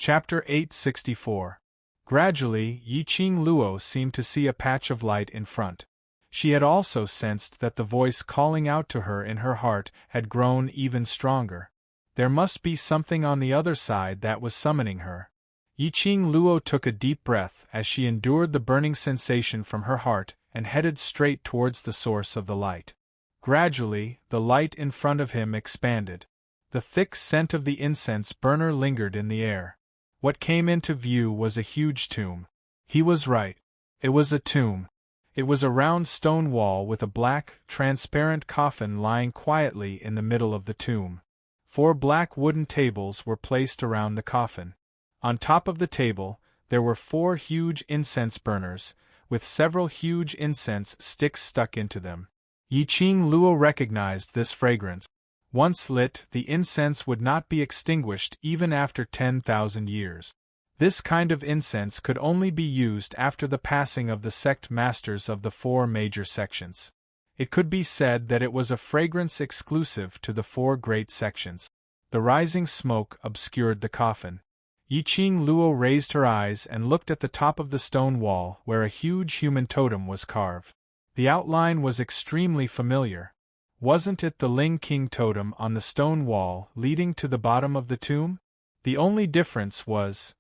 Chapter 864. Gradually, Yiqing Luo seemed to see a patch of light in front. She had also sensed that the voice calling out to her in her heart had grown even stronger. There must be something on the other side that was summoning her. Yiqing Luo took a deep breath as she endured the burning sensation from her heart and headed straight towards the source of the light. Gradually, the light in front of him expanded. The thick scent of the incense burner lingered in the air. What came into view was a huge tomb. He was right. It was a tomb. It was a round stone wall with a black, transparent coffin lying quietly in the middle of the tomb. 4 black wooden tables were placed around the coffin. On top of the table, there were 4 huge incense burners, with several huge incense sticks stuck into them. Yiqing Luo recognized this fragrance. Once lit, the incense would not be extinguished even after 10,000 years. This kind of incense could only be used after the passing of the sect masters of the 4 major sections. It could be said that it was a fragrance exclusive to the 4 great sections. The rising smoke obscured the coffin. Yiqing Luo raised her eyes and looked at the top of the stone wall where a huge human totem was carved. The outline was extremely familiar. Wasn't it the Ling King totem on the stone wall leading to the bottom of the tomb? The only difference was,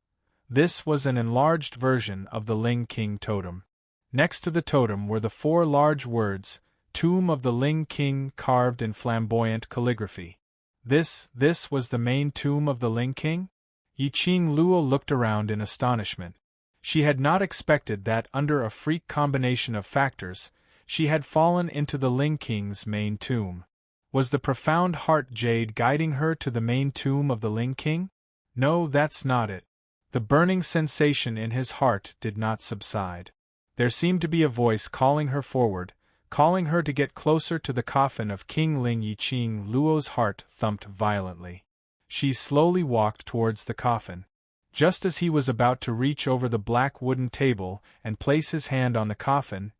this was an enlarged version of the Ling King totem. Next to the totem were the 4 large words, Tomb of the Ling King, carved in flamboyant calligraphy. This was the main tomb of the Ling King? Yiqing Luo looked around in astonishment. She had not expected that under a freak combination of factors, she had fallen into the Ling King's main tomb. Was the profound heart jade guiding her to the main tomb of the Ling King? No, that's not it. The burning sensation in his heart did not subside. There seemed to be a voice calling her forward, calling her to get closer to the coffin of King Ling. Yiqing Luo's heart thumped violently. She slowly walked towards the coffin. Just as he was about to reach over the black wooden table and place his hand on the coffin,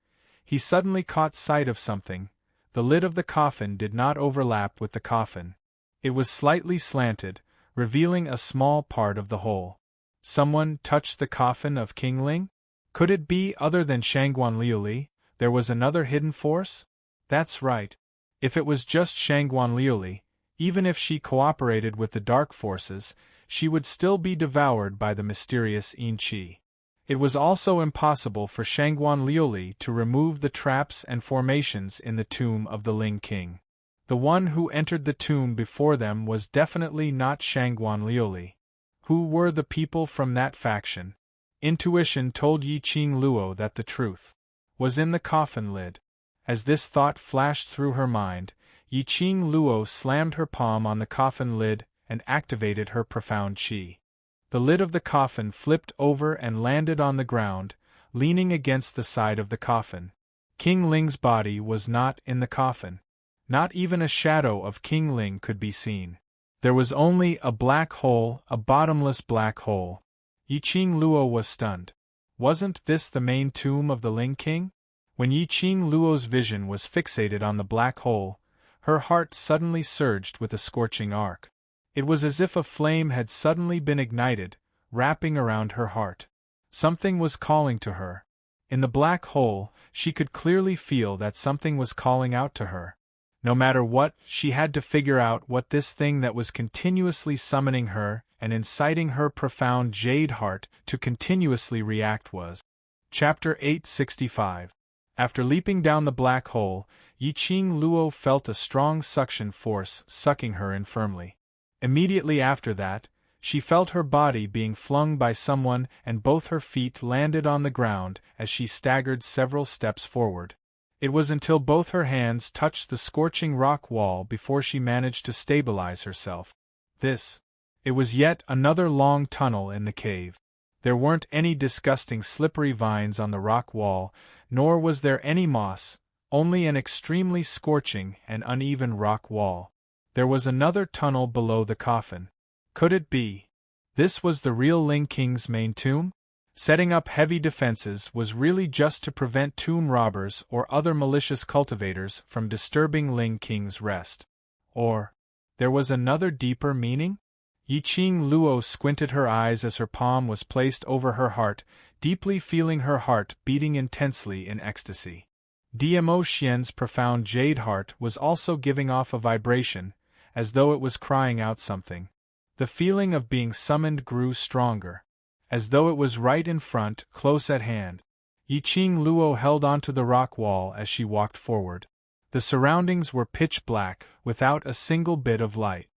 he suddenly caught sight of something. The lid of the coffin did not overlap with the coffin. It was slightly slanted, revealing a small part of the whole. Someone touched the coffin of King Ling? Could it be other than Shangguan Liuli? There was another hidden force? That's right. If it was just Shangguan Liuli, even if she cooperated with the dark forces, she would still be devoured by the mysterious Yin Qi. It was also impossible for Shangguan Liuli to remove the traps and formations in the tomb of the Ling King. The one who entered the tomb before them was definitely not Shangguan Liuli. Who were the people from that faction? Intuition told Yiqing Luo that the truth was in the coffin lid. As this thought flashed through her mind, Yiqing Luo slammed her palm on the coffin lid and activated her profound qi. The lid of the coffin flipped over and landed on the ground, leaning against the side of the coffin. King Ling's body was not in the coffin. Not even a shadow of King Ling could be seen. There was only a black hole, a bottomless black hole. Yiqing Luo was stunned. Wasn't this the main tomb of the Ling King? When Yiqing Luo's vision was fixated on the black hole, her heart suddenly surged with a scorching arc. It was as if a flame had suddenly been ignited, wrapping around her heart. Something was calling to her. In the black hole, she could clearly feel that something was calling out to her. No matter what, she had to figure out what this thing that was continuously summoning her and inciting her profound jade heart to continuously react was. Chapter 865. After leaping down the black hole, Yiqing Luo felt a strong suction force sucking her in firmly. Immediately after that, she felt her body being flung by someone and both her feet landed on the ground as she staggered several steps forward. It was until both her hands touched the scorching rock wall before she managed to stabilize herself. It was yet another long tunnel in the cave. There weren't any disgusting slippery vines on the rock wall, nor was there any moss, only an extremely scorching and uneven rock wall. There was another tunnel below the coffin. Could it be? This was the real Ling King's main tomb? Setting up heavy defenses was really just to prevent tomb robbers or other malicious cultivators from disturbing Ling King's rest. Or, there was another deeper meaning? Yiqing Luo squinted her eyes as her palm was placed over her heart, deeply feeling her heart beating intensely in ecstasy. Dmo Xian's profound jade heart was also giving off a vibration, as though it was crying out something. The feeling of being summoned grew stronger, as though it was right in front, close at hand. Yiqing Luo held onto the rock wall as she walked forward. The surroundings were pitch black, without a single bit of light.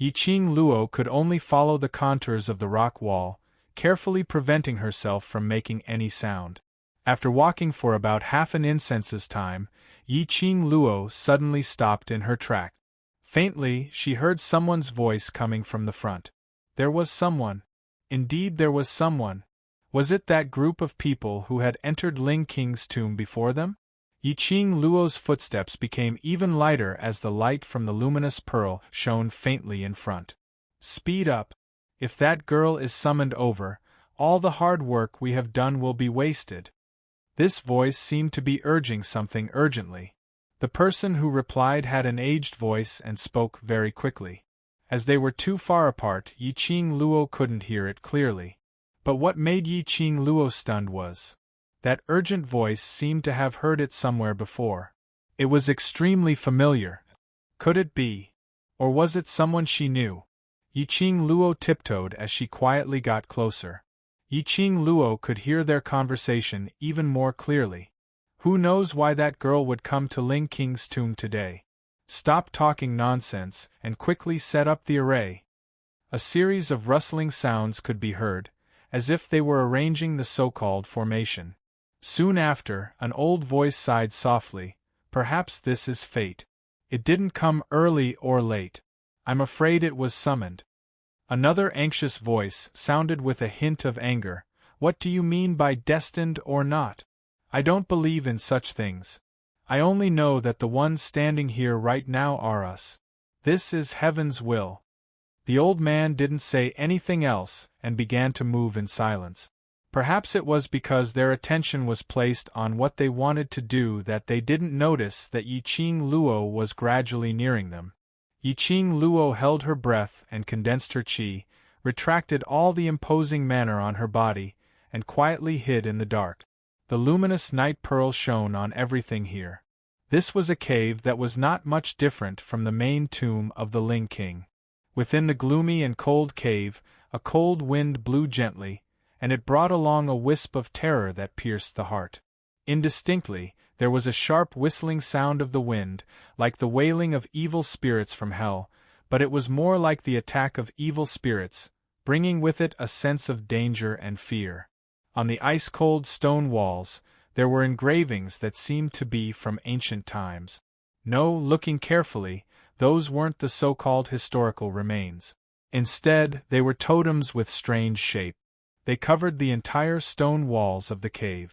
Yiqing Luo could only follow the contours of the rock wall, carefully preventing herself from making any sound. After walking for about half an incense's time, Yiqing Luo suddenly stopped in her track. Faintly, she heard someone's voice coming from the front. There was someone. Indeed, there was someone. Was it that group of people who had entered Ling Qing's tomb before them? Yiqing Luo's footsteps became even lighter as the light from the luminous pearl shone faintly in front. Speed up. If that girl is summoned over, all the hard work we have done will be wasted. This voice seemed to be urging something urgently. The person who replied had an aged voice and spoke very quickly. As they were too far apart, Yiqing Luo couldn't hear it clearly. But what made Yiqing Luo stunned was that urgent voice seemed to have heard it somewhere before. It was extremely familiar. Could it be? Or was it someone she knew? Yiqing Luo tiptoed as she quietly got closer. Yiqing Luo could hear their conversation even more clearly. Who knows why that girl would come to Ling Qing's tomb today? Stop talking nonsense and quickly set up the array. A series of rustling sounds could be heard, as if they were arranging the so-called formation. Soon after, an old voice sighed softly, "Perhaps this is fate. It didn't come early or late. I'm afraid it was summoned." Another anxious voice sounded with a hint of anger, "What do you mean by destined or not? I don't believe in such things. I only know that the ones standing here right now are us. This is heaven's will." The old man didn't say anything else and began to move in silence. Perhaps it was because their attention was placed on what they wanted to do that they didn't notice that Yiqing Luo was gradually nearing them. Yiqing Luo held her breath and condensed her qi, retracted all the imposing manner on her body, and quietly hid in the dark. The luminous night pearl shone on everything here. This was a cave that was not much different from the main tomb of the Ling King. Within the gloomy and cold cave, a cold wind blew gently, and it brought along a wisp of terror that pierced the heart. Indistinctly, there was a sharp whistling sound of the wind, like the wailing of evil spirits from hell, but it was more like the attack of evil spirits, bringing with it a sense of danger and fear. On the ice-cold stone walls, there were engravings that seemed to be from ancient times. No, looking carefully, those weren't the so-called historical remains. Instead, they were totems with strange shape. They covered the entire stone walls of the cave.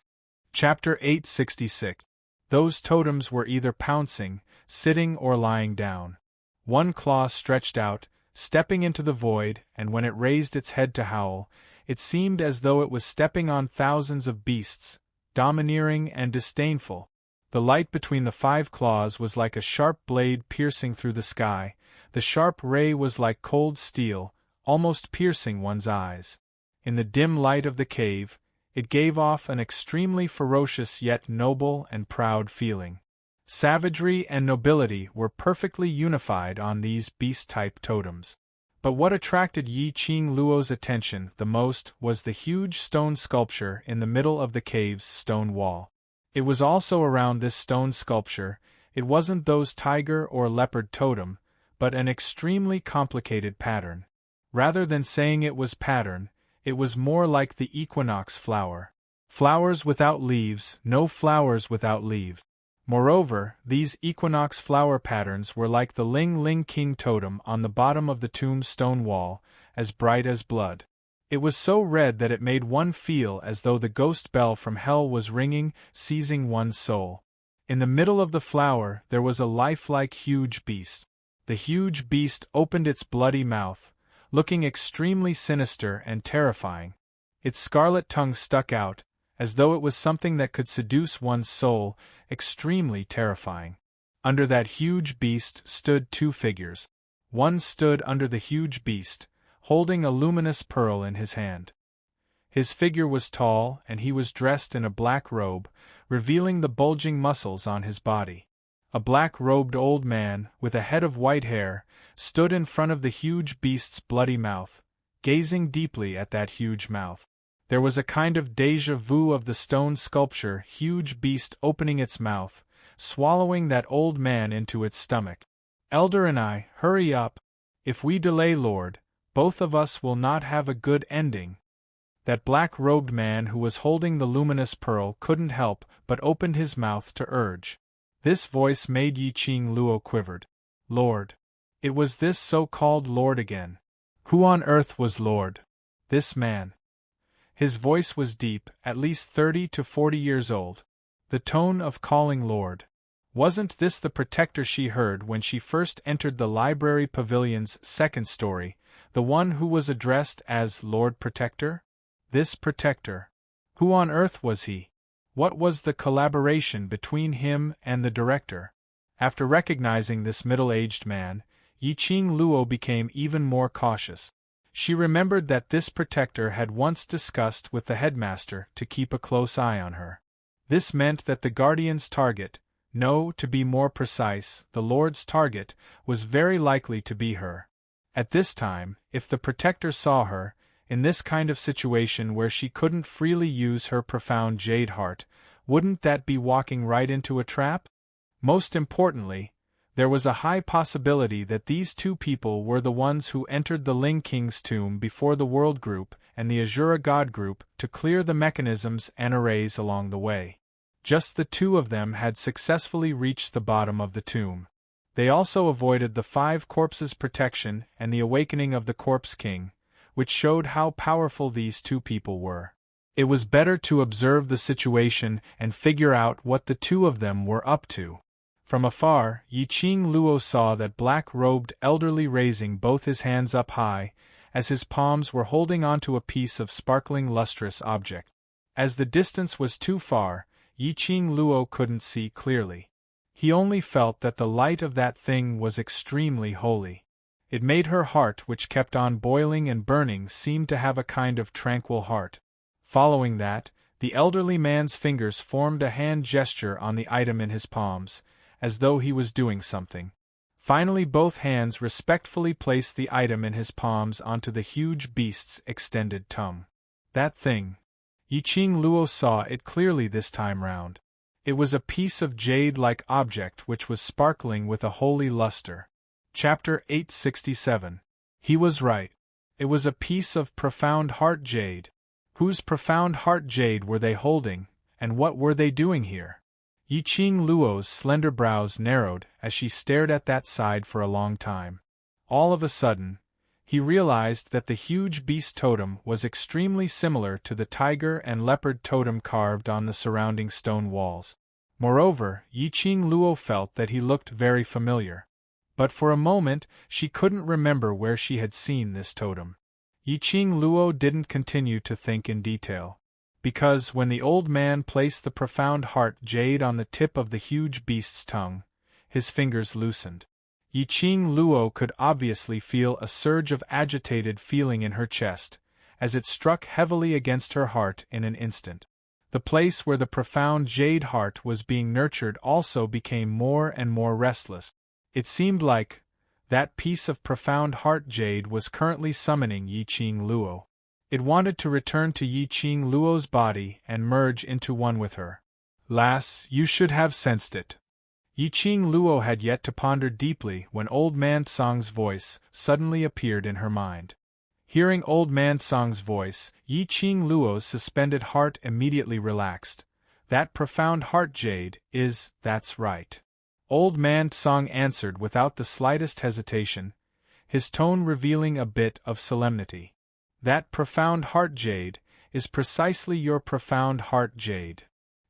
Chapter 866. Those totems were either pouncing, sitting or lying down. One claw stretched out, stepping into the void, and when it raised its head to howl, it seemed as though it was stepping on thousands of beasts, domineering and disdainful. The light between the 5 claws was like a sharp blade piercing through the sky. The sharp ray was like cold steel, almost piercing one's eyes. In the dim light of the cave, it gave off an extremely ferocious yet noble and proud feeling. Savagery and nobility were perfectly unified on these beast-type totems. But what attracted Yiqing Luo's attention the most was the huge stone sculpture in the middle of the cave's stone wall. It was also around this stone sculpture, it wasn't those tiger or leopard totem, but an extremely complicated pattern. Rather than saying it was pattern, it was more like the equinox flower. Flowers without leaves, no flowers without leaves. Moreover, these equinox flower patterns were like the Ling King totem on the bottom of the tomb's stone wall, as bright as blood. It was so red that it made one feel as though the ghost bell from hell was ringing, seizing one's soul. In the middle of the flower there was a lifelike huge beast. The huge beast opened its bloody mouth, looking extremely sinister and terrifying. Its scarlet tongue stuck out, as though it was something that could seduce one's soul, extremely terrifying. Under that huge beast stood 2 figures. One stood under the huge beast, holding a luminous pearl in his hand. His figure was tall, and he was dressed in a black robe, revealing the bulging muscles on his body. A black-robed old man, with a head of white hair, stood in front of the huge beast's bloody mouth, gazing deeply at that huge mouth. There was a kind of déjà vu of the stone sculpture huge beast opening its mouth, swallowing that old man into its stomach. "Elder and I, hurry up. If we delay, Lord, both of us will not have a good ending." That black-robed man who was holding the luminous pearl couldn't help but opened his mouth to urge. This voice made Yiqing Luo quivered. Lord. It was this so-called Lord again. Who on earth was Lord? This man. His voice was deep, at least 30 to 40 years old. The tone of calling Lord. Wasn't this the protector she heard when she first entered the library pavilion's second story, the one who was addressed as Lord Protector? This protector. Who on earth was he? What was the collaboration between him and the director? After recognizing this middle-aged man, Yiqing Luo became even more cautious. She remembered that this protector had once discussed with the headmaster to keep a close eye on her. This meant that the guardian's target, no, to be more precise, the Lord's target, was very likely to be her. At this time, if the protector saw her, in this kind of situation where she couldn't freely use her profound jade heart, wouldn't that be walking right into a trap? Most importantly, there was a high possibility that these two people were the ones who entered the Ling King's tomb before the World Group and the Azura God Group to clear the mechanisms and arrays along the way. Just the two of them had successfully reached the bottom of the tomb. They also avoided the 5 corpses' protection and the awakening of the Corpse King, which showed how powerful these two people were. It was better to observe the situation and figure out what the two of them were up to. From afar, Yiqing Luo saw that black-robed elderly raising both his hands up high, as his palms were holding onto a piece of sparkling lustrous object. As the distance was too far, Yiqing Luo couldn't see clearly. He only felt that the light of that thing was extremely holy. It made her heart, which kept on boiling and burning, seem to have a kind of tranquil heart. Following that, the elderly man's fingers formed a hand gesture on the item in his palms, as though he was doing something. Finally, both hands respectfully placed the item in his palms onto the huge beast's extended tongue. That thing. Yiqing Luo saw it clearly this time round. It was a piece of jade-like object which was sparkling with a holy luster. Chapter 867. He was right. It was a piece of profound heart jade. Whose profound heart jade were they holding, and what were they doing here? Yiqing Luo's slender brows narrowed as she stared at that side for a long time. All of a sudden, he realized that the huge beast totem was extremely similar to the tiger and leopard totem carved on the surrounding stone walls. Moreover, Yiqing Luo felt that he looked very familiar. But for a moment, she couldn't remember where she had seen this totem. Yiqing Luo didn't continue to think in detail, because when the old man placed the profound heart jade on the tip of the huge beast's tongue, his fingers loosened. Yiqing Luo could obviously feel a surge of agitated feeling in her chest, as it struck heavily against her heart in an instant. The place where the profound jade heart was being nurtured also became more and more restless. It seemed like that piece of profound heart jade was currently summoning Yiqing Luo. It wanted to return to Yiqing Luo's body and merge into one with her. Lass, you should have sensed it. Yiqing Luo had yet to ponder deeply when Old Man Tsang's voice suddenly appeared in her mind. Hearing Old Man Tsang's voice, Yiqing Luo's suspended heart immediately relaxed. That profound heart jade is, that's right. Old Man Tsang answered without the slightest hesitation, his tone revealing a bit of solemnity. That profound heart jade is precisely your profound heart jade.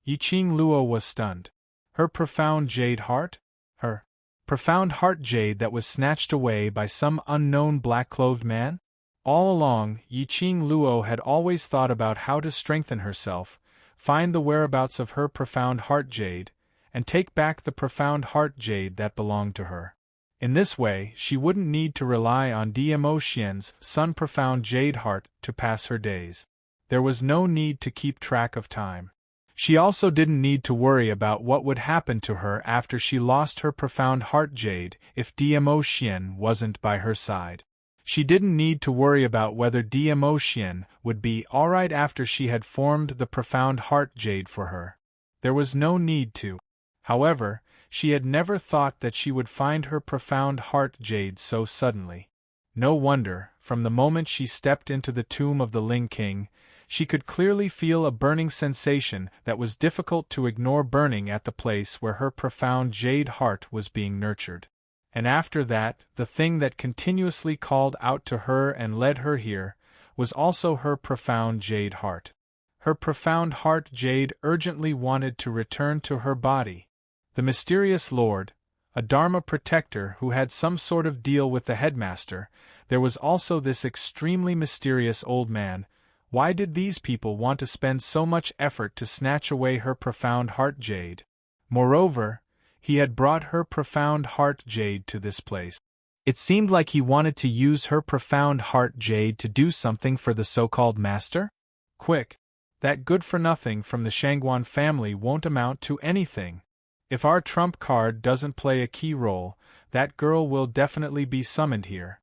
Yiqing Luo was stunned. Her profound jade heart? Her profound heart jade that was snatched away by some unknown black-clothed man? All along, Yiqing Luo had always thought about how to strengthen herself, find the whereabouts of her profound heart jade, and take back the profound heart jade that belonged to her. In this way, she wouldn't need to rely on Dmo Xian's sun-profound jade heart to pass her days. There was no need to keep track of time. She also didn't need to worry about what would happen to her after she lost her profound heart jade if Dmo Xian wasn't by her side. She didn't need to worry about whether Dmo Xian would be alright after she had formed the profound heart jade for her. There was no need to. However, she had never thought that she would find her profound heart jade so suddenly. No wonder, from the moment she stepped into the tomb of the Ling King, she could clearly feel a burning sensation that was difficult to ignore burning at the place where her profound jade heart was being nurtured. And after that, the thing that continuously called out to her and led her here was also her profound jade heart. Her profound heart jade urgently wanted to return to her body. The mysterious lord, a Dharma protector who had some sort of deal with the headmaster, there was also this extremely mysterious old man. Why did these people want to spend so much effort to snatch away her profound heart jade? Moreover, he had brought her profound heart jade to this place. It seemed like he wanted to use her profound heart jade to do something for the so-called master? Quick! That good-for-nothing from the Shangguan family won't amount to anything. If our trump card doesn't play a key role, that girl will definitely be summoned here.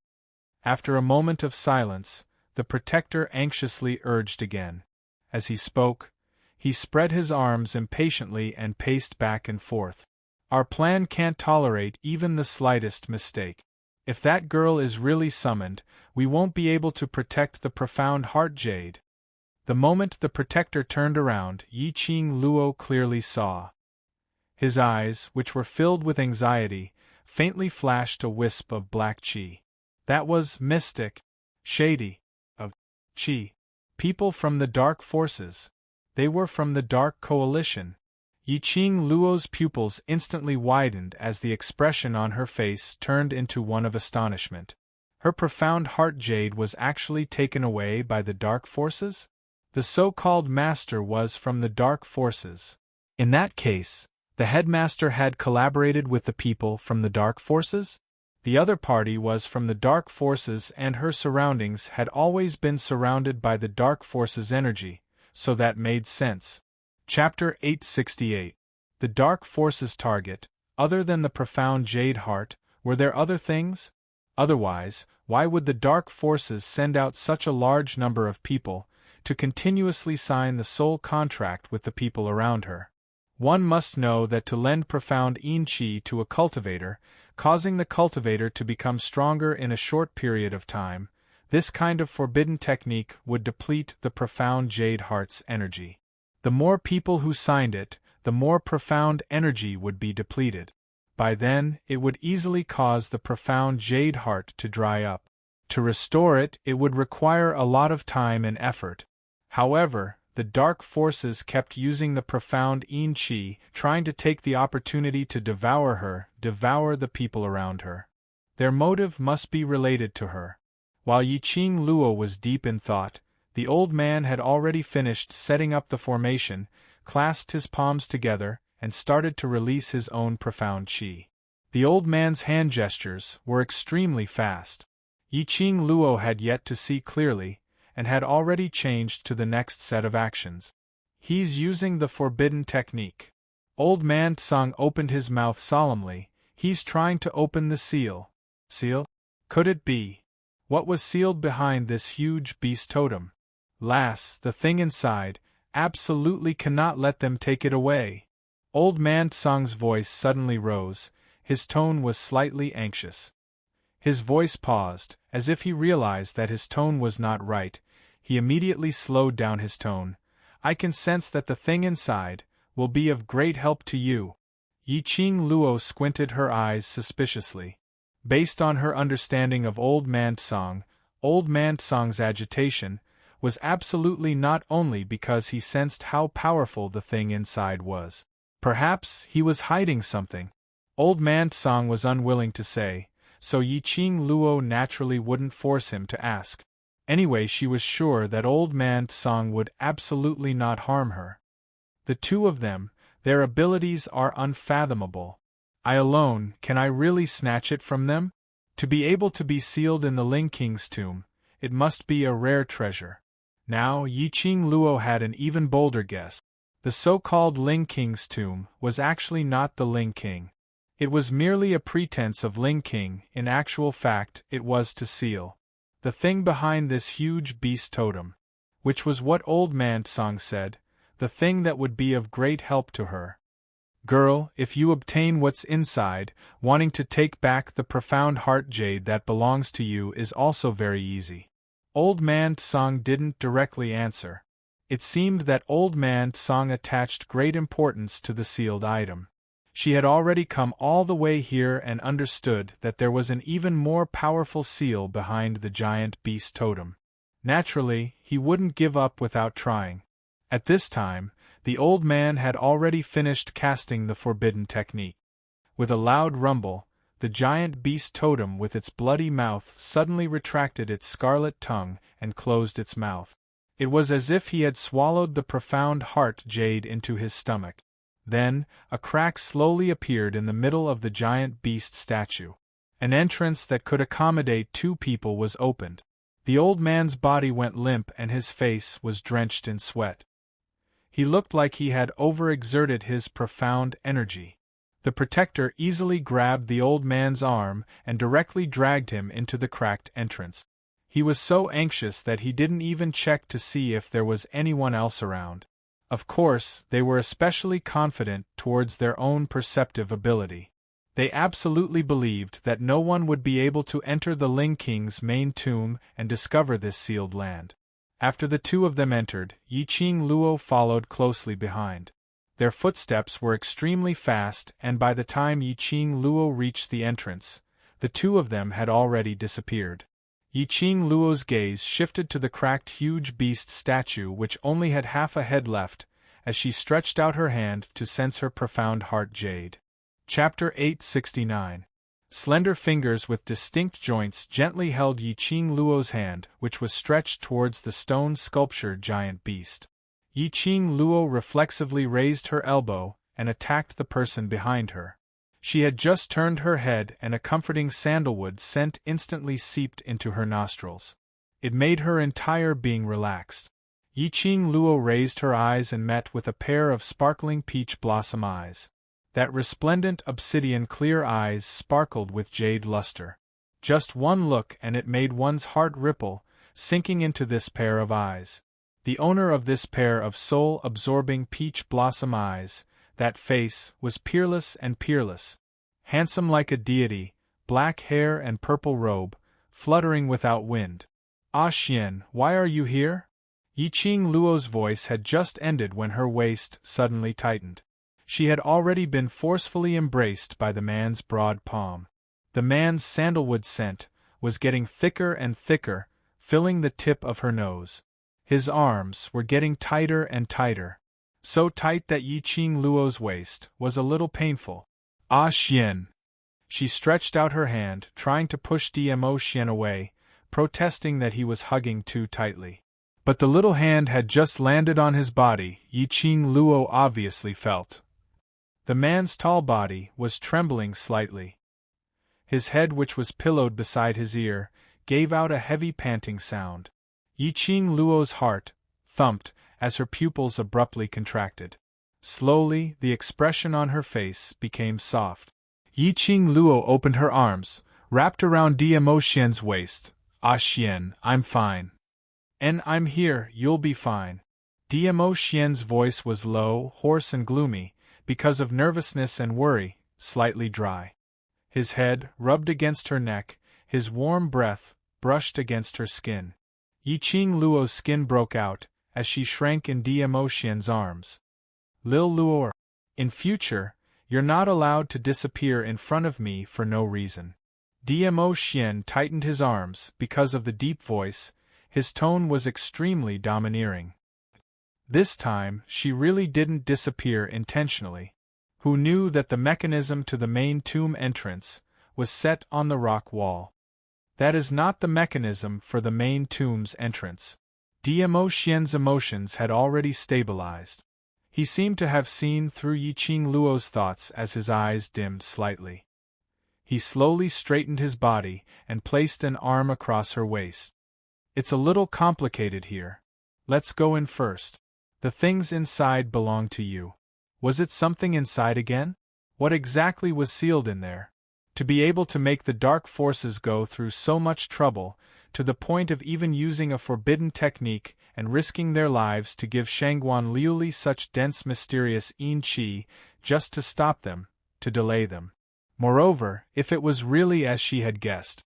After a moment of silence, the protector anxiously urged again. As he spoke, he spread his arms impatiently and paced back and forth. Our plan can't tolerate even the slightest mistake. If that girl is really summoned, we won't be able to protect the profound heart jade. The moment the protector turned around, Yiqing Luo clearly saw. His eyes, which were filled with anxiety, faintly flashed a wisp of black qi. That was mystic, shady, of qi. People from the dark forces. They were from the Dark Coalition. Yiqing Luo's pupils instantly widened as the expression on her face turned into one of astonishment. Her profound heart jade was actually taken away by the dark forces? The so-called master was from the dark forces. In that case, the headmaster had collaborated with the people from the dark forces? The other party was from the dark forces and her surroundings had always been surrounded by the dark forces' energy, so that made sense. Chapter 868. The dark forces' target, other than the profound jade heart, were there other things? Otherwise, why would the dark forces send out such a large number of people to continuously sign the soul contract with the people around her? One must know that to lend profound yin qi to a cultivator, causing the cultivator to become stronger in a short period of time, this kind of forbidden technique would deplete the profound jade heart's energy. The more people who signed it, the more profound energy would be depleted. By then, it would easily cause the profound jade heart to dry up. To restore it, it would require a lot of time and effort. However, the dark forces kept using the profound yin qi, trying to take the opportunity to devour her, devour the people around her. Their motive must be related to her. While Yiqing Luo was deep in thought, the old man had already finished setting up the formation, clasped his palms together, and started to release his own profound qi. The old man's hand gestures were extremely fast. Yiqing Luo had yet to see clearly, and had already changed to the next set of actions. He's using the forbidden technique. Old man Tsang opened his mouth solemnly. He's trying to open the seal. Seal? Could it be? What was sealed behind this huge beast totem? Lass, the thing inside, absolutely cannot let them take it away. Old man Tsang's voice suddenly rose. His tone was slightly anxious. His voice paused, as if he realized that his tone was not right. He immediately slowed down his tone. I can sense that the thing inside will be of great help to you. Yiqing Luo squinted her eyes suspiciously. Based on her understanding of Old Man Tsang's agitation was absolutely not only because he sensed how powerful the thing inside was. Perhaps he was hiding something. Old Man Tsang was unwilling to say, so Yiqing Luo naturally wouldn't force him to ask. Anyway, she was sure that Old Man Tsang would absolutely not harm her. The two of them, their abilities are unfathomable. I alone, can I really snatch it from them? To be able to be sealed in the Ling King's tomb, it must be a rare treasure. Now Yiqing Luo had an even bolder guess. The so-called Ling King's tomb was actually not the Ling King. It was merely a pretense of Ling King. In actual fact, it was to seal the thing behind this huge beast totem, which was what old man Tsang said, the thing that would be of great help to her. Girl, if you obtain what's inside, wanting to take back the profound heart jade that belongs to you is also very easy. Old man Tsang didn't directly answer. It seemed that old man Tsang attached great importance to the sealed item. She had already come all the way here and understood that there was an even more powerful seal behind the giant beast totem. Naturally, he wouldn't give up without trying. At this time, the old man had already finished casting the forbidden technique. With a loud rumble, the giant beast totem with its bloody mouth suddenly retracted its scarlet tongue and closed its mouth. It was as if he had swallowed the profound heart jade into his stomach. Then, a crack slowly appeared in the middle of the giant beast statue. An entrance that could accommodate 2 people was opened. The old man's body went limp and his face was drenched in sweat. He looked like he had overexerted his profound energy. The protector easily grabbed the old man's arm and directly dragged him into the cracked entrance. He was so anxious that he didn't even check to see if there was anyone else around. Of course, they were especially confident towards their own perceptive ability. They absolutely believed that no one would be able to enter the Ling King's main tomb and discover this sealed land. After the 2 of them entered, Yiqing Luo followed closely behind. Their footsteps were extremely fast, and by the time Yiqing Luo reached the entrance, the 2 of them had already disappeared. Yiqing Luo's gaze shifted to the cracked huge beast statue which only had half a head left, as she stretched out her hand to sense her profound heart jade. Chapter 869. Slender fingers with distinct joints gently held Yiqing Luo's hand, which was stretched towards the stone sculptured giant beast. Yiqing Luo reflexively raised her elbow and attacked the person behind her. She had just turned her head and a comforting sandalwood scent instantly seeped into her nostrils. It made her entire being relaxed. Yiqing Luo raised her eyes and met with a pair of sparkling peach blossom eyes. That resplendent obsidian-clear eyes sparkled with jade luster. Just one look and it made one's heart ripple, sinking into this pair of eyes. The owner of this pair of soul-absorbing peach blossom eyes, that face, was peerless and peerless. Handsome like a deity, black hair and purple robe, fluttering without wind. Ah Xian, why are you here? Yiqing Luo's voice had just ended when her waist suddenly tightened. She had already been forcefully embraced by the man's broad palm. The man's sandalwood scent was getting thicker and thicker, filling the tip of her nose. His arms were getting tighter and tighter. So tight that Yiqing Luo's waist was a little painful. Ah Xian! She stretched out her hand, trying to push Dmo Xian away, protesting that he was hugging too tightly. But the little hand had just landed on his body, Yiqing Luo obviously felt. The man's tall body was trembling slightly. His head, which was pillowed beside his ear, gave out a heavy panting sound. Yiqing Luo's heart thumped as her pupils abruptly contracted. Slowly, the expression on her face became soft. Yiqing Luo opened her arms, wrapped around Dmo Xian's waist. Ah Xian, I'm fine. And I'm here, you'll be fine. Dmo Xian's voice was low, hoarse and gloomy, because of nervousness and worry, slightly dry. His head rubbed against her neck, his warm breath brushed against her skin. Yiqing Luo's skin broke out, as she shrank in Dmo Xian's arms. Lil Luo, in future, you're not allowed to disappear in front of me for no reason. Dmo Xian tightened his arms because of the deep voice, his tone was extremely domineering. This time, she really didn't disappear intentionally. Who knew that the mechanism to the main tomb entrance was set on the rock wall? That is not the mechanism for the main tomb's entrance. Dmo Xian's emotions had already stabilized. He seemed to have seen through Yiqing Luo's thoughts as his eyes dimmed slightly. He slowly straightened his body and placed an arm across her waist. It's a little complicated here. Let's go in first. The things inside belong to you. Was it something inside again? What exactly was sealed in there? To be able to make the dark forces go through so much trouble, to the point of even using a forbidden technique and risking their lives to give Shangguan Liuli such dense mysterious yin qi, just to stop them, to delay them. Moreover, if it was really as she had guessed,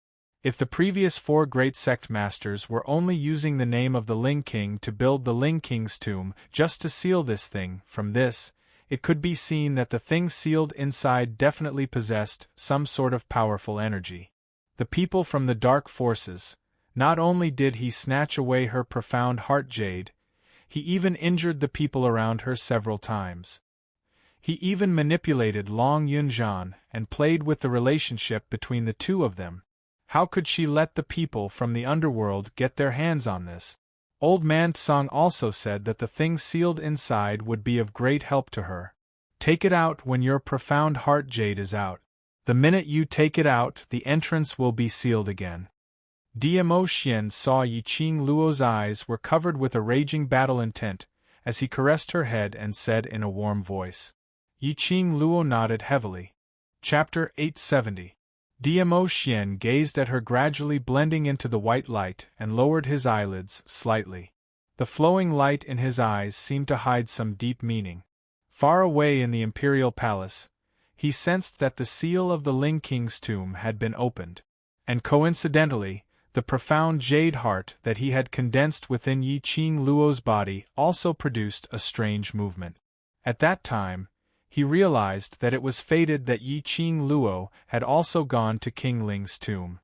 if the previous 4 great sect masters were only using the name of the Ling King to build the Ling King's tomb just to seal this thing, from this, it could be seen that the thing sealed inside definitely possessed some sort of powerful energy. The people from the dark forces, not only did he snatch away her profound heart jade, he even injured the people around her several times. He even manipulated Long Yunzhan and played with the relationship between the two of them. How could she let the people from the underworld get their hands on this? Old Man Tsang also said that the thing sealed inside would be of great help to her. Take it out when your profound heart jade is out. The minute you take it out, the entrance will be sealed again. Dmo Xian saw Yiqing Luo's eyes were covered with a raging battle intent, as he caressed her head and said in a warm voice. Yiqing Luo nodded heavily. Chapter 870. Dmo Xian gazed at her gradually blending into the white light and lowered his eyelids slightly. The flowing light in his eyes seemed to hide some deep meaning. Far away in the imperial palace, he sensed that the seal of the Ling King's tomb had been opened. And coincidentally, the profound jade heart that he had condensed within Yiqing Luo's body also produced a strange movement. At that time, he realized that it was fated that Yiqing Luo had also gone to King Ling's tomb.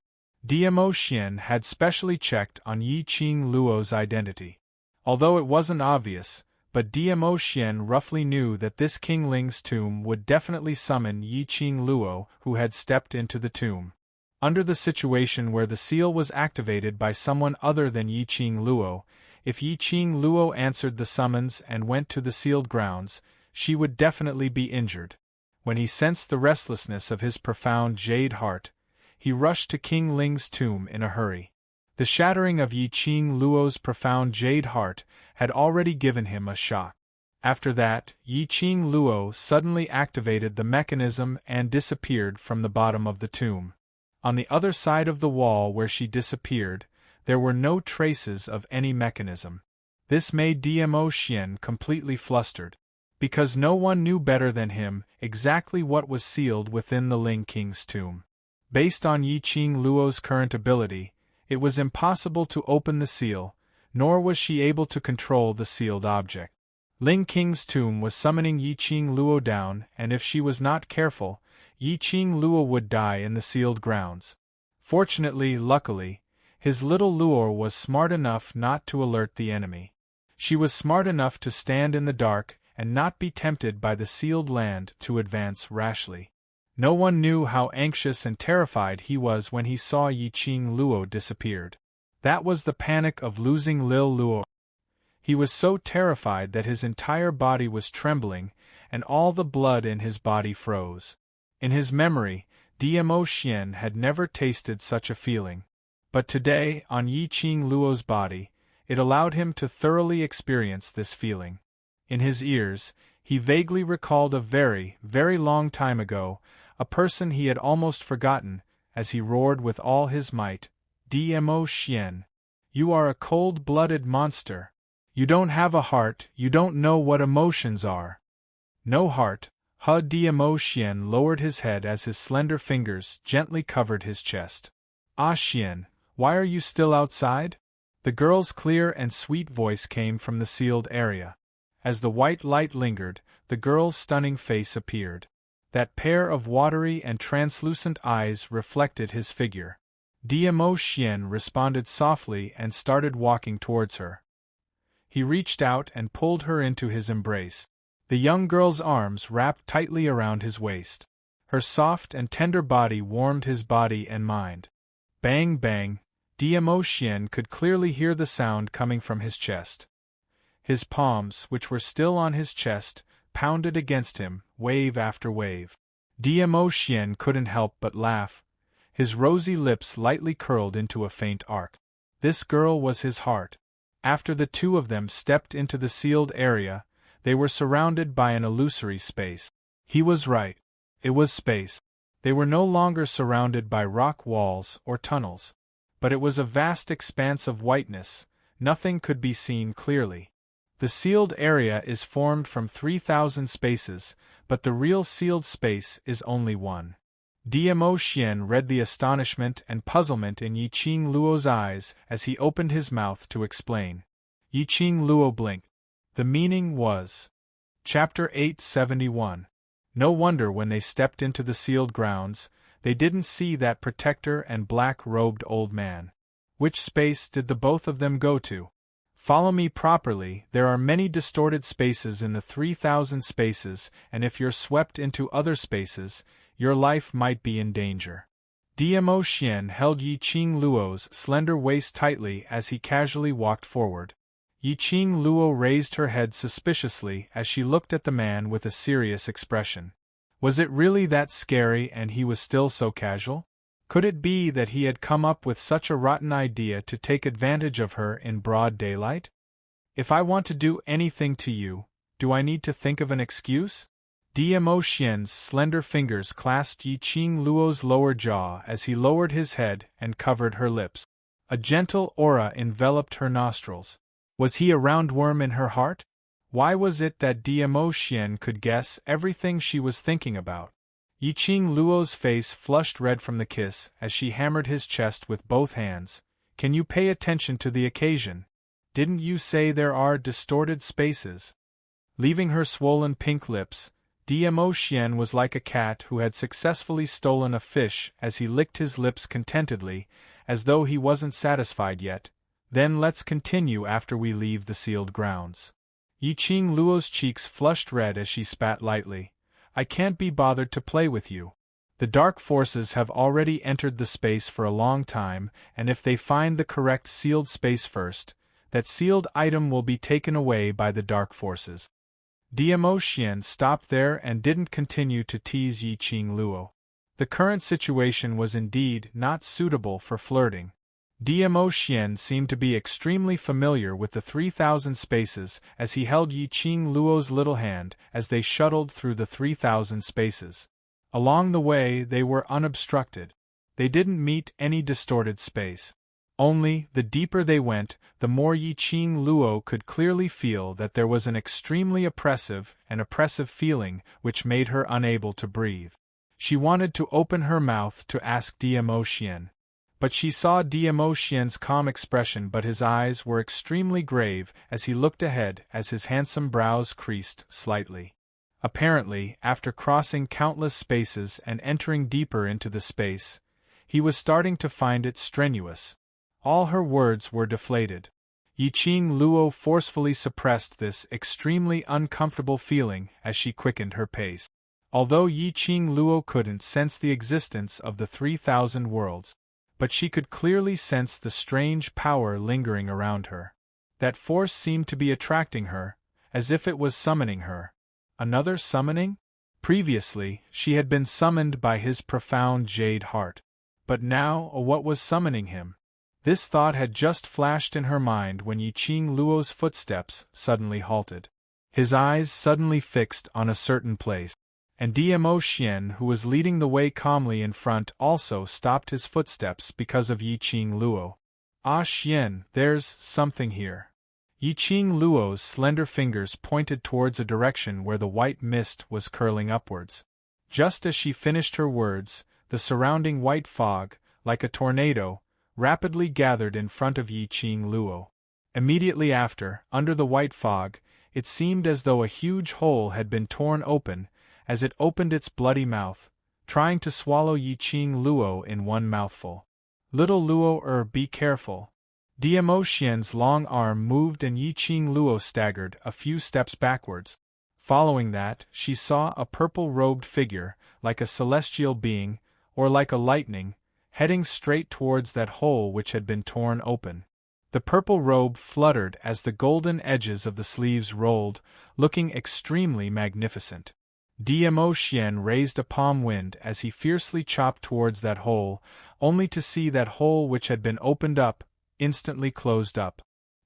Dmo Xian had specially checked on Yiqing Luo's identity. Although it wasn't obvious, but Dmo Xian roughly knew that this King Ling's tomb would definitely summon Yiqing Luo, who had stepped into the tomb. Under the situation where the seal was activated by someone other than Yiqing Luo, if Yiqing Luo answered the summons and went to the sealed grounds, she would definitely be injured. When he sensed the restlessness of his profound jade heart, he rushed to King Ling's tomb in a hurry. The shattering of Yiqing Luo's profound jade heart had already given him a shock. After that, Yiqing Luo suddenly activated the mechanism and disappeared from the bottom of the tomb. On the other side of the wall where she disappeared, there were no traces of any mechanism. This made Dmo Xian completely flustered, because no one knew better than him exactly what was sealed within the Ling King's tomb. Based on Yiqing Luo's current ability, it was impossible to open the seal, nor was she able to control the sealed object. Ling King's tomb was summoning Yiqing Luo down, and if she was not careful, Yiqing Luo would die in the sealed grounds. Luckily, his little Luo was smart enough not to alert the enemy. She was smart enough to stand in the dark and not be tempted by the sealed land to advance rashly. No one knew how anxious and terrified he was when he saw Yiqing Luo disappeared. That was the panic of losing Lil Luo. He was so terrified that his entire body was trembling, and all the blood in his body froze. In his memory, Dmo Xian had never tasted such a feeling. But today, on Yiqing Luo's body, it allowed him to thoroughly experience this feeling. In his ears, he vaguely recalled a very, very long time ago, a person he had almost forgotten, as he roared with all his might, Dmo Xian, you are a cold-blooded monster. You don't have a heart, you don't know what emotions are. No heart. Dmo Xian lowered his head as his slender fingers gently covered his chest. Ah Xian, why are you still outside? The girl's clear and sweet voice came from the sealed area. As the white light lingered, the girl's stunning face appeared. That pair of watery and translucent eyes reflected his figure. Dmo Xian responded softly and started walking towards her. He reached out and pulled her into his embrace. The young girl's arms wrapped tightly around his waist. Her soft and tender body warmed his body and mind. Bang bang, Dmo Xian could clearly hear the sound coming from his chest. His palms, which were still on his chest, pounded against him, wave after wave. Diamo Xian couldn't help but laugh. His rosy lips lightly curled into a faint arc. This girl was his heart. After the two of them stepped into the sealed area, they were surrounded by an illusory space. He was right. It was space. They were no longer surrounded by rock walls or tunnels. But it was a vast expanse of whiteness. Nothing could be seen clearly. The sealed area is formed from 3,000 spaces, but the real sealed space is only one. Diamo Xian read the astonishment and puzzlement in Yiqing Luo's eyes as he opened his mouth to explain. Yiqing Luo blinked. The meaning was. Chapter 871. No wonder when they stepped into the sealed grounds, they didn't see that protector and black-robed old man. Which space did the both of them go to? Follow me properly. There are many distorted spaces in the 3,000 spaces, and if you're swept into other spaces, your life might be in danger. Diamo Xian held Yiqing Luo's slender waist tightly as he casually walked forward. Yiqing Luo raised her head suspiciously as she looked at the man with a serious expression. Was it really that scary and he was still so casual? Could it be that he had come up with such a rotten idea to take advantage of her in broad daylight? If I want to do anything to you, do I need to think of an excuse? Diamo Xian's slender fingers clasped Yiqing Luo's lower jaw as he lowered his head and covered her lips. A gentle aura enveloped her nostrils. Was he a roundworm in her heart? Why was it that Diamo Xian could guess everything she was thinking about? Yiqing Luo's face flushed red from the kiss as she hammered his chest with both hands. Can you pay attention to the occasion? Didn't you say there are distorted spaces? Leaving her swollen pink lips, Diamo Xian was like a cat who had successfully stolen a fish as he licked his lips contentedly, as though he wasn't satisfied yet. Then let's continue after we leave the sealed grounds. Yiqing Luo's cheeks flushed red as she spat lightly. I can't be bothered to play with you. The dark forces have already entered the space for a long time, and if they find the correct sealed space first, that sealed item will be taken away by the dark forces. Diamo Xian stopped there and didn't continue to tease Yiqing Luo. The current situation was indeed not suitable for flirting. Diamo Xian seemed to be extremely familiar with the 3,000 spaces as he held Yiqing Luo's little hand as they shuttled through the 3,000 spaces. Along the way they were unobstructed. They didn't meet any distorted space. Only, the deeper they went, the more Yiqing Luo could clearly feel that there was an extremely oppressive feeling which made her unable to breathe. She wanted to open her mouth to ask Diamo Xian. But she saw Diamo Xian's calm expression, but his eyes were extremely grave as he looked ahead as his handsome brows creased slightly. Apparently, after crossing countless spaces and entering deeper into the space, he was starting to find it strenuous. All her words were deflated. Yiqing Luo forcefully suppressed this extremely uncomfortable feeling as she quickened her pace. Although Yiqing Luo couldn't sense the existence of the 3,000 worlds, but she could clearly sense the strange power lingering around her. That force seemed to be attracting her, as if it was summoning her. Another summoning? Previously, she had been summoned by his profound jade heart. But now, what was summoning him? This thought had just flashed in her mind when Yiqing Luo's footsteps suddenly halted. His eyes suddenly fixed on a certain place. And Diamo Xian, who was leading the way calmly in front, also stopped his footsteps because of Yiqing Luo. Ah Xian, there's something here. Yiqing Luo's slender fingers pointed towards a direction where the white mist was curling upwards. Just as she finished her words, the surrounding white fog, like a tornado, rapidly gathered in front of Yiqing Luo. Immediately after, under the white fog, it seemed as though a huge hole had been torn open, as it opened its bloody mouth, trying to swallow Yiqing Luo in one mouthful. Little Luo, be careful. Diamo Xian's long arm moved and Yiqing Luo staggered a few steps backwards. Following that, she saw a purple-robed figure, like a celestial being, or like a lightning, heading straight towards that hole which had been torn open. The purple robe fluttered as the golden edges of the sleeves rolled, looking extremely magnificent. Dmo Xian raised a palm wind as he fiercely chopped towards that hole, only to see that hole which had been opened up, instantly closed up.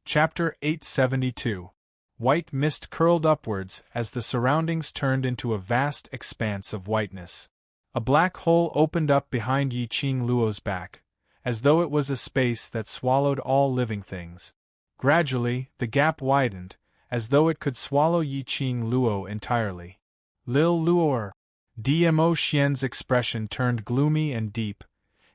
Chapter 872. White mist curled upwards as the surroundings turned into a vast expanse of whiteness. A black hole opened up behind Yi Qing Luo's back, as though it was a space that swallowed all living things. Gradually, the gap widened, as though it could swallow Yi Qing Luo entirely. Lil Luor. Dmo Xian's expression turned gloomy and deep.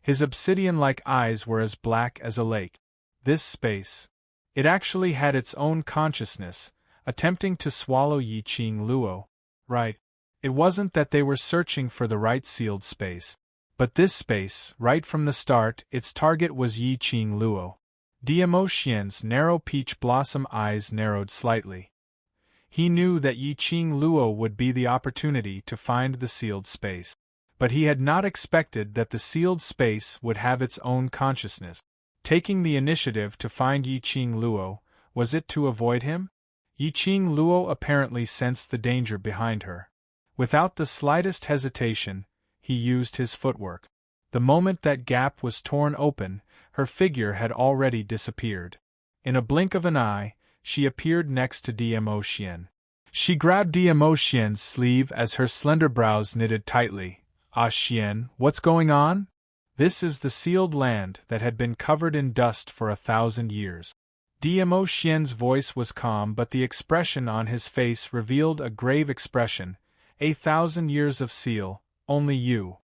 His obsidian-like eyes were as black as a lake. This space. It actually had its own consciousness, attempting to swallow Yi Qing Luo. Right. It wasn't that they were searching for the right sealed space. But this space, right from the start, its target was Yi Qing Luo. Dmo Xian's narrow peach blossom eyes narrowed slightly. He knew that Yi Qing Luo would be the opportunity to find the sealed space. But he had not expected that the sealed space would have its own consciousness. Taking the initiative to find Yi Qing Luo, was it to avoid him? Yi Qing Luo apparently sensed the danger behind her. Without the slightest hesitation, he used his footwork. The moment that gap was torn open, her figure had already disappeared. In a blink of an eye, she appeared next to Dmo Xian. She grabbed Dmo Xian's sleeve as her slender brows knitted tightly. Ah Xian, what's going on? This is the sealed land that had been covered in dust for 1,000 years. Dmo Xian's voice was calm, but the expression on his face revealed a grave expression. 1,000 years of seal, only you.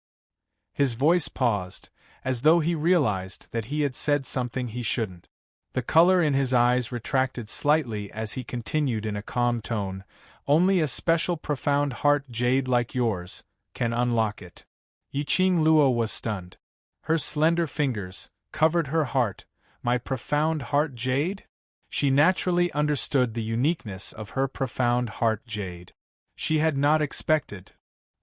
His voice paused, as though he realized that he had said something he shouldn't. The color in his eyes retracted slightly as he continued in a calm tone. Only a special profound heart jade like yours can unlock it. Yi Qing Luo was stunned. Her slender fingers covered her heart. My profound heart jade? She naturally understood the uniqueness of her profound heart jade. She had not expected,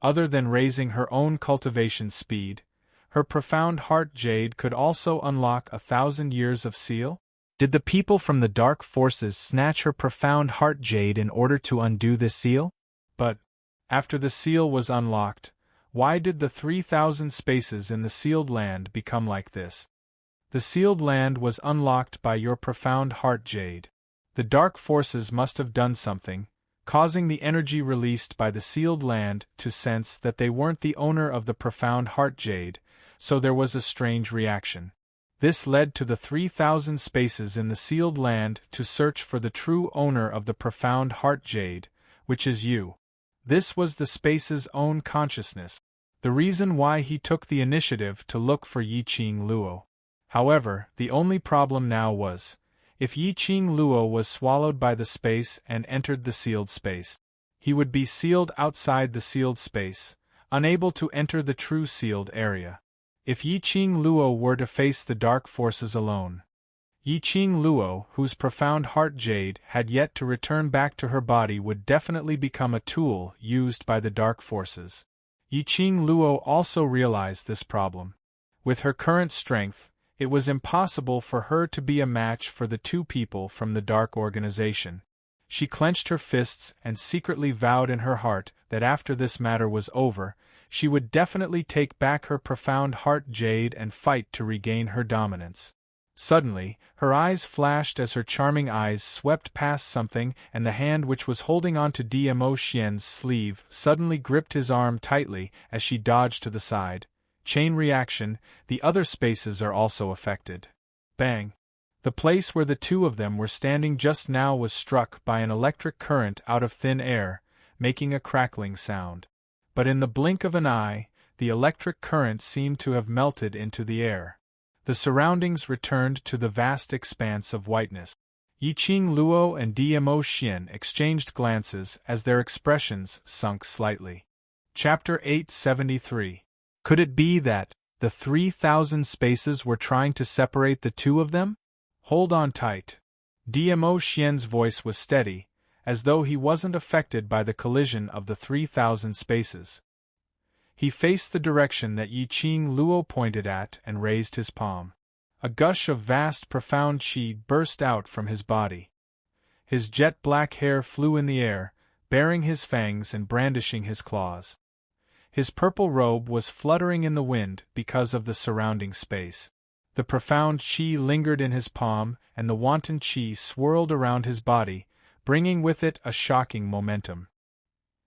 other than raising her own cultivation speed, her profound heart jade could also unlock 1,000 years of seal? Did the people from the dark forces snatch her profound heart jade in order to undo this seal? But, after the seal was unlocked, why did the 3,000 spaces in the sealed land become like this? The sealed land was unlocked by your profound heart jade. The dark forces must have done something, causing the energy released by the sealed land to sense that they weren't the owner of the profound heart jade, so there was a strange reaction. This led to the 3,000 spaces in the sealed land to search for the true owner of the profound heart jade, which is you. This was the space's own consciousness, the reason why he took the initiative to look for Yi Qing Luo. However, the only problem now was, if Yi Qing Luo was swallowed by the space and entered the sealed space, he would be sealed outside the sealed space, unable to enter the true sealed area. If Yi Qing Luo were to face the dark forces alone, Yi Qing Luo, whose profound heart jade had yet to return back to her body, would definitely become a tool used by the dark forces. Yi Qing Luo also realized this problem. With her current strength, it was impossible for her to be a match for the two people from the Dark Organization. She clenched her fists and secretly vowed in her heart that after this matter was over, she would definitely take back her profound heart jade and fight to regain her dominance. Suddenly, her eyes flashed as her charming eyes swept past something, and the hand which was holding onto Dmo Xian's sleeve suddenly gripped his arm tightly as she dodged to the side. Chain reaction, the other spaces are also affected. Bang! The place where the two of them were standing just now was struck by an electric current out of thin air, making a crackling sound. But in the blink of an eye, the electric current seemed to have melted into the air. The surroundings returned to the vast expanse of whiteness. Yi Qing Luo and Dmo Xian exchanged glances as their expressions sunk slightly. Chapter 873. Could it be that the 3,000 spaces were trying to separate the two of them? Hold on tight. Dmo Xian's voice was steady, as though he wasn't affected by the collision of the 3,000 spaces. He faced the direction that Yi Qing Luo pointed at and raised his palm. A gush of vast profound chi burst out from his body. His jet-black hair flew in the air, baring his fangs and brandishing his claws. His purple robe was fluttering in the wind because of the surrounding space. The profound chi lingered in his palm, and the wanton chi swirled around his body, bringing with it a shocking momentum.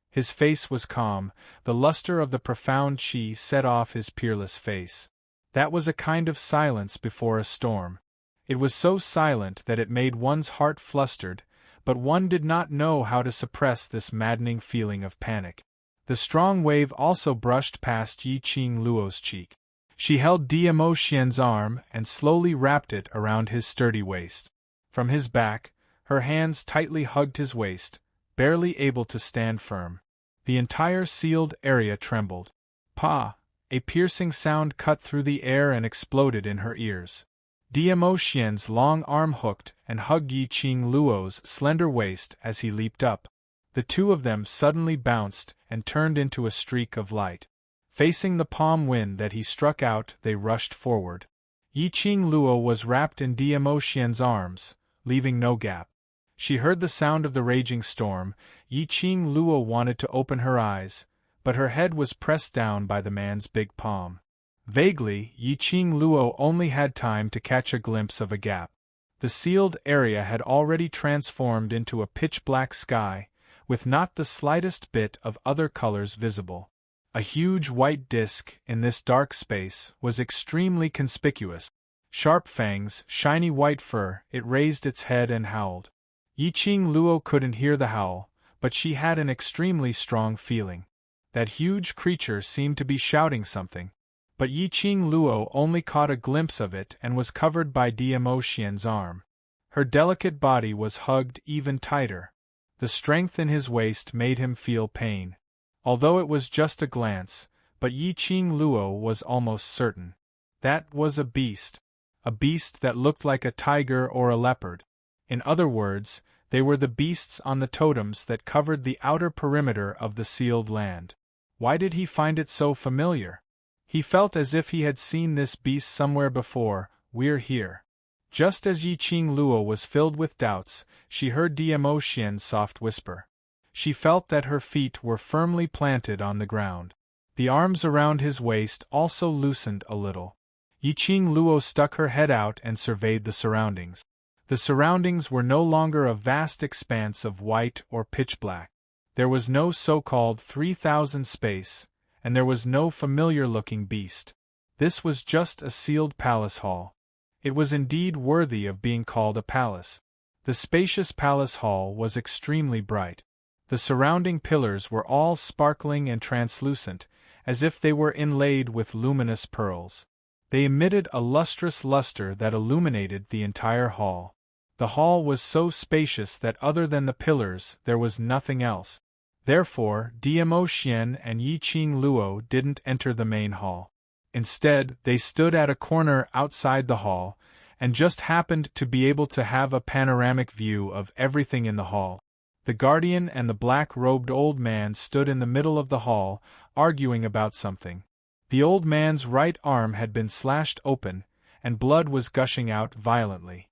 His face was calm, the luster of the profound chi set off his peerless face. That was a kind of silence before a storm. It was so silent that it made one's heart flustered, but one did not know how to suppress this maddening feeling of panic. The strong wave also brushed past Yi-Ching Luo's cheek. She held Diamo Xian's arm and slowly wrapped it around his sturdy waist. From his back, her hands tightly hugged his waist, barely able to stand firm. The entire sealed area trembled. Pa! A piercing sound cut through the air and exploded in her ears. Diamo Xian's long arm hooked and hugged Yi-Ching Luo's slender waist as he leaped up. The two of them suddenly bounced and turned into a streak of light. Facing the palm wind that he struck out, they rushed forward. Yi-Ching Luo was wrapped in Diamo Xian's arms, leaving no gap. She heard the sound of the raging storm. Yi-Ching Luo wanted to open her eyes, but her head was pressed down by the man's big palm. Vaguely, Yi-Ching Luo only had time to catch a glimpse of a gap. The sealed area had already transformed into a pitch-black sky, with not the slightest bit of other colors visible. A huge white disk in this dark space was extremely conspicuous. Sharp fangs, shiny white fur, it raised its head and howled. Yi-Ching Luo couldn't hear the howl, but she had an extremely strong feeling. That huge creature seemed to be shouting something. But Yi-Ching Luo only caught a glimpse of it and was covered by Diamo Xian's arm. Her delicate body was hugged even tighter. The strength in his waist made him feel pain. Although it was just a glance, but Yi-Ching Luo was almost certain. That was a beast that looked like a tiger or a leopard. In other words, they were the beasts on the totems that covered the outer perimeter of the sealed land. Why did he find it so familiar? He felt as if he had seen this beast somewhere before. We're here. Just as Yi-Ching Luo was filled with doubts, she heard Diamo Xian's soft whisper. She felt that her feet were firmly planted on the ground. The arms around his waist also loosened a little. Yi-Ching Luo stuck her head out and surveyed the surroundings. The surroundings were no longer a vast expanse of white or pitch black. There was no so-called 3000 space, and there was no familiar-looking beast. This was just a sealed palace hall. It was indeed worthy of being called a palace. The spacious palace hall was extremely bright. The surrounding pillars were all sparkling and translucent, as if they were inlaid with luminous pearls. They emitted a lustrous luster that illuminated the entire hall. The hall was so spacious that other than the pillars there was nothing else. Therefore, Diamo Xian and Yi-Ching Luo didn't enter the main hall. Instead, they stood at a corner outside the hall, and just happened to be able to have a panoramic view of everything in the hall. The guardian and the black-robed old man stood in the middle of the hall, arguing about something. The old man's right arm had been slashed open, and blood was gushing out violently.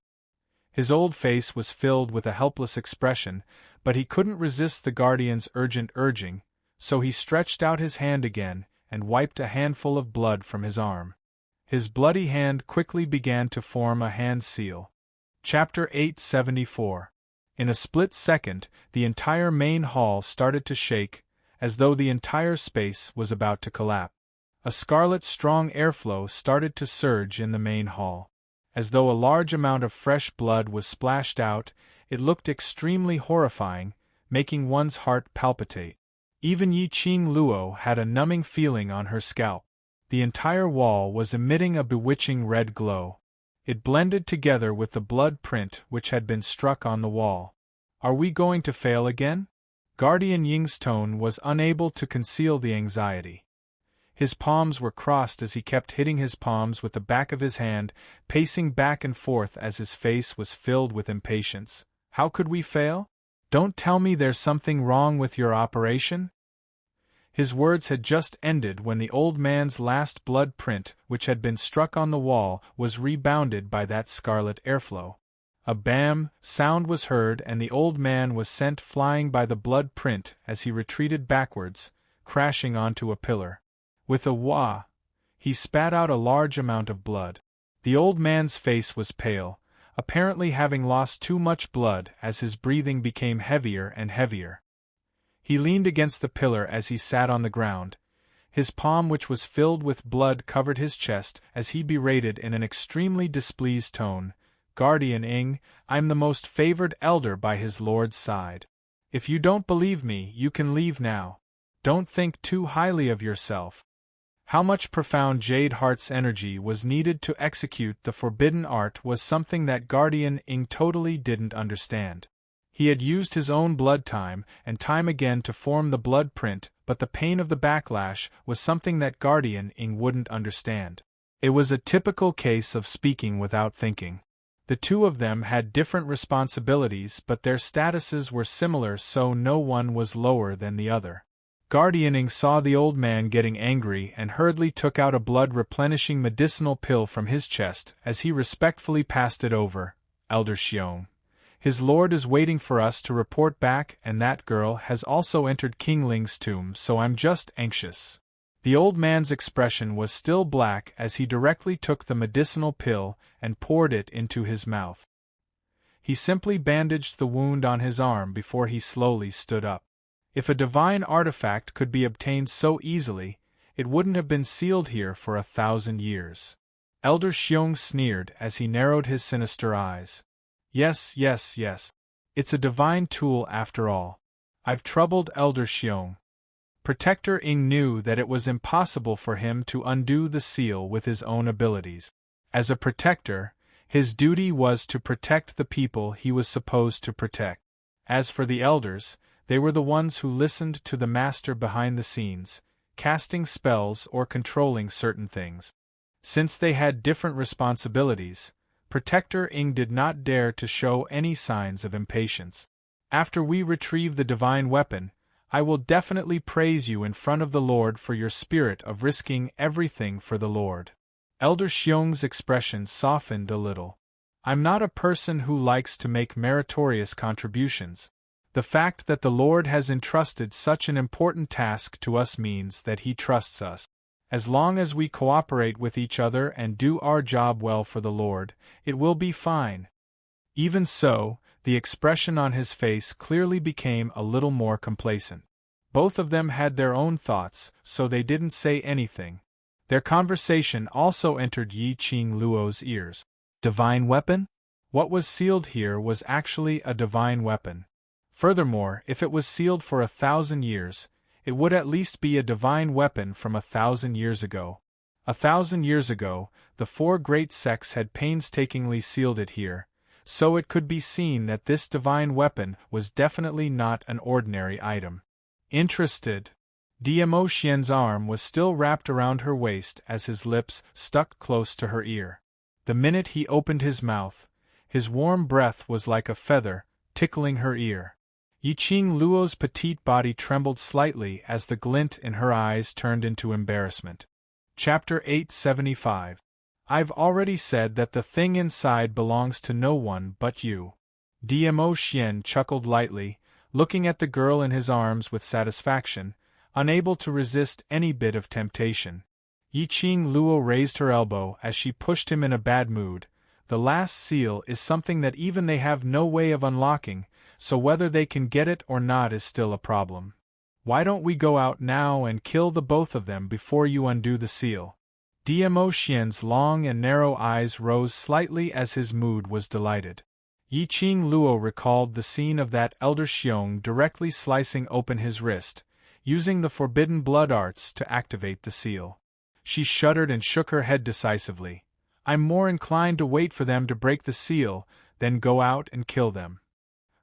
His old face was filled with a helpless expression, but he couldn't resist the guardian's urgent urging, so he stretched out his hand again and wiped a handful of blood from his arm. His bloody hand quickly began to form a hand seal. Chapter 874. In a split second, the entire main hall started to shake, as though the entire space was about to collapse. A scarlet strong airflow started to surge in the main hall. As though a large amount of fresh blood was splashed out, it looked extremely horrifying, making one's heart palpitate. Even Yi-Ching Luo had a numbing feeling on her scalp. The entire wall was emitting a bewitching red glow. It blended together with the blood print which had been struck on the wall. Are we going to fail again? Guardian Ying's tone was unable to conceal the anxiety. His palms were crossed as he kept hitting his palms with the back of his hand, pacing back and forth as his face was filled with impatience. How could we fail? Don't tell me there's something wrong with your operation? His words had just ended when the old man's last blood print, which had been struck on the wall, was rebounded by that scarlet airflow. A bam sound was heard, and the old man was sent flying by the blood print as he retreated backwards, crashing onto a pillar. With a wah, he spat out a large amount of blood. The old man's face was pale, apparently having lost too much blood as his breathing became heavier and heavier. He leaned against the pillar as he sat on the ground. His palm, which was filled with blood, covered his chest as he berated in an extremely displeased tone, "Guardian Ing, I'm the most favored elder by his lord's side. If you don't believe me, you can leave now. Don't think too highly of yourself." How much profound Jade Heart's energy was needed to execute the forbidden art was something that Guardian Ing totally didn't understand. He had used his own blood time and time again to form the blood print, but the pain of the backlash was something that Guardian Ing wouldn't understand. It was a typical case of speaking without thinking. The two of them had different responsibilities, but their statuses were similar, so no one was lower than the other. Guardian Ing saw the old man getting angry and hurriedly took out a blood-replenishing medicinal pill from his chest as he respectfully passed it over. "Elder Xiong, his lord is waiting for us to report back, and that girl has also entered King Ling's tomb, so I'm just anxious." The old man's expression was still black as he directly took the medicinal pill and poured it into his mouth. He simply bandaged the wound on his arm before he slowly stood up. If a divine artifact could be obtained so easily, it wouldn't have been sealed here for 1,000 years. Elder Xiong sneered as he narrowed his sinister eyes. Yes. It's a divine tool after all. I've troubled Elder Xiong. Protector Ing knew that it was impossible for him to undo the seal with his own abilities. As a protector, his duty was to protect the people he was supposed to protect. As for the elders, they were the ones who listened to the master behind the scenes, casting spells or controlling certain things. Since they had different responsibilities, Protector Ing did not dare to show any signs of impatience. "After we retrieve the divine weapon, I will definitely praise you in front of the Lord for your spirit of risking everything for the Lord." Elder Xiong's expression softened a little. "I'm not a person who likes to make meritorious contributions. The fact that the Lord has entrusted such an important task to us means that He trusts us. As long as we cooperate with each other and do our job well for the Lord, it will be fine." Even so, the expression on his face clearly became a little more complacent. Both of them had their own thoughts, so they didn't say anything. Their conversation also entered Yi Qing Luo's ears. Divine weapon? What was sealed here was actually a divine weapon. Furthermore, if it was sealed for 1,000 years, it would at least be a divine weapon from 1,000 years ago. 1,000 years ago, the four great sects had painstakingly sealed it here, so it could be seen that this divine weapon was definitely not an ordinary item. Interested? Dmo Xian's arm was still wrapped around her waist as his lips stuck close to her ear. The minute he opened his mouth, his warm breath was like a feather, tickling her ear. Yi Qing Luo's petite body trembled slightly as the glint in her eyes turned into embarrassment. Chapter 875. I've already said that the thing inside belongs to no one but you. Dmo Xian chuckled lightly, looking at the girl in his arms with satisfaction, unable to resist any bit of temptation. Yi Qing Luo raised her elbow as she pushed him in a bad mood. The last seal is something that even they have no way of unlocking, so whether they can get it or not is still a problem. Why don't we go out now and kill the both of them before you undo the seal? Dmo Xian's long and narrow eyes rose slightly as his mood was delighted. Yi Qing Luo recalled the scene of that Elder Xiong directly slicing open his wrist, using the forbidden blood arts to activate the seal. She shuddered and shook her head decisively. I'm more inclined to wait for them to break the seal, than go out and kill them.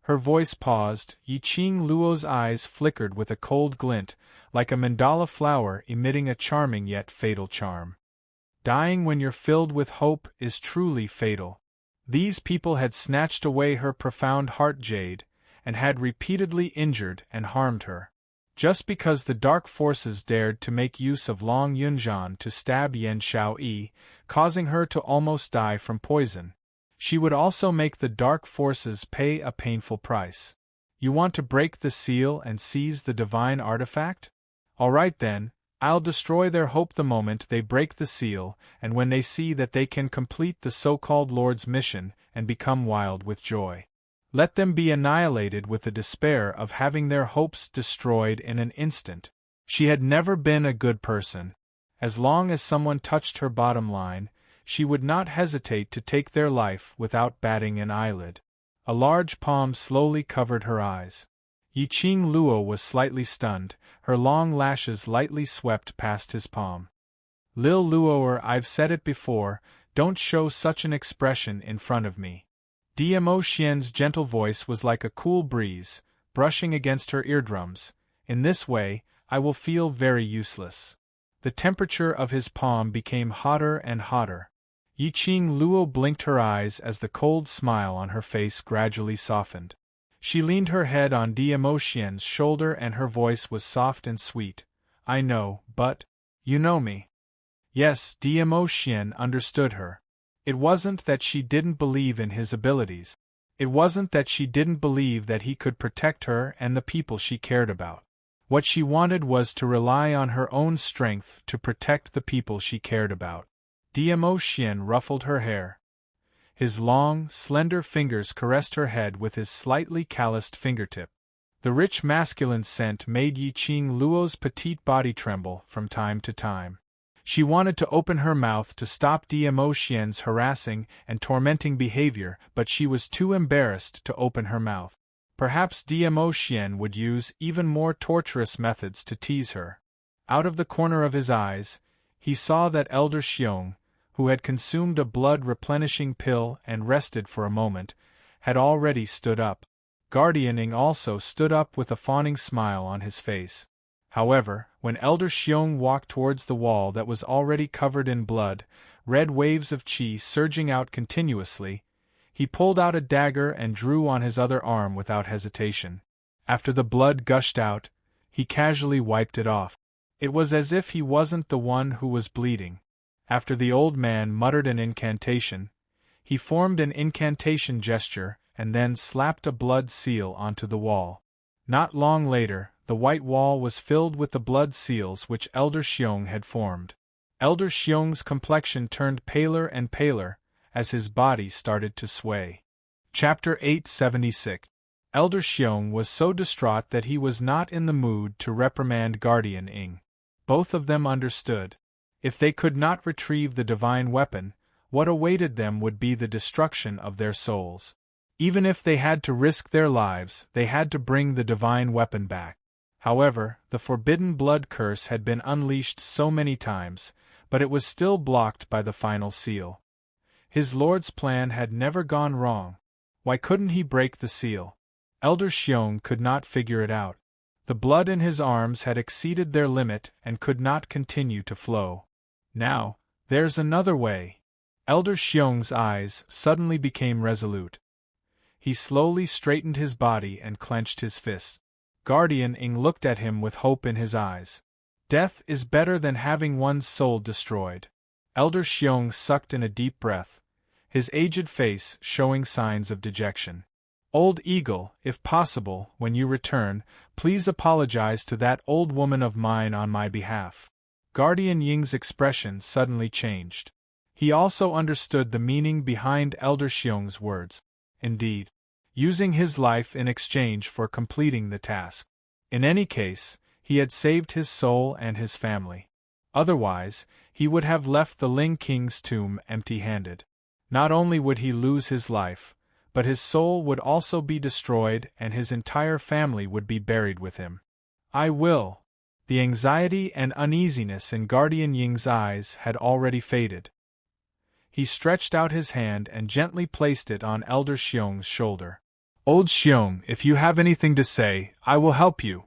Her voice paused. Yi Qing Luo's eyes flickered with a cold glint, like a mandala flower emitting a charming yet fatal charm. Dying when you're filled with hope is truly fatal. These people had snatched away her profound heart jade, and had repeatedly injured and harmed her. Just because the dark forces dared to make use of Long Yunjian to stab Yan Xiaoyi, causing her to almost die from poison. She would also make the dark forces pay a painful price. You want to break the seal and seize the divine artifact? All right then, I'll destroy their hope the moment they break the seal, and when they see that they can complete the so-called Lord's mission and become wild with joy. Let them be annihilated with the despair of having their hopes destroyed in an instant. She had never been a good person. As long as someone touched her bottom line, she would not hesitate to take their life without batting an eyelid. A large palm slowly covered her eyes. Yiqing Luo was slightly stunned, her long lashes lightly swept past his palm. Lil Luoer, I've said it before, don't show such an expression in front of me. Dmo Xian's gentle voice was like a cool breeze, brushing against her eardrums. In this way, I will feel very useless. The temperature of his palm became hotter and hotter. Yiqing Luo blinked her eyes as the cold smile on her face gradually softened. She leaned her head on Dmo Xian's shoulder and her voice was soft and sweet. I know, but you know me. Yes, Dmo Xian understood her. It wasn't that she didn't believe in his abilities. It wasn't that she didn't believe that he could protect her and the people she cared about. What she wanted was to rely on her own strength to protect the people she cared about. Dmo Xian ruffled her hair. His long, slender fingers caressed her head with his slightly calloused fingertip. The rich masculine scent made Yiqing Luo's petite body tremble from time to time. She wanted to open her mouth to stop Dmo Xian's harassing and tormenting behavior, but she was too embarrassed to open her mouth. Perhaps Dmo Xian would use even more torturous methods to tease her. Out of the corner of his eyes, he saw that Elder Xiong, who had consumed a blood-replenishing pill and rested for a moment, had already stood up. Guardian Ing also stood up with a fawning smile on his face. However, when Elder Xiong walked towards the wall that was already covered in blood, red waves of qi surging out continuously, he pulled out a dagger and drew on his other arm without hesitation. After the blood gushed out, he casually wiped it off. It was as if he wasn't the one who was bleeding. After the old man muttered an incantation, he formed an incantation gesture and then slapped a blood seal onto the wall. Not long later, the white wall was filled with the blood seals which Elder Xiong had formed. Elder Xiong's complexion turned paler and paler as his body started to sway. Chapter 876. Elder Xiong was so distraught that he was not in the mood to reprimand Guardian Ing. Both of them understood. If they could not retrieve the divine weapon, what awaited them would be the destruction of their souls. Even if they had to risk their lives, they had to bring the divine weapon back. However, the forbidden blood curse had been unleashed so many times, but it was still blocked by the final seal. His lord's plan had never gone wrong. Why couldn't he break the seal? Elder Xiong could not figure it out. The blood in his arms had exceeded their limit and could not continue to flow. Now, there's another way. Elder Xiong's eyes suddenly became resolute. He slowly straightened his body and clenched his fists. Guardian Ing looked at him with hope in his eyes. Death is better than having one's soul destroyed. Elder Xiong sucked in a deep breath, his aged face showing signs of dejection. Old Eagle, if possible, when you return, please apologize to that old woman of mine on my behalf. Guardian Ying's expression suddenly changed. He also understood the meaning behind Elder Xiong's words. Indeed, using his life in exchange for completing the task. In any case, he had saved his soul and his family. Otherwise, he would have left the Ling King's tomb empty-handed. Not only would he lose his life, but his soul would also be destroyed and his entire family would be buried with him. I will. The anxiety and uneasiness in Guardian Ying's eyes had already faded. He stretched out his hand and gently placed it on Elder Xiong's shoulder. Old Xiong, if you have anything to say, I will help you.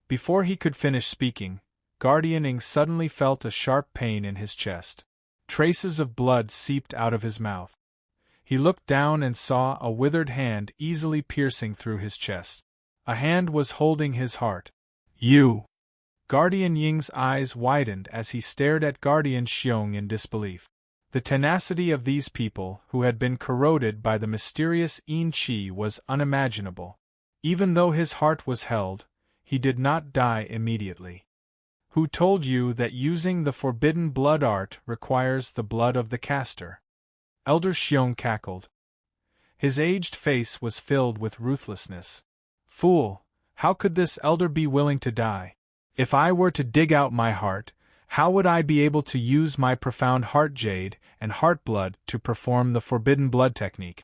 Before he could finish speaking, Guardian Ing suddenly felt a sharp pain in his chest. Traces of blood seeped out of his mouth. He looked down and saw a withered hand easily piercing through his chest. A hand was holding his heart. You! Guardian Ying's eyes widened as he stared at Guardian Xiong in disbelief. The tenacity of these people, who had been corroded by the mysterious Yin Qi, was unimaginable. Even though his heart was held, he did not die immediately. Who told you that using the forbidden blood art requires the blood of the caster? Elder Xiong cackled. His aged face was filled with ruthlessness. Fool, how could this elder be willing to die? If I were to dig out my heart, how would I be able to use my profound heart jade and heart blood to perform the forbidden blood technique?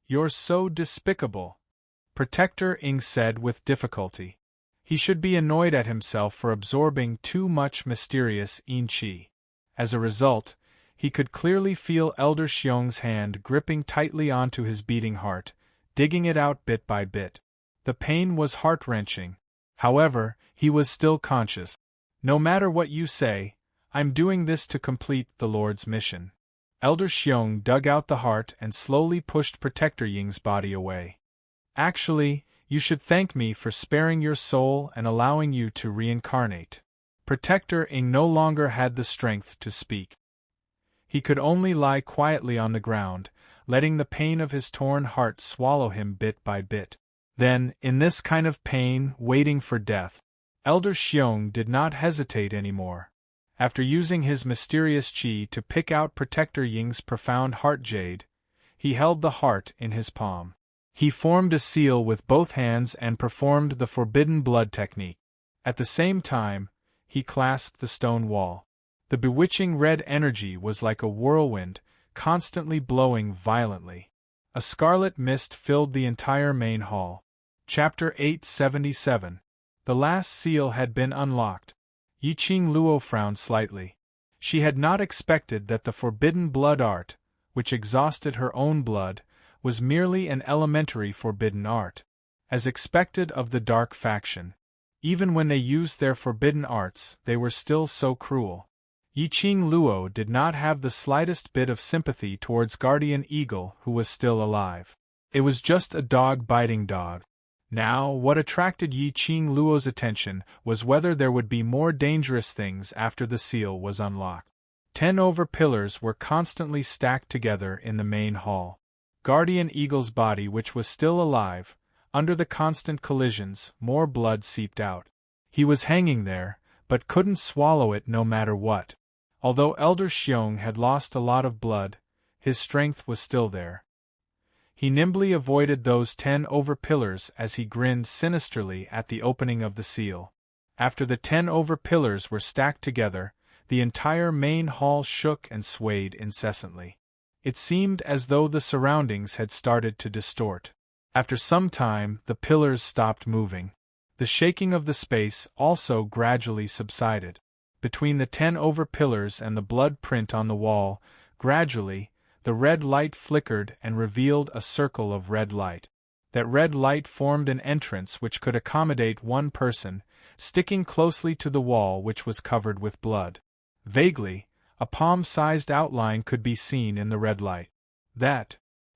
You're so despicable, Protector Ying said with difficulty. He should be annoyed at himself for absorbing too much mysterious Yin Qi. As a result, he could clearly feel Elder Xiong's hand gripping tightly onto his beating heart, digging it out bit by bit. The pain was heart-wrenching. However, he was still conscious. No matter what you say, I'm doing this to complete the Lord's mission. Elder Xiong dug out the heart and slowly pushed Protector Ying's body away. Actually, you should thank me for sparing your soul and allowing you to reincarnate. Protector Ying no longer had the strength to speak. He could only lie quietly on the ground, letting the pain of his torn heart swallow him bit by bit. Then, in this kind of pain, waiting for death, Elder Xiong did not hesitate anymore. After using his mysterious qi to pick out Protector Ying's profound heart jade, he held the heart in his palm. He formed a seal with both hands and performed the forbidden blood technique. At the same time, he clasped the stone wall. The bewitching red energy was like a whirlwind, constantly blowing violently. A scarlet mist filled the entire main hall. Chapter 877. The last seal had been unlocked. Yiqing Luo frowned slightly. She had not expected that the forbidden blood art, which exhausted her own blood, was merely an elementary forbidden art. As expected of the dark faction. Even when they used their forbidden arts, they were still so cruel. Yiqing Luo did not have the slightest bit of sympathy towards Guardian Eagle, who was still alive. It was just a dog biting dog. Now, what attracted Yiqing Luo's attention was whether there would be more dangerous things after the seal was unlocked. 10 pillars were constantly stacked together in the main hall. Guardian Eagle's body, which was still alive, under the constant collisions, more blood seeped out. He was hanging there, but couldn't swallow it no matter what. Although Elder Xiong had lost a lot of blood, his strength was still there. He nimbly avoided those 10 pillars as he grinned sinisterly at the opening of the seal. After the 10 pillars were stacked together, the entire main hall shook and swayed incessantly. It seemed as though the surroundings had started to distort. After some time, the pillars stopped moving. The shaking of the space also gradually subsided. Between the 10 pillars and the blood print on the wall, gradually, the red light flickered and revealed a circle of red light. That red light formed an entrance which could accommodate one person, sticking closely to the wall which was covered with blood. Vaguely, a palm-sized outline could be seen in the red light.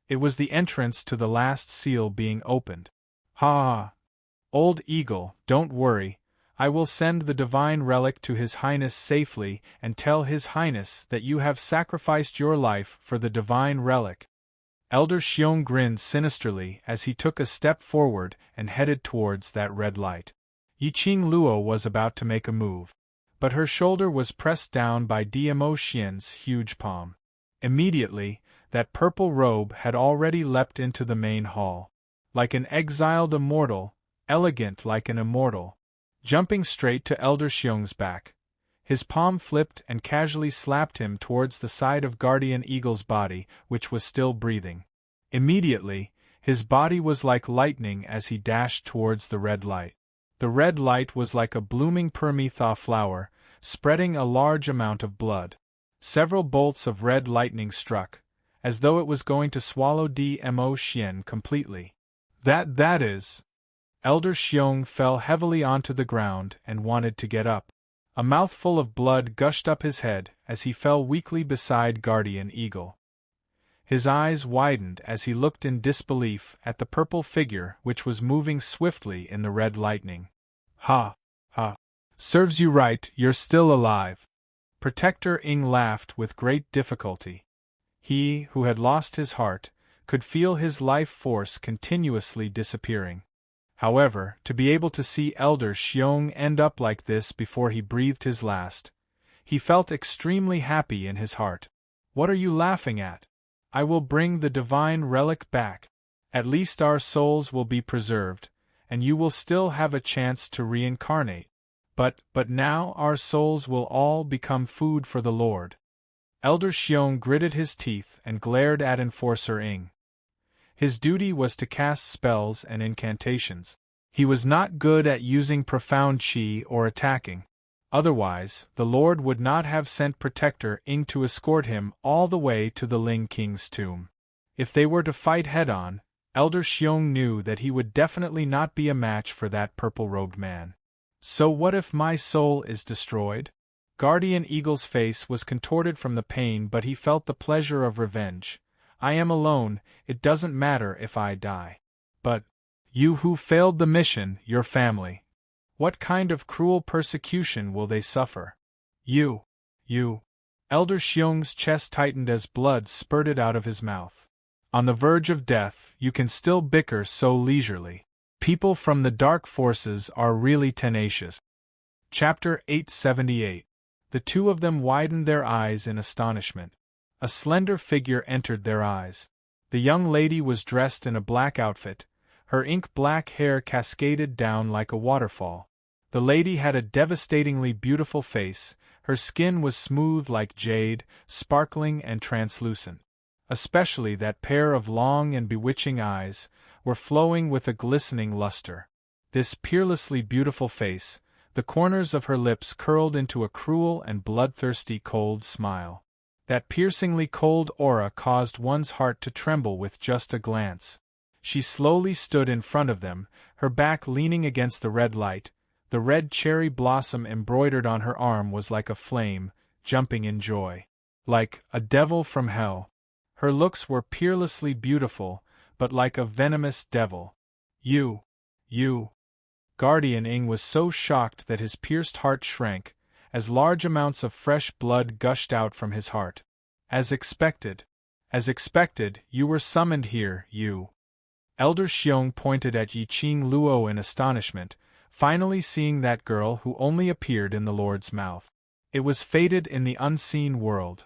It was the entrance to the last seal being opened. Ha! Old Eagle, don't worry. I will send the divine relic to His Highness safely and tell His Highness that you have sacrificed your life for the divine relic. Elder Xiong grinned sinisterly as he took a step forward and headed towards that red light. Yiqing Luo was about to make a move, but her shoulder was pressed down by Dmo Xian's huge palm. Immediately, that purple robe had already leapt into the main hall. Like an exiled immortal, elegant like an immortal. Jumping straight to Elder Xiong's back, his palm flipped and casually slapped him towards the side of Guardian Eagle's body, which was still breathing. Immediately, his body was like lightning as he dashed towards the red light. The red light was like a blooming permetha flower, spreading a large amount of blood. Several bolts of red lightning struck, as though it was going to swallow Dmo Xian completely. That is... Elder Xiong fell heavily onto the ground and wanted to get up. A mouthful of blood gushed up his head as he fell weakly beside Guardian Eagle. His eyes widened as he looked in disbelief at the purple figure which was moving swiftly in the red lightning. Ha! Ha! Serves you right, you're still alive. Protector Ing laughed with great difficulty. He, who had lost his heart, could feel his life force continuously disappearing. However, to be able to see Elder Xiong end up like this before he breathed his last, he felt extremely happy in his heart. What are you laughing at? I will bring the divine relic back. At least our souls will be preserved, and you will still have a chance to reincarnate. But now our souls will all become food for the Lord. Elder Xiong gritted his teeth and glared at Enforcer Ing. His duty was to cast spells and incantations. He was not good at using profound qi or attacking. Otherwise, the Lord would not have sent Protector Ing to escort him all the way to the Ling King's tomb. If they were to fight head-on, Elder Xiong knew that he would definitely not be a match for that purple-robed man. So what if my soul is destroyed? Guardian Eagle's face was contorted from the pain, but he felt the pleasure of revenge. I am alone, it doesn't matter if I die. But you who failed the mission, your family. What kind of cruel persecution will they suffer? You. Elder Xiong's chest tightened as blood spurted out of his mouth. On the verge of death, you can still bicker so leisurely. People from the dark forces are really tenacious. Chapter 878. The two of them widened their eyes in astonishment. A slender figure entered their eyes. The young lady was dressed in a black outfit. Her ink-black hair cascaded down like a waterfall. The lady had a devastatingly beautiful face. Her skin was smooth like jade, sparkling and translucent. Especially that pair of long and bewitching eyes were flowing with a glistening luster. This peerlessly beautiful face, the corners of her lips curled into a cruel and bloodthirsty cold smile. That piercingly cold aura caused one's heart to tremble with just a glance. She slowly stood in front of them, her back leaning against the red light. The red cherry blossom embroidered on her arm was like a flame, jumping in joy. Like a devil from hell. Her looks were peerlessly beautiful, but like a venomous devil. You. Guardian Ing was so shocked that his pierced heart shrank, as large amounts of fresh blood gushed out from his heart. As expected, you were summoned here, you. Elder Xiong pointed at Yiqing Luo in astonishment, finally seeing that girl who only appeared in the Lord's mouth. It was fated in the unseen world.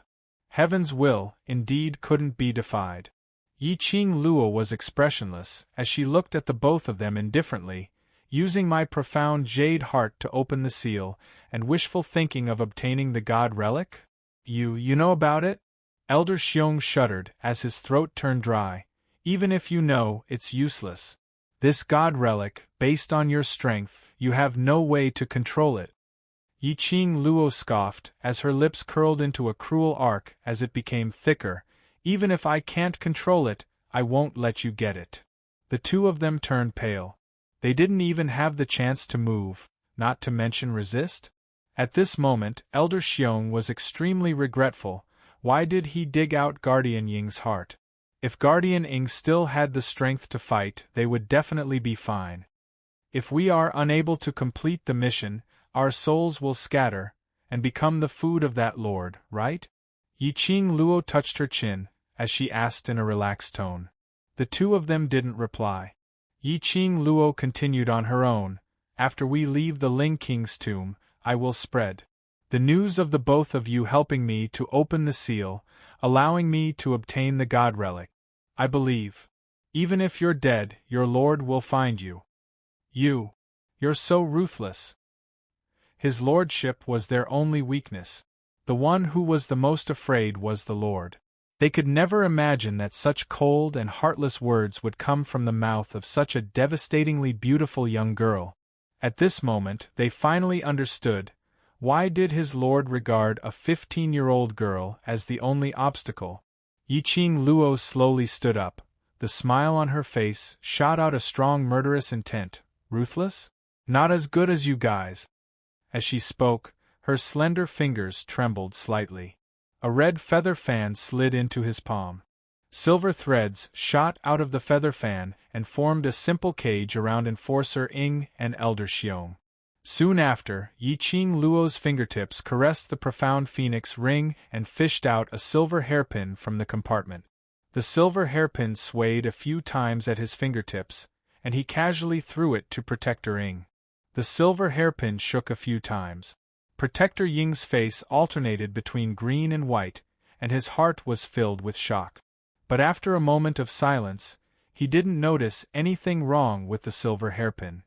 Heaven's will, indeed, couldn't be defied. Yiqing Luo was expressionless, as she looked at the both of them indifferently, using my profound jade heart to open the seal, and wishful thinking of obtaining the god relic? You know about it? Elder Xiong shuddered as his throat turned dry. Even if you know, it's useless. This god relic, based on your strength, you have no way to control it. Yiqing Luo scoffed, as her lips curled into a cruel arc as it became thicker. Even if I can't control it, I won't let you get it. The two of them turned pale. They didn't even have the chance to move, not to mention resist. At this moment, Elder Xiong was extremely regretful. Why did he dig out Guardian Ying's heart? If Guardian Ing still had the strength to fight, they would definitely be fine. If we are unable to complete the mission, our souls will scatter, and become the food of that lord, right? Yiqing Luo touched her chin, as she asked in a relaxed tone. The two of them didn't reply. Yiqing Luo continued on her own. After we leave the Ling King's tomb, I will spread the news of the both of you helping me to open the seal, allowing me to obtain the god relic. I believe. Even if you're dead, your lord will find you. You're so ruthless. His lordship was their only weakness. The one who was the most afraid was the Lord. They could never imagine that such cold and heartless words would come from the mouth of such a devastatingly beautiful young girl. At this moment, they finally understood. Why did his lord regard a 15-year-old girl as the only obstacle? Yiqing Luo slowly stood up. The smile on her face shot out a strong murderous intent. Ruthless? Not as good as you guys. As she spoke, her slender fingers trembled slightly. A red feather fan slid into his palm. Silver threads shot out of the feather fan and formed a simple cage around Enforcer Ing and Elder Xiong. Soon after, Yi Qing Luo's fingertips caressed the profound phoenix ring and fished out a silver hairpin from the compartment. The silver hairpin swayed a few times at his fingertips, and he casually threw it to Protector Ing. The silver hairpin shook a few times. Protector Ying's face alternated between green and white, and his heart was filled with shock. But after a moment of silence, he didn't notice anything wrong with the silver hairpin.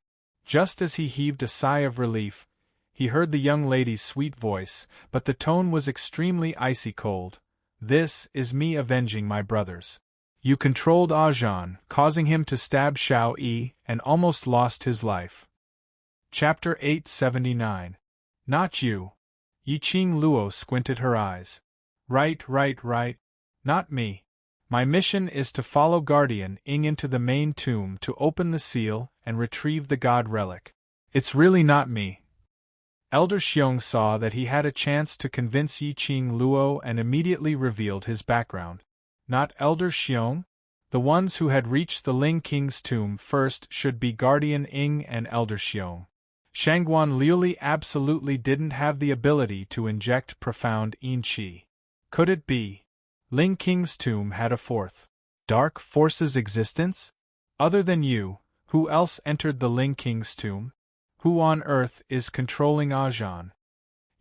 Just as he heaved a sigh of relief, he heard the young lady's sweet voice, but the tone was extremely icy cold. "This is me avenging my brothers. You controlled Ajan, causing him to stab Xiao Yi, and almost lost his life." Chapter 879. Not you. Yi Qing Luo squinted her eyes. Right. Not me. My mission is to follow Guardian Ing into the main tomb to open the seal and retrieve the god relic. It's really not me. Elder Xiong saw that he had a chance to convince Yi Qing Luo and immediately revealed his background. Not Elder Xiong? The ones who had reached the Ling King's tomb first should be Guardian Ing and Elder Xiong. Shangguan Liuli absolutely didn't have the ability to inject profound yin qi. Could it be? Ling King's tomb had a fourth dark force's existence? Other than you, who else entered the Ling King's tomb? Who on earth is controlling Ajan?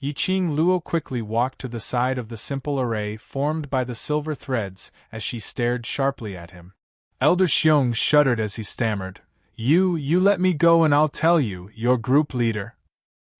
Yi Qing Luo quickly walked to the side of the simple array formed by the silver threads as she stared sharply at him. Elder Xiong shuddered as he stammered, You let me go and I'll tell you, your group leader.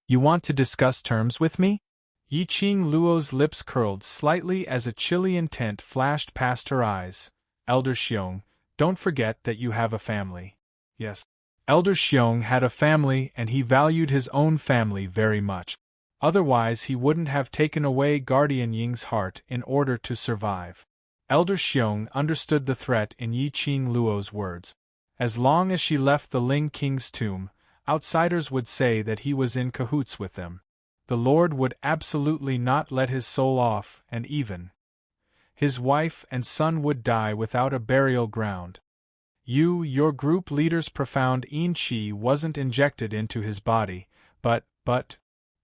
You want to discuss terms with me? Yi Qing Luo's lips curled slightly as a chilly intent flashed past her eyes. Elder Xiong, don't forget that you have a family. Yes. Elder Xiong had a family and he valued his own family very much. Otherwise he wouldn't have taken away Guardian Ying's heart in order to survive. Elder Xiong understood the threat in Yi Qing Luo's words. As long as she left the Ling King's tomb, outsiders would say that he was in cahoots with them. The Lord would absolutely not let his soul off, and even his wife and son would die without a burial ground. Your group leader's profound yin qi wasn't injected into his body, but...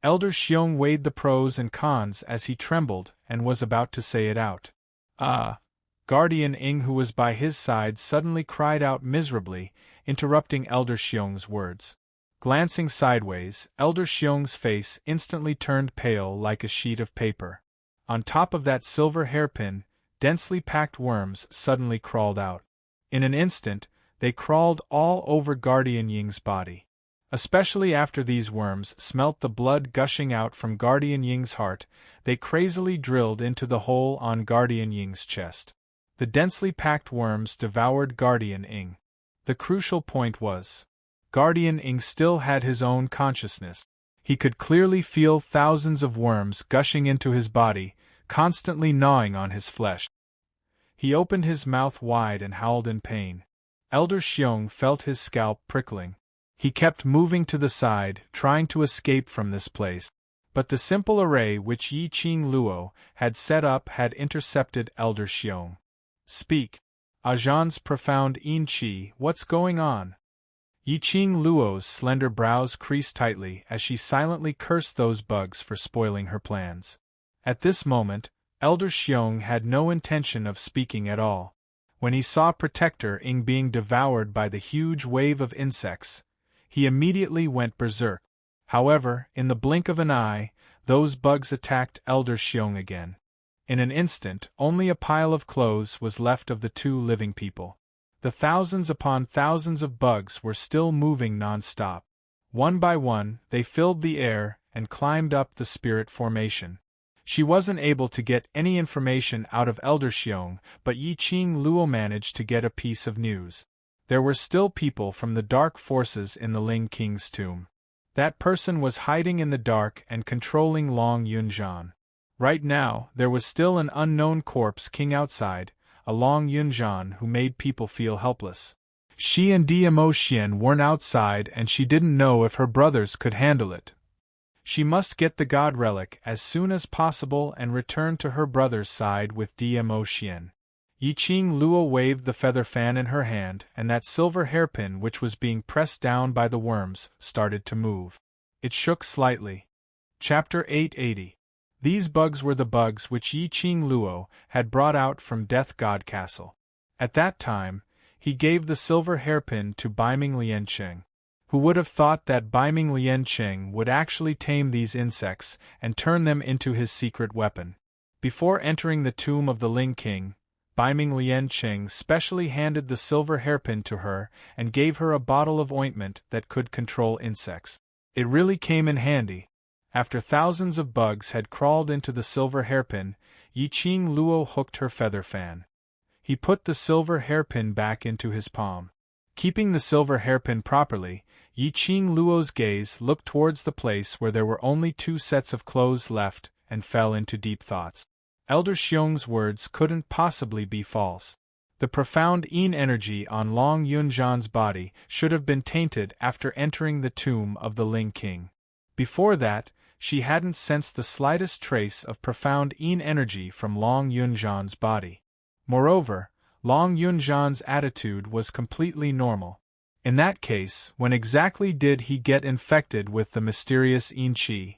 Elder Xiong weighed the pros and cons as he trembled and was about to say it out. Guardian Ing, who was by his side, suddenly cried out miserably, interrupting Elder Xiong's words. Glancing sideways, Elder Xiong's face instantly turned pale like a sheet of paper. On top of that silver hairpin, densely packed worms suddenly crawled out. In an instant, they crawled all over Guardian Ying's body. Especially after these worms smelt the blood gushing out from Guardian Ying's heart, they crazily drilled into the hole on Guardian Ying's chest. The densely packed worms devoured Guardian Ing. The crucial point was, Guardian Ing still had his own consciousness. He could clearly feel thousands of worms gushing into his body, constantly gnawing on his flesh. He opened his mouth wide and howled in pain. Elder Xiong felt his scalp prickling. He kept moving to the side, trying to escape from this place. But the simple array which Yi Qing Luo had set up had intercepted Elder Xiong. Speak. Ajan's profound yin qi, what's going on? Yi Qing Luo's slender brows creased tightly as she silently cursed those bugs for spoiling her plans. At this moment, Elder Xiong had no intention of speaking at all. When he saw Protector Ing being devoured by the huge wave of insects, he immediately went berserk. However, in the blink of an eye, those bugs attacked Elder Xiong again. In an instant, only a pile of clothes was left of the two living people. The thousands upon thousands of bugs were still moving non-stop. One by one, they filled the air and climbed up the spirit formation. She wasn't able to get any information out of Elder Xiong, but Yi Qing Luo managed to get a piece of news. There were still people from the dark forces in the Ling King's tomb. That person was hiding in the dark and controlling Long Yunzhan. Right now, there was still an unknown corpse king outside, a Long Yunzhan who made people feel helpless. She and Dmo Xian weren't outside and she didn't know if her brothers could handle it. She must get the god relic as soon as possible and return to her brother's side with Dmo Xian. Yiqing Luo waved the feather fan in her hand, and that silver hairpin which was being pressed down by the worms started to move. It shook slightly. Chapter 880. These bugs were the bugs which Yiqing Luo had brought out from Death God Castle. At that time, he gave the silver hairpin to Baiming Liancheng. Who would have thought that Baiming Liancheng would actually tame these insects and turn them into his secret weapon? Before entering the tomb of the Ling King, Baiming Liancheng specially handed the silver hairpin to her and gave her a bottle of ointment that could control insects. It really came in handy. After thousands of bugs had crawled into the silver hairpin, Yiqing Luo hooked her feather fan. He put the silver hairpin back into his palm. Keeping the silver hairpin properly, Yiqing Luo's gaze looked towards the place where there were only 2 sets of clothes left and fell into deep thoughts. Elder Xiong's words couldn't possibly be false. The profound Yin energy on Long Yunzhan's body should have been tainted after entering the tomb of the Ling King. Before that, she hadn't sensed the slightest trace of profound Yin energy from Long Yunzhan's body. Moreover, Long Yunzhan's attitude was completely normal. In that case, when exactly did he get infected with the mysterious Yin Qi?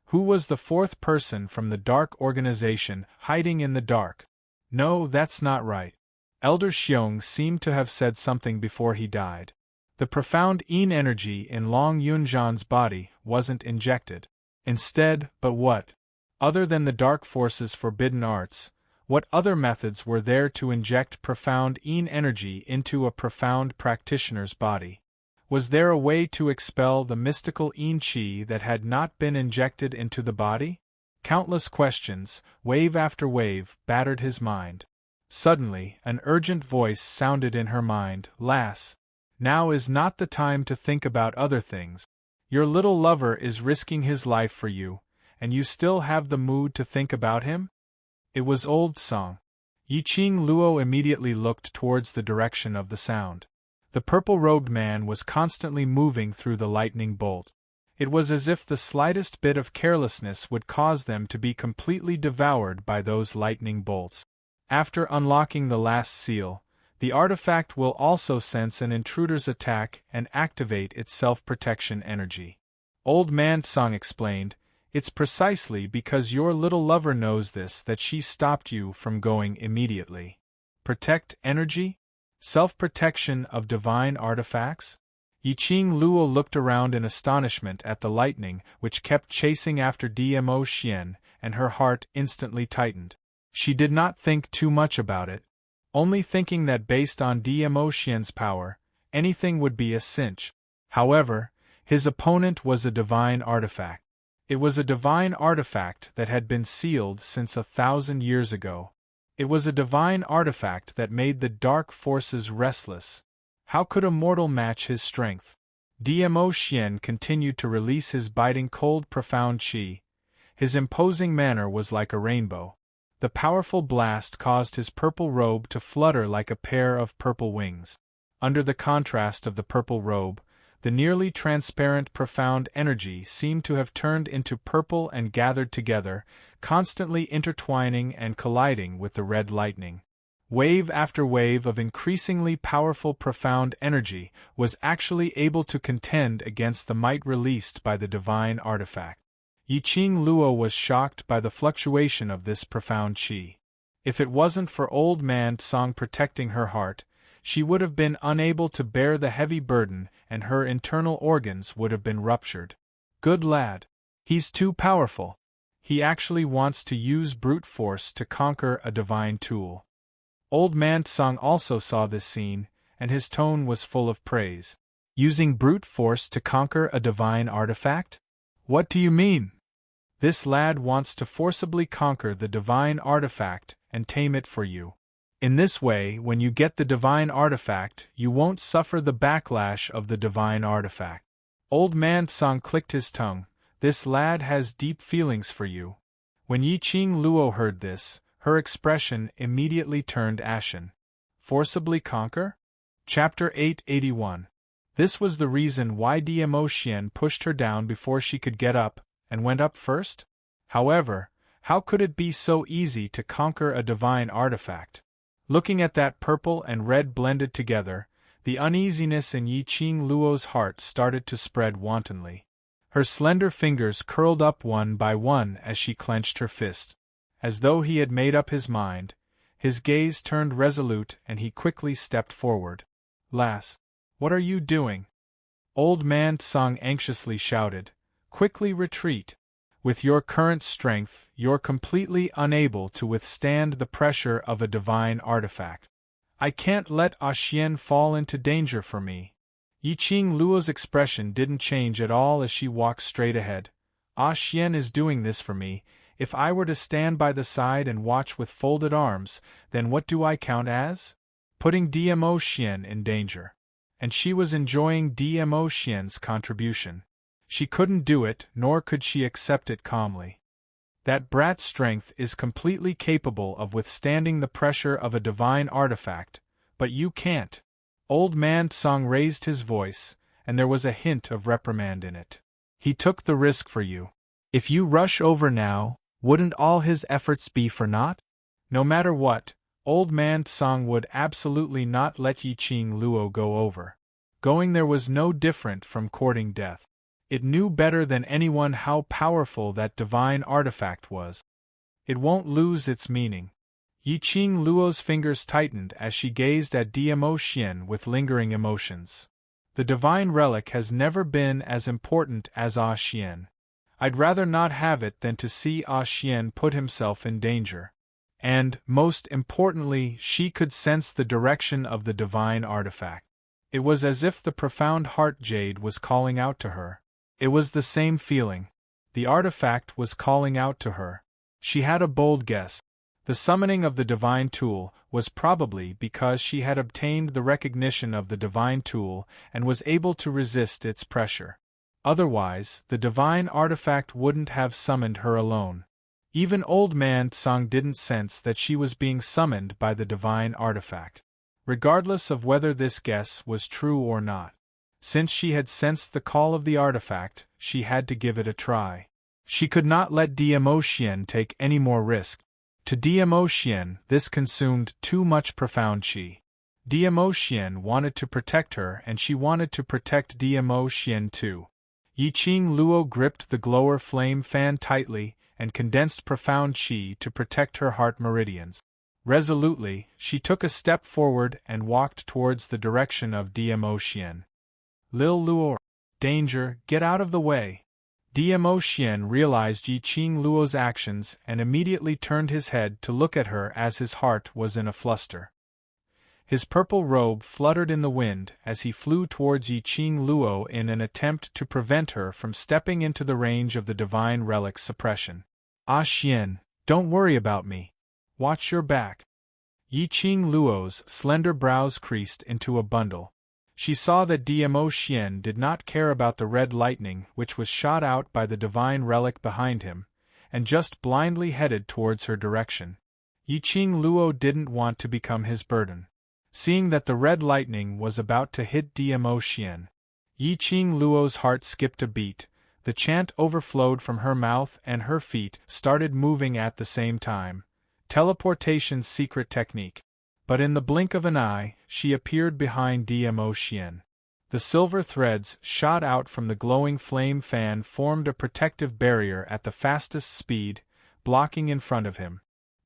Who was the 4th person from the dark organization hiding in the dark? No, that's not right. Elder Xiong seemed to have said something before he died. The profound Yin energy in Long Yunzhan's body wasn't injected. Instead, but what? Other than the dark force's forbidden arts, what other methods were there to inject profound Yin energy into a profound practitioner's body? Was there a way to expel the mystical Yin Qi that had not been injected into the body? Countless questions, wave after wave, battered his mind. Suddenly, an urgent voice sounded in her mind, "Lass, now is not the time to think about other things. Your little lover is risking his life for you, and you still have the mood to think about him?" It was old Song. Yiqing Luo immediately looked towards the direction of the sound. The purple-robed man was constantly moving through the lightning bolt. It was as if the slightest bit of carelessness would cause them to be completely devoured by those lightning bolts. After unlocking the last seal, the artifact will also sense an intruder's attack and activate its self-protection energy. Old Man Tsang explained, "It's precisely because your little lover knows this that she stopped you from going immediately." Protect energy? Self-protection of divine artifacts? Yiqing Luo looked around in astonishment at the lightning which kept chasing after Dmo Xian, and her heart instantly tightened. She did not think too much about it, only thinking that based on Dmo Xian's power, anything would be a cinch. However, his opponent was a divine artifact. It was a divine artifact that had been sealed since 1,000 years ago. It was a divine artifact that made the dark forces restless. How could a mortal match his strength? Dmo Xian continued to release his biting cold profound qi. His imposing manner was like a rainbow. The powerful blast caused his purple robe to flutter like a pair of purple wings. Under the contrast of the purple robe, the nearly transparent profound energy seemed to have turned into purple and gathered together, constantly intertwining and colliding with the red lightning. Wave after wave of increasingly powerful profound energy was actually able to contend against the might released by the divine artifact. Yiqing Luo was shocked by the fluctuation of this profound qi. If it wasn't for Old Man Tsang protecting her heart, she would have been unable to bear the heavy burden and her internal organs would have been ruptured. Good lad. He's too powerful. He actually wants to use brute force to conquer a divine tool. Old Man Tsang also saw this scene, and his tone was full of praise. Using brute force to conquer a divine artifact? What do you mean? This lad wants to forcibly conquer the divine artifact and tame it for you. In this way, when you get the divine artifact, you won't suffer the backlash of the divine artifact. Old Man Tsang clicked his tongue. This lad has deep feelings for you. When Yiqing Luo heard this, her expression immediately turned ashen. Forcibly conquer? Chapter 881. This was the reason why Dmo Xian pushed her down before she could get up, and went up first? However, how could it be so easy to conquer a divine artifact? Looking at that purple and red blended together, the uneasiness in Yi Qing Luo's heart started to spread wantonly. Her slender fingers curled up one by one as she clenched her fist. As though he had made up his mind, his gaze turned resolute and he quickly stepped forward. "Lass, what are you doing?" Old Man Tsang anxiously shouted. "Quickly retreat. With your current strength, you're completely unable to withstand the pressure of a divine artifact. I can't let Ah Xian fall into danger for me." Yi Qing Luo's expression didn't change at all as she walked straight ahead. "Ah Xian is doing this for me. If I were to stand by the side and watch with folded arms, then what do I count as? Putting Dmo Xian in danger." And she was enjoying Dmo Xian's contribution. She couldn't do it, nor could she accept it calmly. That brat's strength is completely capable of withstanding the pressure of a divine artifact, but you can't. Old Man Tsang raised his voice, and there was a hint of reprimand in it. "He took the risk for you. If you rush over now, wouldn't all his efforts be for naught?" No matter what, Old Man Tsang would absolutely not let Yi Qing Luo go over. Going there was no different from courting death. It knew better than anyone how powerful that divine artifact was. It won't lose its meaning. Yi Qing Luo's fingers tightened as she gazed at Dmo Xian with lingering emotions. The divine relic has never been as important as Ah Xian. I'd rather not have it than to see Ah Xian put himself in danger. And, most importantly, she could sense the direction of the divine artifact. It was as if the profound heart jade was calling out to her. It was the same feeling. The artifact was calling out to her. She had a bold guess. The summoning of the divine tool was probably because she had obtained the recognition of the divine tool and was able to resist its pressure. Otherwise, the divine artifact wouldn't have summoned her alone. Even Old Man Tsang didn't sense that she was being summoned by the divine artifact. Regardless of whether this guess was true or not, since she had sensed the call of the artifact, she had to give it a try. She could not let Dmo Xian take any more risk. To Dmo Xian, this consumed too much profound qi. Dmo Xian wanted to protect her and she wanted to protect Dmo Xian too. Yi Qing Luo gripped the glower flame fan tightly and condensed profound qi to protect her heart meridians. Resolutely, she took a step forward and walked towards the direction of Dmo Xian. "Lil Luo, danger, get out of the way." Dmo Xian realized Yi Qing Luo's actions and immediately turned his head to look at her as his heart was in a fluster. His purple robe fluttered in the wind as he flew towards Yi Qing Luo in an attempt to prevent her from stepping into the range of the divine relic's suppression. "Ah Xian, don't worry about me. Watch your back." Yi Qing Luo's slender brows creased into a bundle. She saw that Dmo Xian did not care about the red lightning which was shot out by the divine relic behind him, and just blindly headed towards her direction. Yi Qing Luo didn't want to become his burden. Seeing that the red lightning was about to hit Dmo Xian, Yi Qing Luo's heart skipped a beat, the chant overflowed from her mouth and her feet started moving at the same time. Teleportation's secret technique. But in the blink of an eye, she appeared behind Dmo Xian. The silver threads shot out from the glowing flame fan formed a protective barrier at the fastest speed, blocking in front of him.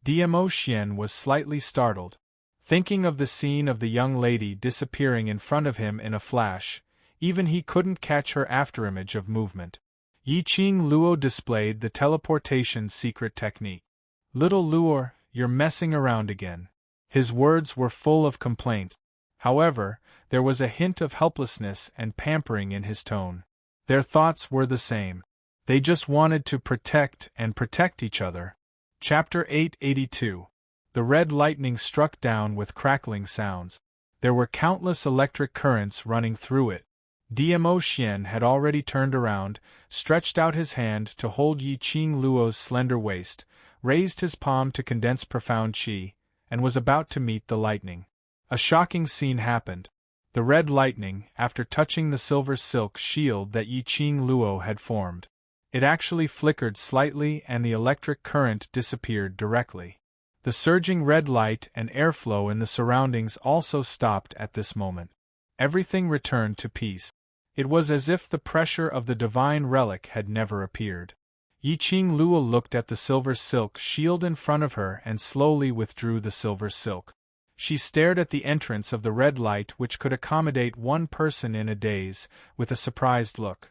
Dmo Xian was slightly startled. Thinking of the scene of the young lady disappearing in front of him in a flash, even he couldn't catch her afterimage of movement. Yi Qing Luo displayed the teleportation secret technique. "Little Luo, you're messing around again." His words were full of complaint. However, there was a hint of helplessness and pampering in his tone. Their thoughts were the same. They just wanted to protect each other. Chapter 882. The red lightning struck down with crackling sounds. There were countless electric currents running through it. Dmo Xian had already turned around, stretched out his hand to hold Yi Qing Luo's slender waist, raised his palm to condense profound qi, and was about to meet the lightning. A shocking scene happened. The red lightning, after touching the silver silk shield that Yi Qing Luo had formed, it actually flickered slightly and the electric current disappeared directly. The surging red light and airflow in the surroundings also stopped at this moment. Everything returned to peace. It was as if the pressure of the divine relic had never appeared. Yiqing Luo looked at the silver silk shield in front of her and slowly withdrew the silver silk. She stared at the entrance of the red light, which could accommodate one person in a daze, with a surprised look.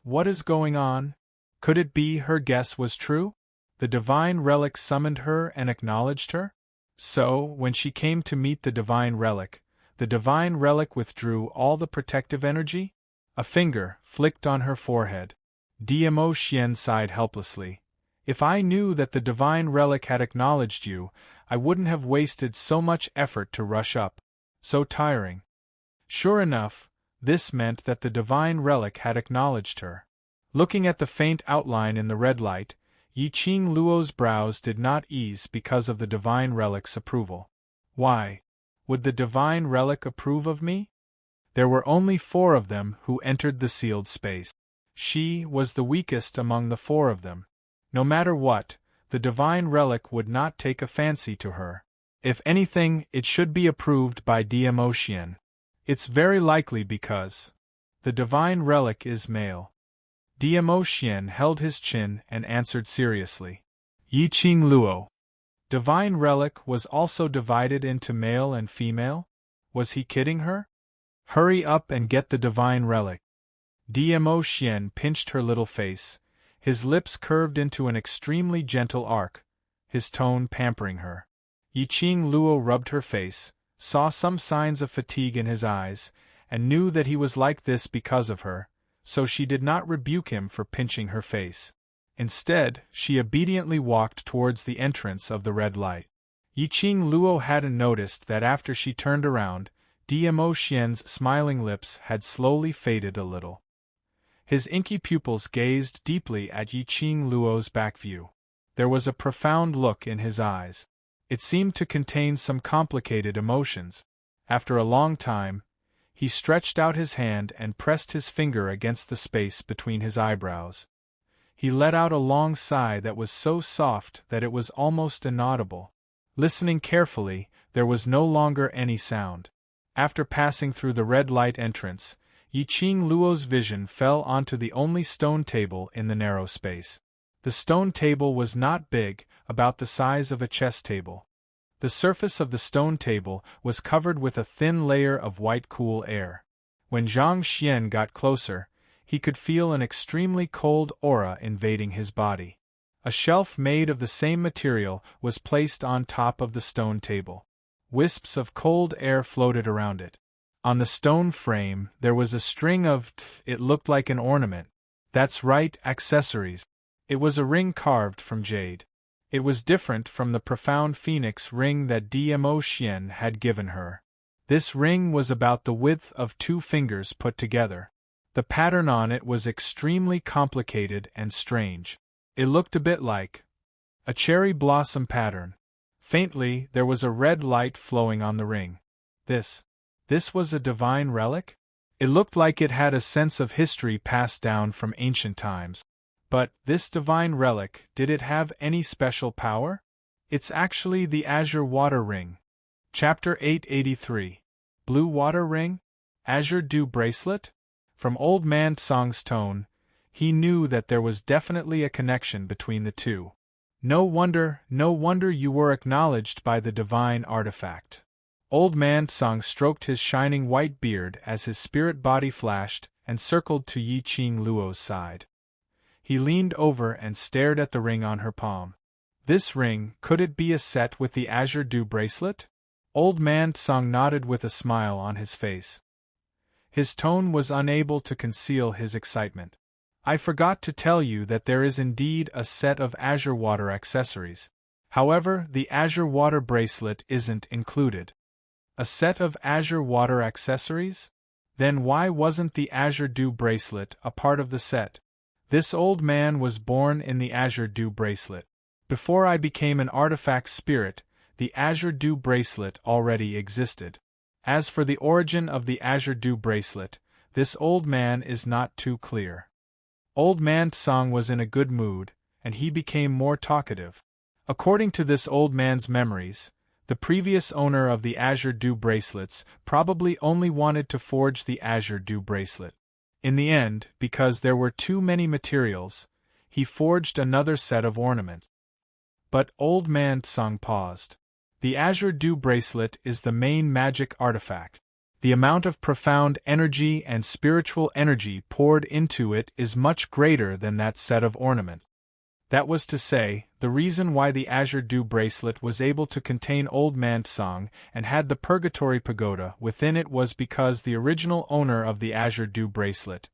What is going on? Could it be her guess was true? The divine relic summoned her and acknowledged her? So, when she came to meet the divine relic withdrew all the protective energy? A finger flicked on her forehead. Dmo Xian sighed helplessly. If I knew that the divine relic had acknowledged you, I wouldn't have wasted so much effort to rush up. So tiring. Sure enough, this meant that the divine relic had acknowledged her. Looking at the faint outline in the red light, Yiqing Luo's brows did not ease because of the divine relic's approval. Why? Would the divine relic approve of me? There were only 4 of them who entered the sealed space. She was the weakest among the 4 of them. No matter what, the divine relic would not take a fancy to her. If anything, it should be approved by Dmo Xian. It's very likely because the divine relic is male. Dmo Xian held his chin and answered seriously. Yiqing Luo. Divine relic was also divided into male and female? Was he kidding her? Hurry up and get the divine relic. Dmo Xian pinched her little face, his lips curved into an extremely gentle arc, his tone pampering her. Yiqing Luo rubbed her face, saw some signs of fatigue in his eyes, and knew that he was like this because of her, so she did not rebuke him for pinching her face. Instead, she obediently walked towards the entrance of the red light. Yiqing Luo hadn't noticed that after she turned around, Dmo Xian's smiling lips had slowly faded a little. His inky pupils gazed deeply at Yiqing Luo's back view. There was a profound look in his eyes. It seemed to contain some complicated emotions. After a long time, he stretched out his hand and pressed his finger against the space between his eyebrows. He let out a long sigh that was so soft that it was almost inaudible. Listening carefully, there was no longer any sound. After passing through the red light entrance, Yiqing Luo's vision fell onto the only stone table in the narrow space. The stone table was not big, about the size of a chess table. The surface of the stone table was covered with a thin layer of white cool air. When Zhang Xian got closer, he could feel an extremely cold aura invading his body. A shelf made of the same material was placed on top of the stone table. Wisps of cold air floated around it. On the stone frame, there was a string of, it looked like an ornament. That's right, accessories. It was a ring carved from jade. It was different from the profound phoenix ring that Dmo Xian had given her. This ring was about the width of 2 fingers put together. The pattern on it was extremely complicated and strange. It looked a bit like a cherry blossom pattern. Faintly, there was a red light flowing on the ring. This was a divine relic? It looked like it had a sense of history passed down from ancient times. But, this divine relic, did it have any special power? It's actually the Azure Water Ring. Chapter 883. Blue Water Ring? Azure Dew Bracelet? From Old Man Tsong's tone, he knew that there was definitely a connection between the two. No wonder you were acknowledged by the divine artifact. Old Man Tsong stroked his shining white beard as his spirit body flashed and circled to Yiqing Luo's side. He leaned over and stared at the ring on her palm. This ring, could it be a set with the Azure Dew Bracelet? Old Man Tsong nodded with a smile on his face. His tone was unable to conceal his excitement. I forgot to tell you that there is indeed a set of Azure Water accessories. However, the Azure Water Bracelet isn't included. A set of Azure Water accessories? Then why wasn't the Azure Dew Bracelet a part of the set? This old man was born in the Azure Dew Bracelet. Before I became an artifact spirit, the Azure Dew Bracelet already existed. As for the origin of the Azure Dew Bracelet, this old man is not too clear. Old Man Tsong was in a good mood, and he became more talkative. According to this old man's memories, the previous owner of the Azure Dew bracelets probably only wanted to forge the Azure Dew bracelet. In the end, because there were too many materials, he forged another set of ornaments. But Old Man Tsang paused. The Azure Dew bracelet is the main magic artifact. The amount of profound energy and spiritual energy poured into it is much greater than that set of ornaments. That was to say, the reason why the Azure Dew bracelet was able to contain Old Man Tsang and had the Purgatory Pagoda within it was because the original owner of the Azure Dew bracelet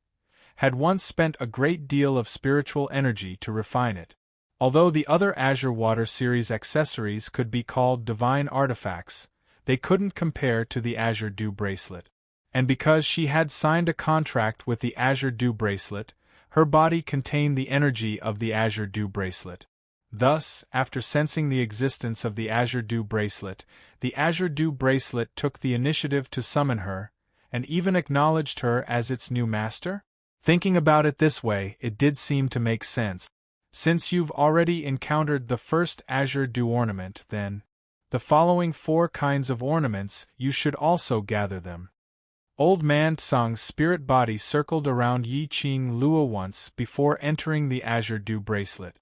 had once spent a great deal of spiritual energy to refine it. Although the other Azure Water series accessories could be called divine artifacts, they couldn't compare to the Azure Dew bracelet. And because she had signed a contract with the Azure Dew bracelet, her body contained the energy of the Azure Dew bracelet. Thus, after sensing the existence of the Azure Dew bracelet, the Azure Dew bracelet took the initiative to summon her, and even acknowledged her as its new master? Thinking about it this way, it did seem to make sense. Since you've already encountered the first Azure Dew ornament, then the following 4 kinds of ornaments, you should also gather them. Old Man Tsang's spirit body circled around Yi Qing Luo once before entering the Azure Dew bracelet.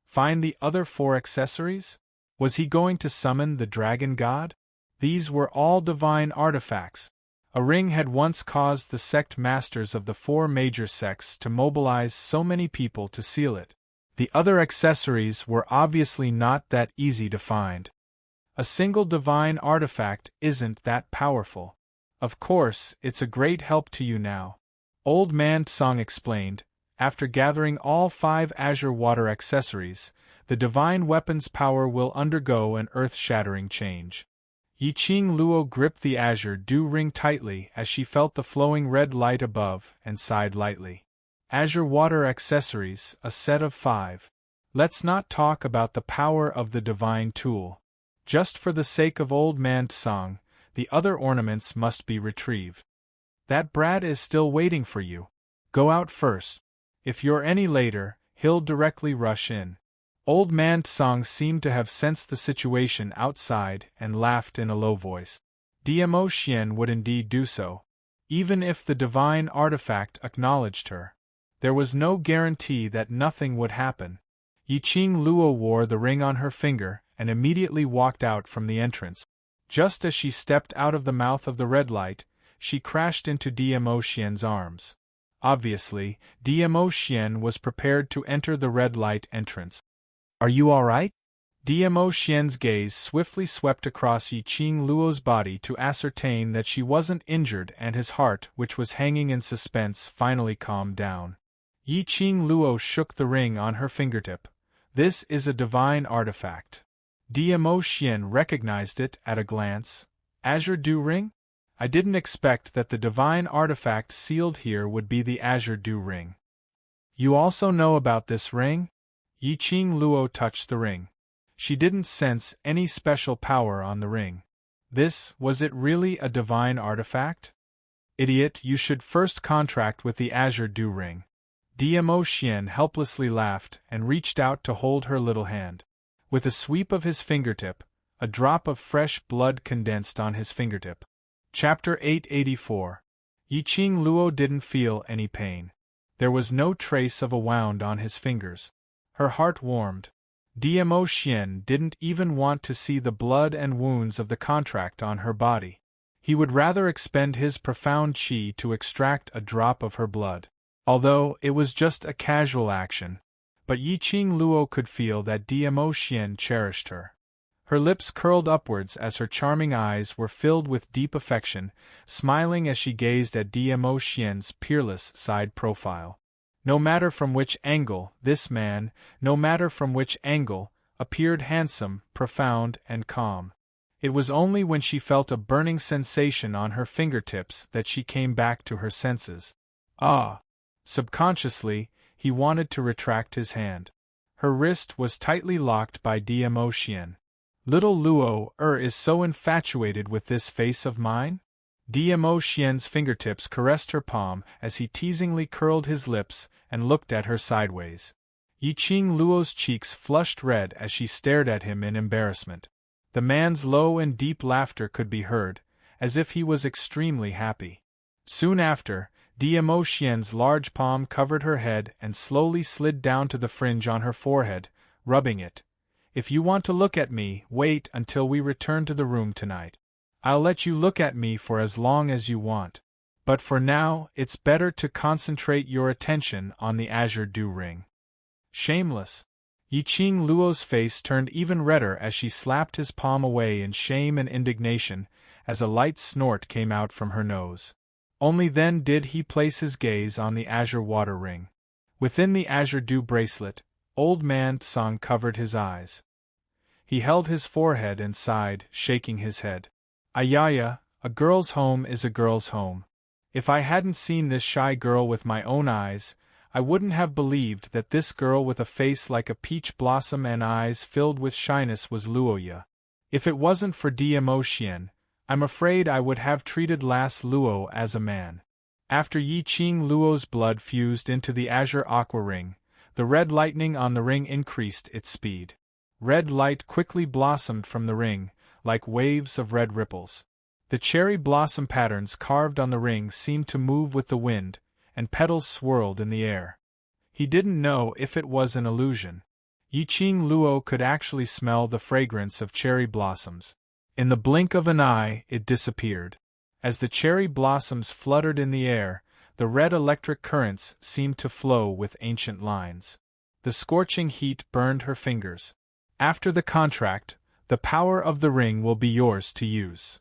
Find the other 4 accessories? Was he going to summon the dragon god? These were all divine artifacts. A ring had once caused the sect masters of the 4 major sects to mobilize so many people to seal it. The other accessories were obviously not that easy to find. A single divine artifact isn't that powerful. Of course, it's a great help to you now. Old Man Tsang explained. After gathering all 5 Azure Water accessories, the divine weapon's power will undergo an earth-shattering change. Yi Qing Luo gripped the Azure Dew ring tightly as she felt the flowing red light above and sighed lightly. Azure Water accessories, a set of 5. Let's not talk about the power of the divine tool. Just for the sake of Old Man Tsang, the other ornaments must be retrieved. That brat is still waiting for you. Go out first. If you're any later, he'll directly rush in. Old Man Tsang seemed to have sensed the situation outside and laughed in a low voice. Dmo Xian would indeed do so. Even if the divine artifact acknowledged her, there was no guarantee that nothing would happen. Yi Qing Luo wore the ring on her finger and immediately walked out from the entrance. Just as she stepped out of the mouth of the red light, she crashed into Dmo Xian's arms. Obviously, Dmo Xian was prepared to enter the red light entrance. Are you all right? Dmo Xian's gaze swiftly swept across Yi Qing Luo's body to ascertain that she wasn't injured, and his heart, which was hanging in suspense, finally calmed down. Yi Qing Luo shook the ring on her fingertip. This is a divine artifact. Dmo Xian recognized it at a glance. Azure Dew ring? I didn't expect that the divine artifact sealed here would be the Azure Dew ring. You also know about this ring? Yi Qing Luo touched the ring. She didn't sense any special power on the ring. Was it really a divine artifact? Idiot, you should first contract with the Azure Dew ring. Dmo Xian helplessly laughed and reached out to hold her little hand. With a sweep of his fingertip, a drop of fresh blood condensed on his fingertip. Chapter 884. Yi Qing Luo didn't feel any pain. There was no trace of a wound on his fingers. Her heart warmed. Dmo Xian didn't even want to see the blood and wounds of the contract on her body. He would rather expend his profound qi to extract a drop of her blood. Although it was just a casual action, but Yi Qing Luo could feel that Dmo Xian cherished her. Her lips curled upwards as her charming eyes were filled with deep affection, smiling as she gazed at Dmo Xian's peerless side profile. No matter from which angle, this man, appeared handsome, profound, and calm. It was only when she felt a burning sensation on her fingertips that she came back to her senses. Ah! Subconsciously, he wanted to retract his hand. Her wrist was tightly locked by Dmo Xian. Little Luo is so infatuated with this face of mine? Dmo Xian's fingertips caressed her palm as he teasingly curled his lips and looked at her sideways. Yiqing Luo's cheeks flushed red as she stared at him in embarrassment. The man's low and deep laughter could be heard, as if he was extremely happy. Soon after, Dmo Xian's large palm covered her head and slowly slid down to the fringe on her forehead, rubbing it. If you want to look at me, wait until we return to the room tonight. I'll let you look at me for as long as you want. But for now, it's better to concentrate your attention on the azure dew ring. Shameless. Yiqing Luo's face turned even redder as she slapped his palm away in shame and indignation, as a light snort came out from her nose. Only then did he place his gaze on the azure water ring. Within the azure dew bracelet, old man Tsang covered his eyes. He held his forehead and sighed, shaking his head. Ayaya, a girl's home is a girl's home. If I hadn't seen this shy girl with my own eyes, I wouldn't have believed that this girl with a face like a peach blossom and eyes filled with shyness was Luoya. If it wasn't for Dmo Xian, I'm afraid I would have treated lass Luo as a man. After Yiqing Luo's blood fused into the azure aqua ring, the red lightning on the ring increased its speed. Red light quickly blossomed from the ring, like waves of red ripples. The cherry blossom patterns carved on the ring seemed to move with the wind, and petals swirled in the air. He didn't know if it was an illusion. Yiqing Luo could actually smell the fragrance of cherry blossoms. In the blink of an eye, it disappeared. As the cherry blossoms fluttered in the air, the red electric currents seemed to flow with ancient lines. The scorching heat burned her fingers. After the contract, the power of the ring will be yours to use.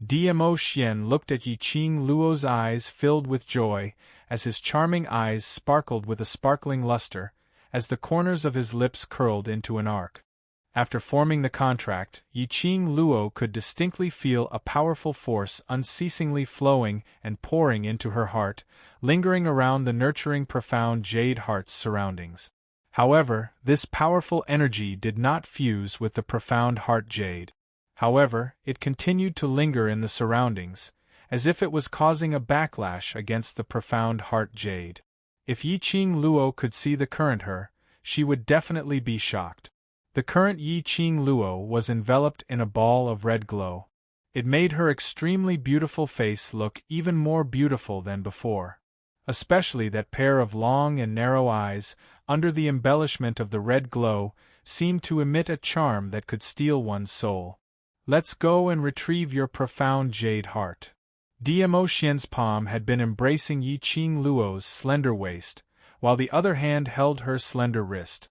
Dmo Xian looked at Yiqing Luo's eyes filled with joy, as his charming eyes sparkled with a sparkling luster, as the corners of his lips curled into an arc. After forming the contract, Yiqing Luo could distinctly feel a powerful force unceasingly flowing and pouring into her heart, lingering around the nurturing profound jade heart's surroundings. However, this powerful energy did not fuse with the profound heart jade. However, it continued to linger in the surroundings, as if it was causing a backlash against the profound heart jade. If Yiqing Luo could see the current her, she would definitely be shocked. The current Yiqing Luo was enveloped in a ball of red glow. It made her extremely beautiful face look even more beautiful than before. Especially that pair of long and narrow eyes, under the embellishment of the red glow, seemed to emit a charm that could steal one's soul. Let's go and retrieve your profound jade heart. Dmo Xian's palm had been embracing Yiqing Luo's slender waist, while the other hand held her slender wrist.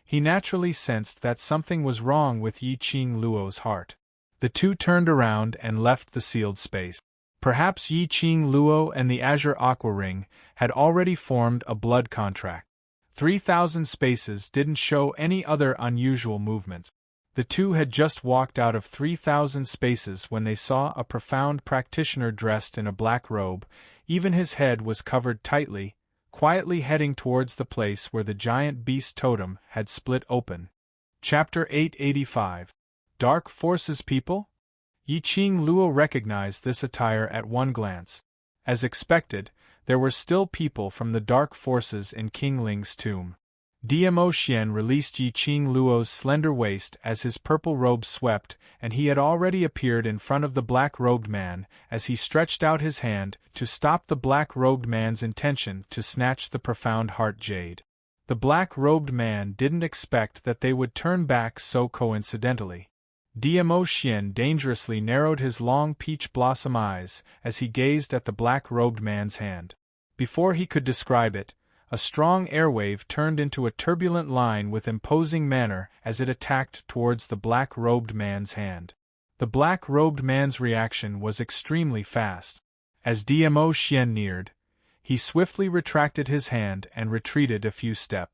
He naturally sensed that something was wrong with Yiqing Luo's heart. The two turned around and left the sealed space. Perhaps Yiqing Luo and the azure aqua ring had already formed a blood contract. 3,000 spaces didn't show any other unusual movements. The two had just walked out of 3,000 spaces when they saw a profound practitioner dressed in a black robe. Even his head was covered tightly, quietly heading towards the place where the giant beast totem had split open. Chapter 885. Dark Forces People? Yiqing Luo recognized this attire at one glance. As expected, there were still people from the Dark Forces in King Ling's tomb. Dmo Xian released Yiqing Luo's slender waist as his purple robe swept, and he had already appeared in front of the black-robed man as he stretched out his hand to stop the black-robed man's intention to snatch the profound heart jade. The black-robed man didn't expect that they would turn back so coincidentally. Dmo Xian dangerously narrowed his long peach blossom eyes as he gazed at the black-robed man's hand. Before he could describe it, a strong airwave turned into a turbulent line with imposing manner as it attacked towards the black-robed man's hand. The black-robed man's reaction was extremely fast. As Dmo Xian neared, he swiftly retracted his hand and retreated a few steps.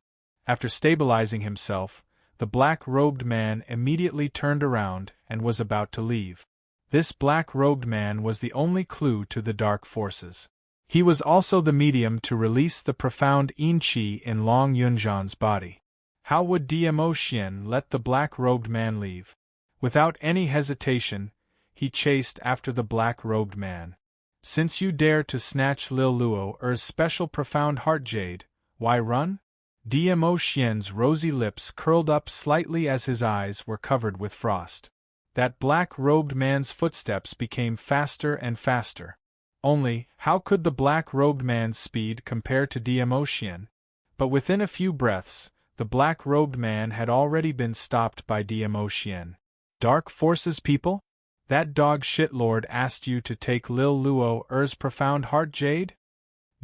After stabilizing himself, the black-robed man immediately turned around and was about to leave. This black-robed man was the only clue to the dark forces. He was also the medium to release the profound yin qi in Long Yunzhan's body. How would Dmo Xian let the black-robed man leave? Without any hesitation, he chased after the black-robed man. Since you dare to snatch Lil Luo Er's special profound heart jade, why run? Dmo Xian's rosy lips curled up slightly as his eyes were covered with frost. That black-robed man's footsteps became faster and faster. Only, how could the black-robed man's speed compare to Dmo Xian? But within a few breaths, the black-robed man had already been stopped by Dmo Xian. Dark Forces people? That dog shit lord asked you to take Lil Luo Er's profound heart jade?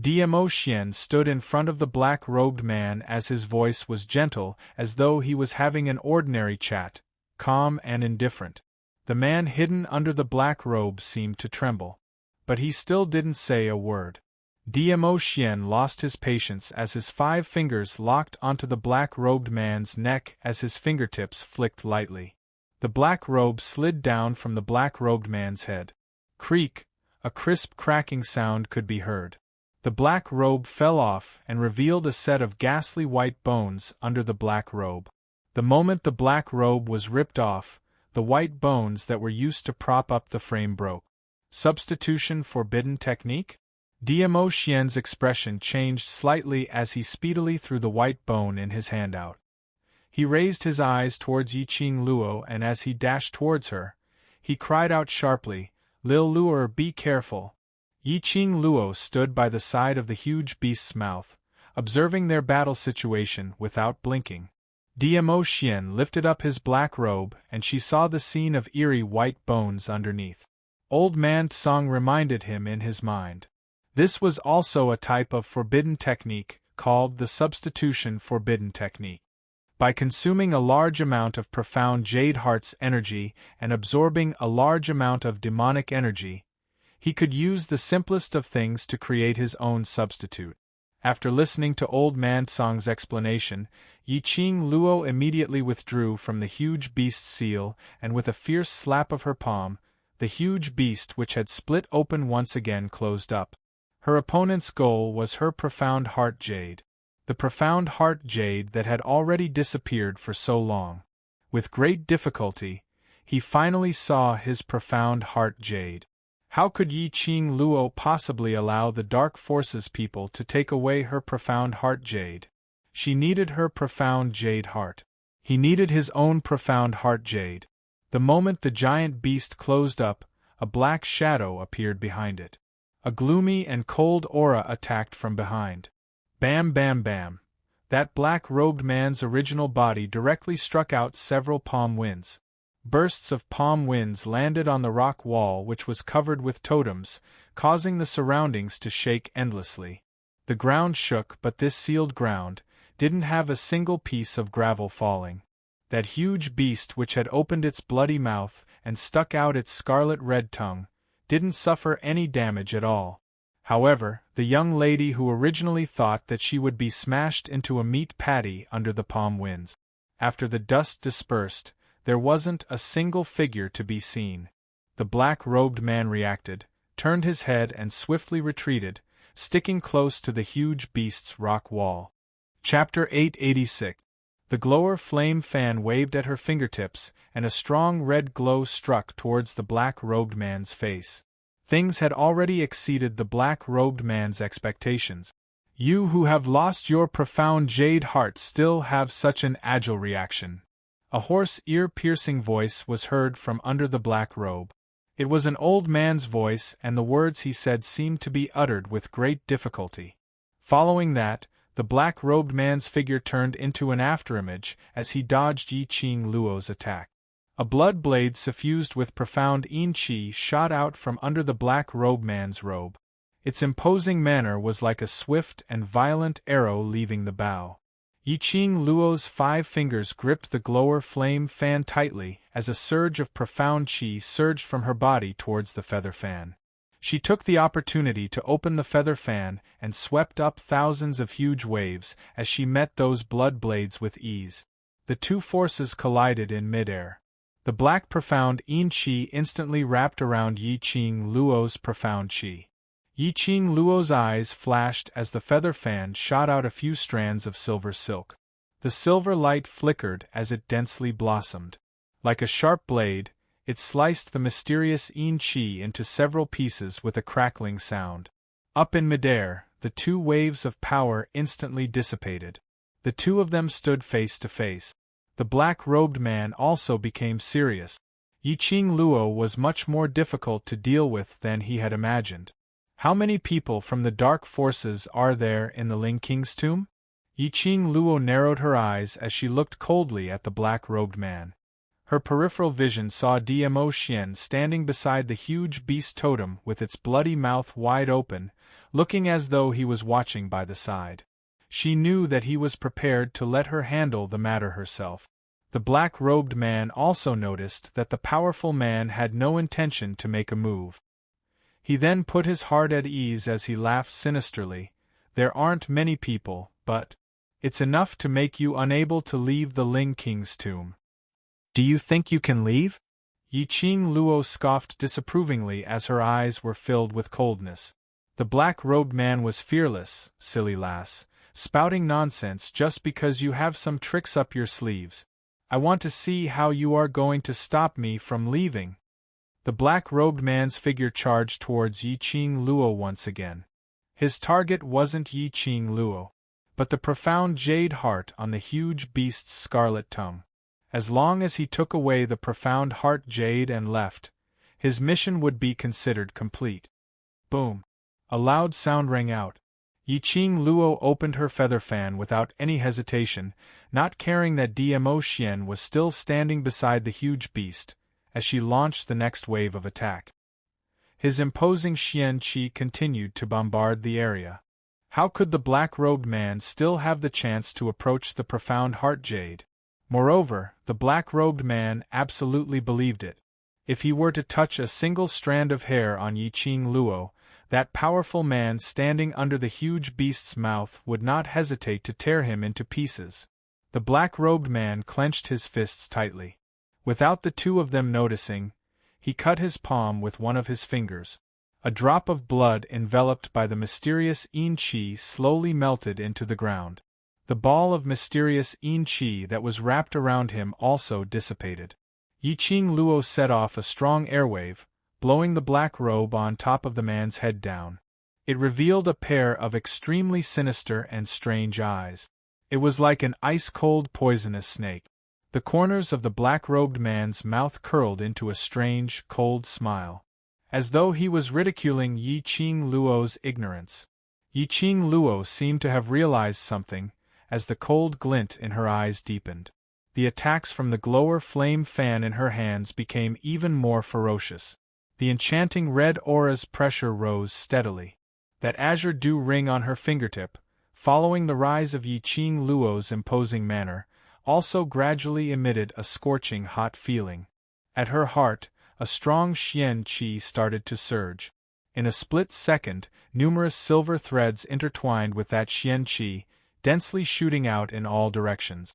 Dmo Xian stood in front of the black-robed man as his voice was gentle as though he was having an ordinary chat, calm and indifferent. The man hidden under the black robe seemed to tremble. But he still didn't say a word. Dmo Xian lost his patience as his 5 fingers locked onto the black-robed man's neck as his fingertips flicked lightly. The black robe slid down from the black-robed man's head. Creak, a crisp cracking sound could be heard. The black robe fell off and revealed a set of ghastly white bones under the black robe. The moment the black robe was ripped off, the white bones that were used to prop up the frame broke. Substitution forbidden technique? Dmo Xian's expression changed slightly as he speedily threw the white bone in his hand out. He raised his eyes towards Yiqing Luo and as he dashed towards her, he cried out sharply, "Lil Luo, be careful!" Yiqing Luo stood by the side of the huge beast's mouth, observing their battle situation without blinking. Dmo Xian lifted up his black robe and she saw the scene of eerie white bones underneath. Old Man Tsang reminded him in his mind. This was also a type of forbidden technique, called the substitution forbidden technique. By consuming a large amount of profound Jade Heart's energy and absorbing a large amount of demonic energy, he could use the simplest of things to create his own substitute. After listening to Old Man Tsang's explanation, Yiqing Luo immediately withdrew from the huge beast's seal and with a fierce slap of her palm, the huge beast which had split open once again closed up. Her opponent's goal was her profound heart jade. The profound heart jade that had already disappeared for so long. With great difficulty, he finally saw his profound heart jade. How could Yiqing Luo possibly allow the Dark Forces people to take away her profound heart jade? She needed her profound jade heart. He needed his own profound heart jade. The moment the giant beast closed up, a black shadow appeared behind it. A gloomy and cold aura attacked from behind. Bam bam bam. That black-robed man's original body directly struck out several palm winds. Bursts of palm winds landed on the rock wall which was covered with totems, causing the surroundings to shake endlessly. The ground shook, but this sealed ground didn't have a single piece of gravel falling. That huge beast which had opened its bloody mouth and stuck out its scarlet-red tongue didn't suffer any damage at all. However, the young lady who originally thought that she would be smashed into a meat patty under the palm winds. After the dust dispersed, there wasn't a single figure to be seen. The black-robed man reacted, turned his head and swiftly retreated, sticking close to the huge beast's rock wall. Chapter 886. The glower flame fan waved at her fingertips, and a strong red glow struck towards the black-robed man's face. Things had already exceeded the black-robed man's expectations. You who have lost your profound jade heart still have such an agile reaction. A hoarse, ear-piercing voice was heard from under the black robe. It was an old man's voice, and the words he said seemed to be uttered with great difficulty. Following that, the black-robed man's figure turned into an afterimage as he dodged Yiqing Luo's attack. A blood blade suffused with profound yin qi shot out from under the black-robed man's robe. Its imposing manner was like a swift and violent arrow leaving the bow. Yiqing Luo's 5 fingers gripped the glower flame fan tightly as a surge of profound qi surged from her body towards the feather fan. She took the opportunity to open the feather fan and swept up thousands of huge waves as she met those blood blades with ease. The two forces collided in midair. The black profound yin qi instantly wrapped around Yiqing Luo's profound qi. Yiqing Luo's eyes flashed as the feather fan shot out a few strands of silver silk. The silver light flickered as it densely blossomed. Like a sharp blade, it sliced the mysterious yin qi into several pieces with a crackling sound. Up in midair, the two waves of power instantly dissipated. The two of them stood face to face. The black-robed man also became serious. Yiqing Luo was much more difficult to deal with than he had imagined. How many people from the dark forces are there in the Ling King's tomb? Yiqing Luo narrowed her eyes as she looked coldly at the black-robed man. Her peripheral vision saw Dmo Xian standing beside the huge beast totem with its bloody mouth wide open, looking as though he was watching by the side. She knew that he was prepared to let her handle the matter herself. The black-robed man also noticed that the powerful man had no intention to make a move. He then put his heart at ease as he laughed sinisterly. There aren't many people, but it's enough to make you unable to leave the Ling King's tomb. Do you think you can leave? Yiqing Luo scoffed disapprovingly as her eyes were filled with coldness. The black-robed man was fearless, silly lass, spouting nonsense just because you have some tricks up your sleeves. I want to see how you are going to stop me from leaving. The black-robed man's figure charged towards Yiqing Luo once again. His target wasn't Yiqing Luo, but the profound jade heart on the huge beast's scarlet tongue. As long as he took away the profound heart jade and left, his mission would be considered complete. Boom! A loud sound rang out. Yiqing Luo opened her feather fan without any hesitation, not caring that Dmo Xian was still standing beside the huge beast, as she launched the next wave of attack. His imposing Xian Qi continued to bombard the area. How could the black-robed man still have the chance to approach the profound heart jade? Moreover, the black-robed man absolutely believed it. If he were to touch a single strand of hair on Yiqing Luo, that powerful man standing under the huge beast's mouth would not hesitate to tear him into pieces. The black-robed man clenched his fists tightly. Without the two of them noticing, he cut his palm with one of his fingers. A drop of blood enveloped by the mysterious Yin Qi slowly melted into the ground. The ball of mysterious Yin Qi that was wrapped around him also dissipated. Yiqing Luo set off a strong airwave, blowing the black robe on top of the man's head down. It revealed a pair of extremely sinister and strange eyes. It was like an ice-cold poisonous snake. The corners of the black-robed man's mouth curled into a strange, cold smile, as though he was ridiculing Yiqing Luo's ignorance. Yiqing Luo seemed to have realized something, as the cold glint in her eyes deepened. The attacks from the glower flame fan in her hands became even more ferocious. The enchanting red aura's pressure rose steadily. That azure dew ring on her fingertip, following the rise of Yiqing Luo's imposing manner, also gradually emitted a scorching hot feeling. At her heart, a strong Xian Qi started to surge. In a split second, numerous silver threads intertwined with that Xian Qi, densely shooting out in all directions.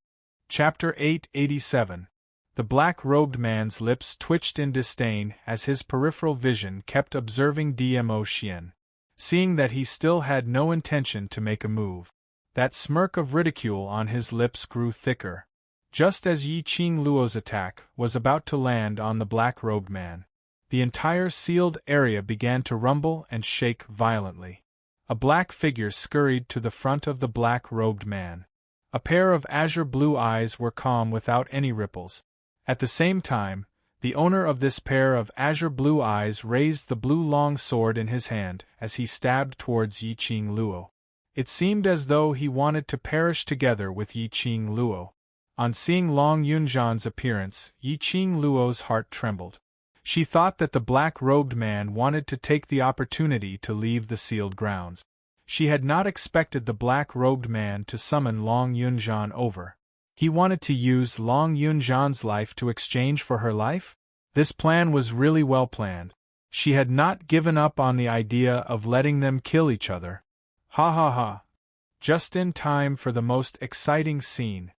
Chapter 887. The black-robed man's lips twitched in disdain as his peripheral vision kept observing Dmo Xian. Seeing that he still had no intention to make a move, that smirk of ridicule on his lips grew thicker. Just as Yiqing Luo's attack was about to land on the black-robed man, the entire sealed area began to rumble and shake violently. A black figure scurried to the front of the black-robed man. A pair of azure-blue eyes were calm without any ripples. At the same time, the owner of this pair of azure-blue eyes raised the blue long sword in his hand as he stabbed towards Yiqing Luo. It seemed as though he wanted to perish together with Yiqing Luo. On seeing Long Yunzhan's appearance, Yiqing Luo's heart trembled. She thought that the black-robed man wanted to take the opportunity to leave the sealed grounds. She had not expected the black-robed man to summon Long Yunzhan over. He wanted to use Long Yunzhan's life to exchange for her life? This plan was really well planned. She had not given up on the idea of letting them kill each other. Ha ha ha. Just in time for the most exciting scene.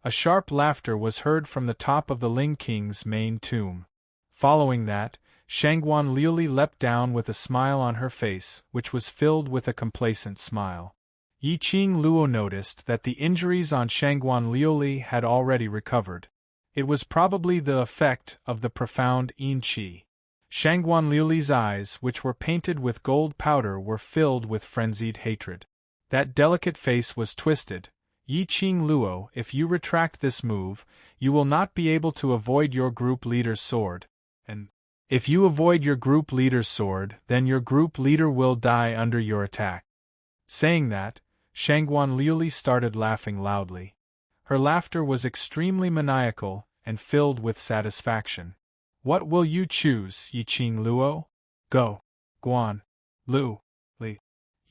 A sharp laughter was heard from the top of the Ling King's main tomb. Following that, Shangguan Liuli leapt down with a smile on her face, which was filled with a complacent smile. Yiqing Luo noticed that the injuries on Shangguan Liuli had already recovered. It was probably the effect of the profound Yin Qi. Shangguan Liuli's eyes, which were painted with gold powder, were filled with frenzied hatred. That delicate face was twisted, Yi Qing Luo, if you retract this move, you will not be able to avoid your group leader's sword. And if you avoid your group leader's sword, then your group leader will die under your attack. Saying that, Shangguan Liuli started laughing loudly. Her laughter was extremely maniacal and filled with satisfaction. What will you choose, Yi Qing Luo? Go. Guan. Lu. Li.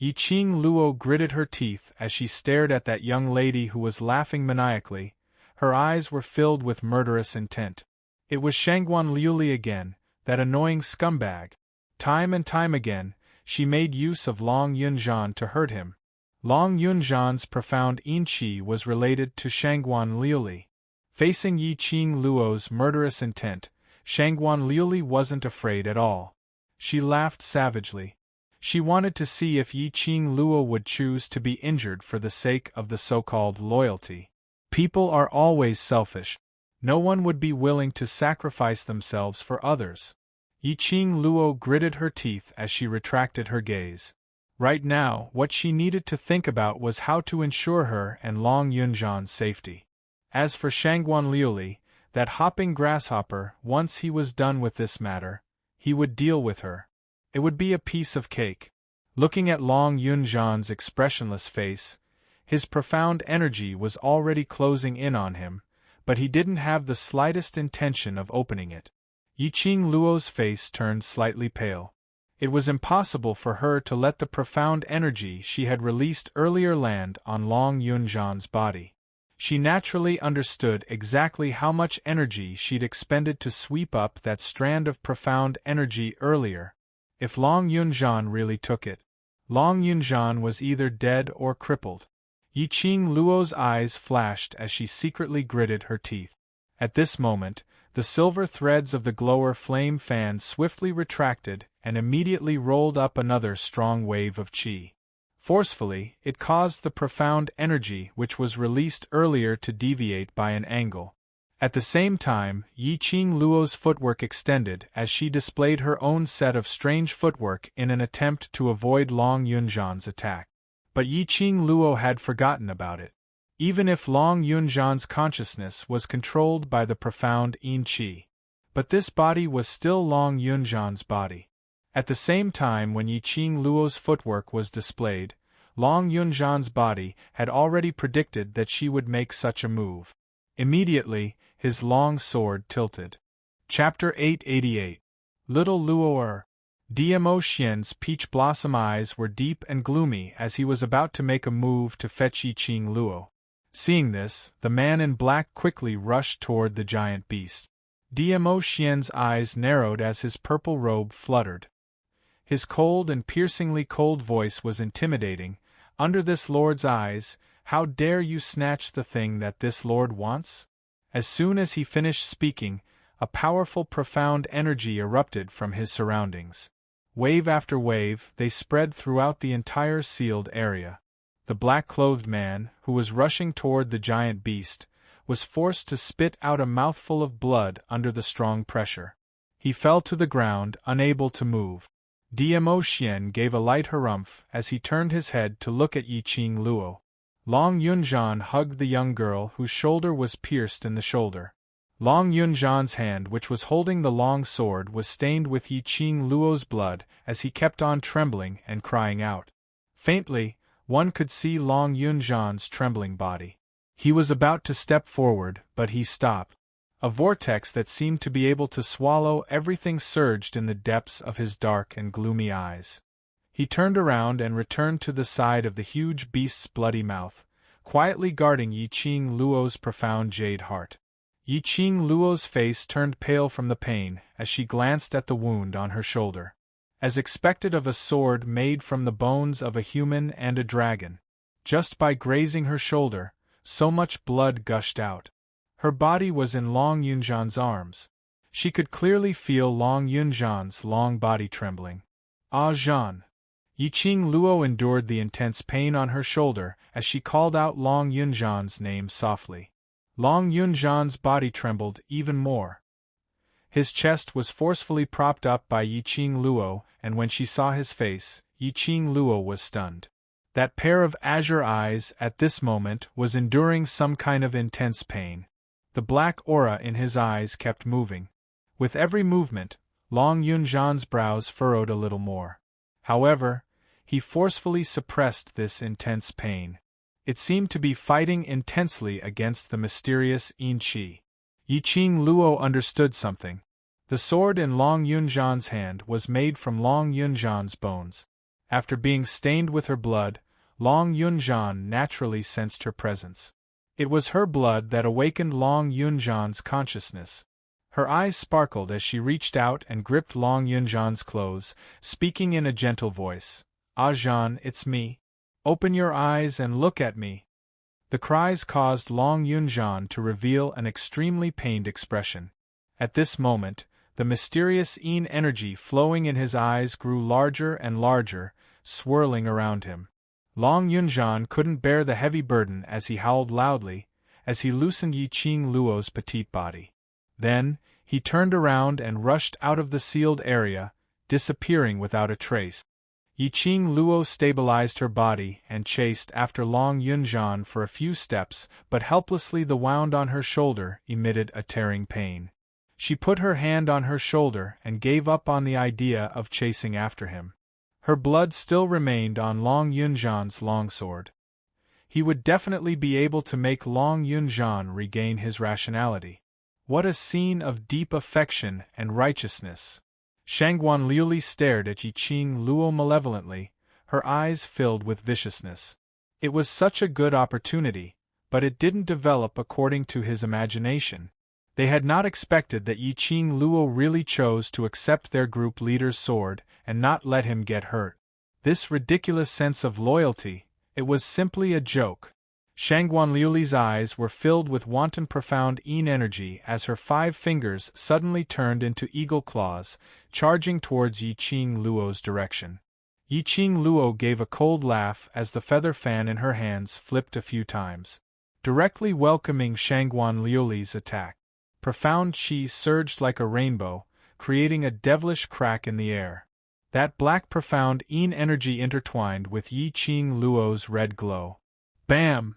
Yi Qing Luo gritted her teeth as she stared at that young lady who was laughing maniacally. Her eyes were filled with murderous intent. It was Shangguan Liuli again, that annoying scumbag. Time and time again, she made use of Long Yunzhan to hurt him. Long Yunzhan's profound Yin-Chi was related to Shangguan Liuli. Facing Yi Qing Luo's murderous intent, Shangguan Liuli wasn't afraid at all. She laughed savagely. She wanted to see if Yi Qing Luo would choose to be injured for the sake of the so-called loyalty. People are always selfish. No one would be willing to sacrifice themselves for others. Yi Qing Luo gritted her teeth as she retracted her gaze. Right now, what she needed to think about was how to ensure her and Long Yunzhan's safety. As for Shangguan Liuli, that hopping grasshopper, once he was done with this matter, he would deal with her. It would be a piece of cake. Looking at Long Yunzhan's expressionless face, his profound energy was already closing in on him, but he didn't have the slightest intention of opening it. Yi Qing Luo's face turned slightly pale. It was impossible for her to let the profound energy she had released earlier land on Long Yunzhan's body. She naturally understood exactly how much energy she'd expended to sweep up that strand of profound energy earlier. If Long Yunzhan really took it, Long Yunzhan was either dead or crippled. Yi Qing Luo's eyes flashed as she secretly gritted her teeth. At this moment, the silver threads of the glower flame fan swiftly retracted and immediately rolled up another strong wave of qi. Forcefully, it caused the profound energy which was released earlier to deviate by an angle. At the same time, Yi Qing Luo's footwork extended as she displayed her own set of strange footwork in an attempt to avoid Long Yunzhan's attack. But Yi Qing Luo had forgotten about it. Even if Long Yunzhan's consciousness was controlled by the profound Yin-Chi. But this body was still Long Yunzhan's body. At the same time when Yi Qing Luo's footwork was displayed, Long Yunzhan's body had already predicted that she would make such a move. Immediately, his long sword tilted. Chapter 888. Little Luo. Dmo Xian's peach blossom eyes were deep and gloomy as he was about to make a move to fetch Yi Qing Luo. Seeing this, the man in black quickly rushed toward the giant beast. Dmo Xian's eyes narrowed as his purple robe fluttered. His cold and piercingly cold voice was intimidating. Under this lord's eyes, how dare you snatch the thing that this lord wants? As soon as he finished speaking, a powerful profound energy erupted from his surroundings. Wave after wave, they spread throughout the entire sealed area. The black-clothed man, who was rushing toward the giant beast, was forced to spit out a mouthful of blood under the strong pressure. He fell to the ground, unable to move. Dmo Xian gave a light harumph as he turned his head to look at Yi Qing Luo. Long Yunzhan hugged the young girl whose shoulder was pierced in the shoulder. Long Yunzhan's hand which was holding the long sword was stained with Yi Qing Luo's blood as he kept on trembling and crying out. Faintly, one could see Long Yunzhan's trembling body. He was about to step forward, but he stopped. A vortex that seemed to be able to swallow everything surged in the depths of his dark and gloomy eyes. He turned around and returned to the side of the huge beast's bloody mouth, quietly guarding Yi Qing Luo's profound jade heart. Yi Qing Luo's face turned pale from the pain as she glanced at the wound on her shoulder. As expected of a sword made from the bones of a human and a dragon. Just by grazing her shoulder, so much blood gushed out. Her body was in Long Yunzhan's arms. She could clearly feel Long Yunzhan's long body trembling. Ah Zhan! Yi Qing Luo endured the intense pain on her shoulder as she called out Long Yunzhan's name softly. Long Yunzhan's body trembled even more. His chest was forcefully propped up by Yi Qing Luo, and when she saw his face, Yi Qing Luo was stunned. That pair of azure eyes at this moment was enduring some kind of intense pain. The black aura in his eyes kept moving. With every movement, Long Yunjan's brows furrowed a little more. However, he forcefully suppressed this intense pain. It seemed to be fighting intensely against the mysterious Yin Qi. Yiqing Luo understood something. The sword in Long Yunjan's hand was made from Long Yunjan's bones. After being stained with her blood, Long Yunjan naturally sensed her presence. It was her blood that awakened Long Yunjan's consciousness. Her eyes sparkled as she reached out and gripped Long Yunjan's clothes, speaking in a gentle voice. "Ah Zhan, it's me. Open your eyes and look at me." The cries caused Long Yunjan to reveal an extremely pained expression. At this moment, the mysterious Yin energy flowing in his eyes grew larger and larger, swirling around him. Long Yunjan couldn't bear the heavy burden as he howled loudly, as he loosened Yiqing Luo's petite body. Then, he turned around and rushed out of the sealed area, disappearing without a trace. Yiqing Luo stabilized her body and chased after Long Yunjan for a few steps, but helplessly the wound on her shoulder emitted a tearing pain. She put her hand on her shoulder and gave up on the idea of chasing after him. Her blood still remained on Long Yunjan's longsword. He would definitely be able to make Long Yunjan regain his rationality. What a scene of deep affection and righteousness! Shangguan Liuli stared at Yiqing Luo malevolently, her eyes filled with viciousness. It was such a good opportunity, but it didn't develop according to his imagination. They had not expected that Yiqing Luo really chose to accept their group leader's sword and not let him get hurt. This ridiculous sense of loyalty, it was simply a joke. Shangguan Liuli's eyes were filled with wanton profound Yin energy as her 5 fingers suddenly turned into eagle claws, charging towards Yiqing Luo's direction. Yiqing Luo gave a cold laugh as the feather fan in her hands flipped a few times, directly welcoming Shangguan Liuli's attack. Profound qi surged like a rainbow, creating a devilish crack in the air. That black profound Yin energy intertwined with Yiqing Luo's red glow. Bam!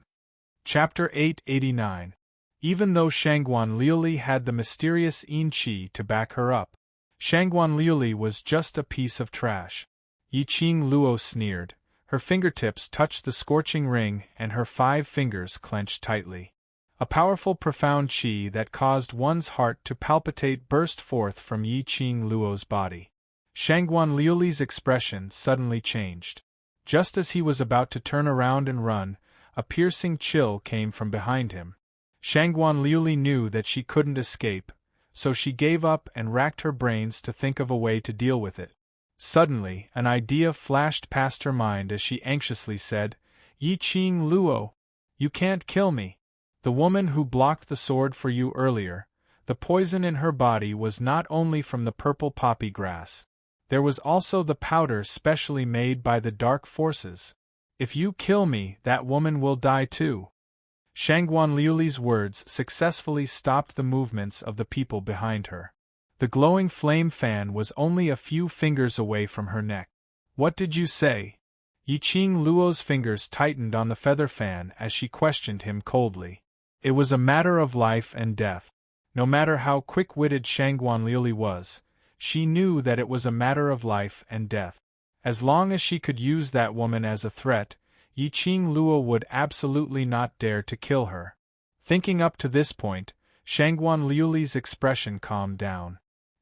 Chapter 889. Even though Shangguan Liuli had the mysterious Yin Qi to back her up, Shangguan Liuli was just a piece of trash. Yiqing Luo sneered. Her fingertips touched the scorching ring and her 5 fingers clenched tightly. A powerful profound qi that caused one's heart to palpitate burst forth from Yiqing Luo's body. Shangguan Liuli's expression suddenly changed. Just as he was about to turn around and run, a piercing chill came from behind him. Shangguan Liuli knew that she couldn't escape, so she gave up and racked her brains to think of a way to deal with it. Suddenly, an idea flashed past her mind as she anxiously said, "Yiqing Luo, you can't kill me. The woman who blocked the sword for you earlier, the poison in her body was not only from the purple poppy grass. There was also the powder specially made by the dark forces. If you kill me, that woman will die too." Shangguan Liuli's words successfully stopped the movements of the people behind her. The glowing flame fan was only a few fingers away from her neck. "What did you say?" Yiqing Luo's fingers tightened on the feather fan as she questioned him coldly. It was a matter of life and death. No matter how quick-witted Shangguan Liuli was, she knew that it was a matter of life and death. As long as she could use that woman as a threat, Yiqing Luo would absolutely not dare to kill her. Thinking up to this point, Shangguan Liuli's expression calmed down.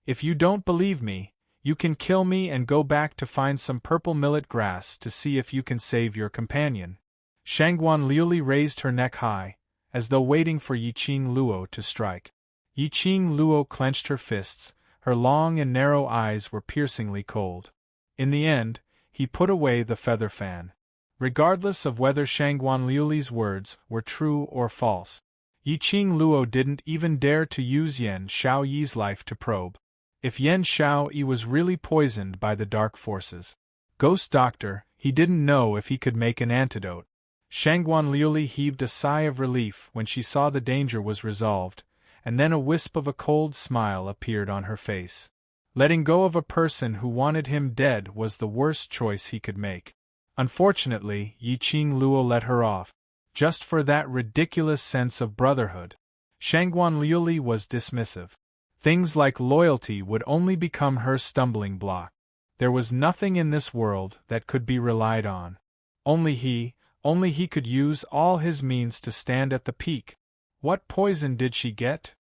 "If you don't believe me, you can kill me and go back to find some purple millet grass to see if you can save your companion." Shangguan Liuli raised her neck high, as though waiting for Yiqing Luo to strike. Yiqing Luo clenched her fists, her long and narrow eyes were piercingly cold. In the end, he put away the feather fan. Regardless of whether Shangguan Liuli's words were true or false, Yiqing Luo didn't even dare to use Yan Shaoyi's life to probe. If Yan Shaoyi was really poisoned by the dark forces, Ghost Doctor, he didn't know if he could make an antidote. Shangguan Liuli heaved a sigh of relief when she saw the danger was resolved, and then a wisp of a cold smile appeared on her face. Letting go of a person who wanted him dead was the worst choice he could make. Unfortunately, Yiqing Luo let her off. Just for that ridiculous sense of brotherhood. Shangguan Liuli was dismissive. Things like loyalty would only become her stumbling block. There was nothing in this world that could be relied on. Only he could use all his means to stand at the peak. What poison did she get?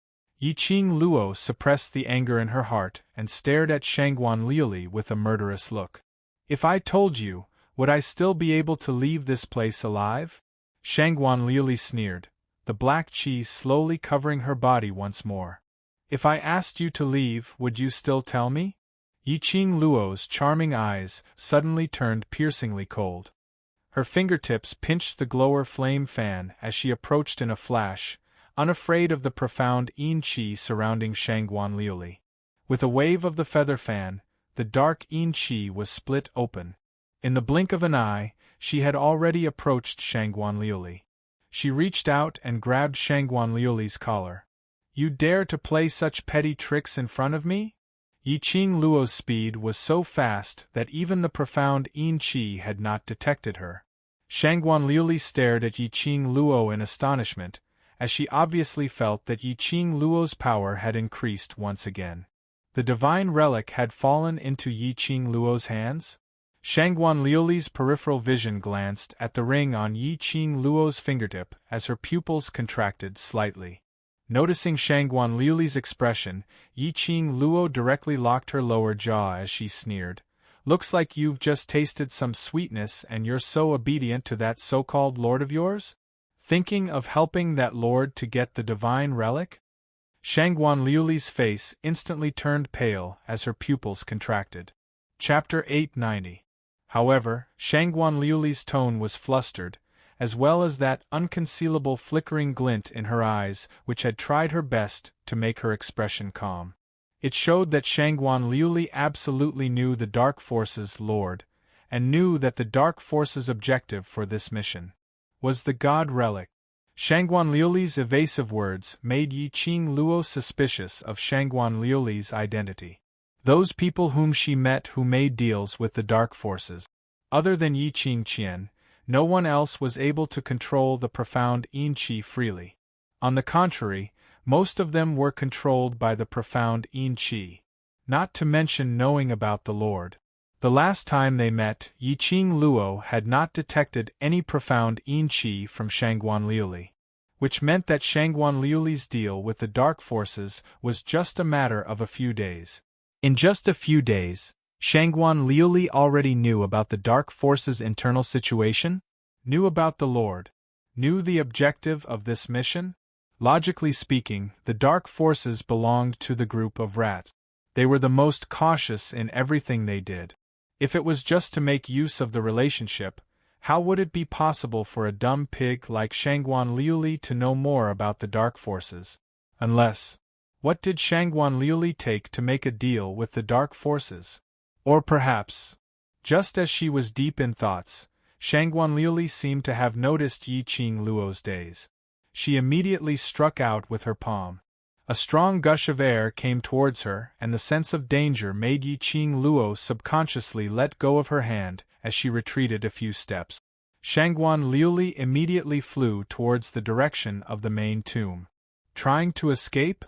Yiqing Luo suppressed the anger in her heart and stared at Shangguan Liuli with a murderous look. If I told you, would I still be able to leave this place alive? Shangguan Liuli sneered, the black qi slowly covering her body once more. If I asked you to leave, would you still tell me? Yiqing Luo's charming eyes suddenly turned piercingly cold. Her fingertips pinched the glower flame fan as she approached in a flash, unafraid of the profound yin qi surrounding Shangguan Liuli. With a wave of the feather fan, the dark yin qi was split open. In the blink of an eye, she had already approached Shangguan Liuli. She reached out and grabbed Shangguan Liuli's collar. You dare to play such petty tricks in front of me? Yiqing Luo's speed was so fast that even the profound yin qi had not detected her. Shangguan Liuli stared at Yiqing Luo in astonishment, as she obviously felt that Yiqing Luo's power had increased once again. The divine relic had fallen into Yiqing Luo's hands? Shangguan Liuli's peripheral vision glanced at the ring on Yiqing Luo's fingertip as her pupils contracted slightly. Noticing Shangguan Liuli's expression, Yiqing Luo directly locked her lower jaw as she sneered. Looks like you've just tasted some sweetness and you're so obedient to that so-called lord of yours? Thinking of helping that lord to get the divine relic? Shangguan Liuli's face instantly turned pale as her pupils contracted. Chapter 890. However, Shangguan Liuli's tone was flustered, as well as that unconcealable flickering glint in her eyes which had tried her best to make her expression calm. It showed that Shangguan Liuli absolutely knew the Dark Force's lord, and knew that the Dark Force's objective for this mission was the God Relic. Shangguan Liuli's evasive words made Yiqing Luo suspicious of Shangguan Liuli's identity. Those people whom she met who made deals with the Dark Forces. Other than Yiqing Qian, no one else was able to control the profound yin qi freely. On the contrary, most of them were controlled by the profound yin qi. Not to mention knowing about the Lord. The last time they met, Yiqing Luo had not detected any profound yin qi from Shangguan Liuli, which meant that Shangguan Liuli's deal with the Dark Forces was just a matter of a few days. In just a few days, Shangguan Liuli already knew about the Dark Force's internal situation, knew about the Lord, knew the objective of this mission. Logically speaking, the Dark Forces belonged to the group of rats. They were the most cautious in everything they did. If it was just to make use of the relationship, how would it be possible for a dumb pig like Shangguan Liuli to know more about the Dark Forces? Unless, what did Shangguan Liuli take to make a deal with the Dark Forces? Or perhaps, just as she was deep in thoughts, Shangguan Liuli seemed to have noticed Yiqing Luo's daze. She immediately struck out with her palm. A strong gush of air came towards her, and the sense of danger made Yiqing Luo subconsciously let go of her hand as she retreated a few steps. Shangguan Liuli immediately flew towards the direction of the main tomb. Trying to escape?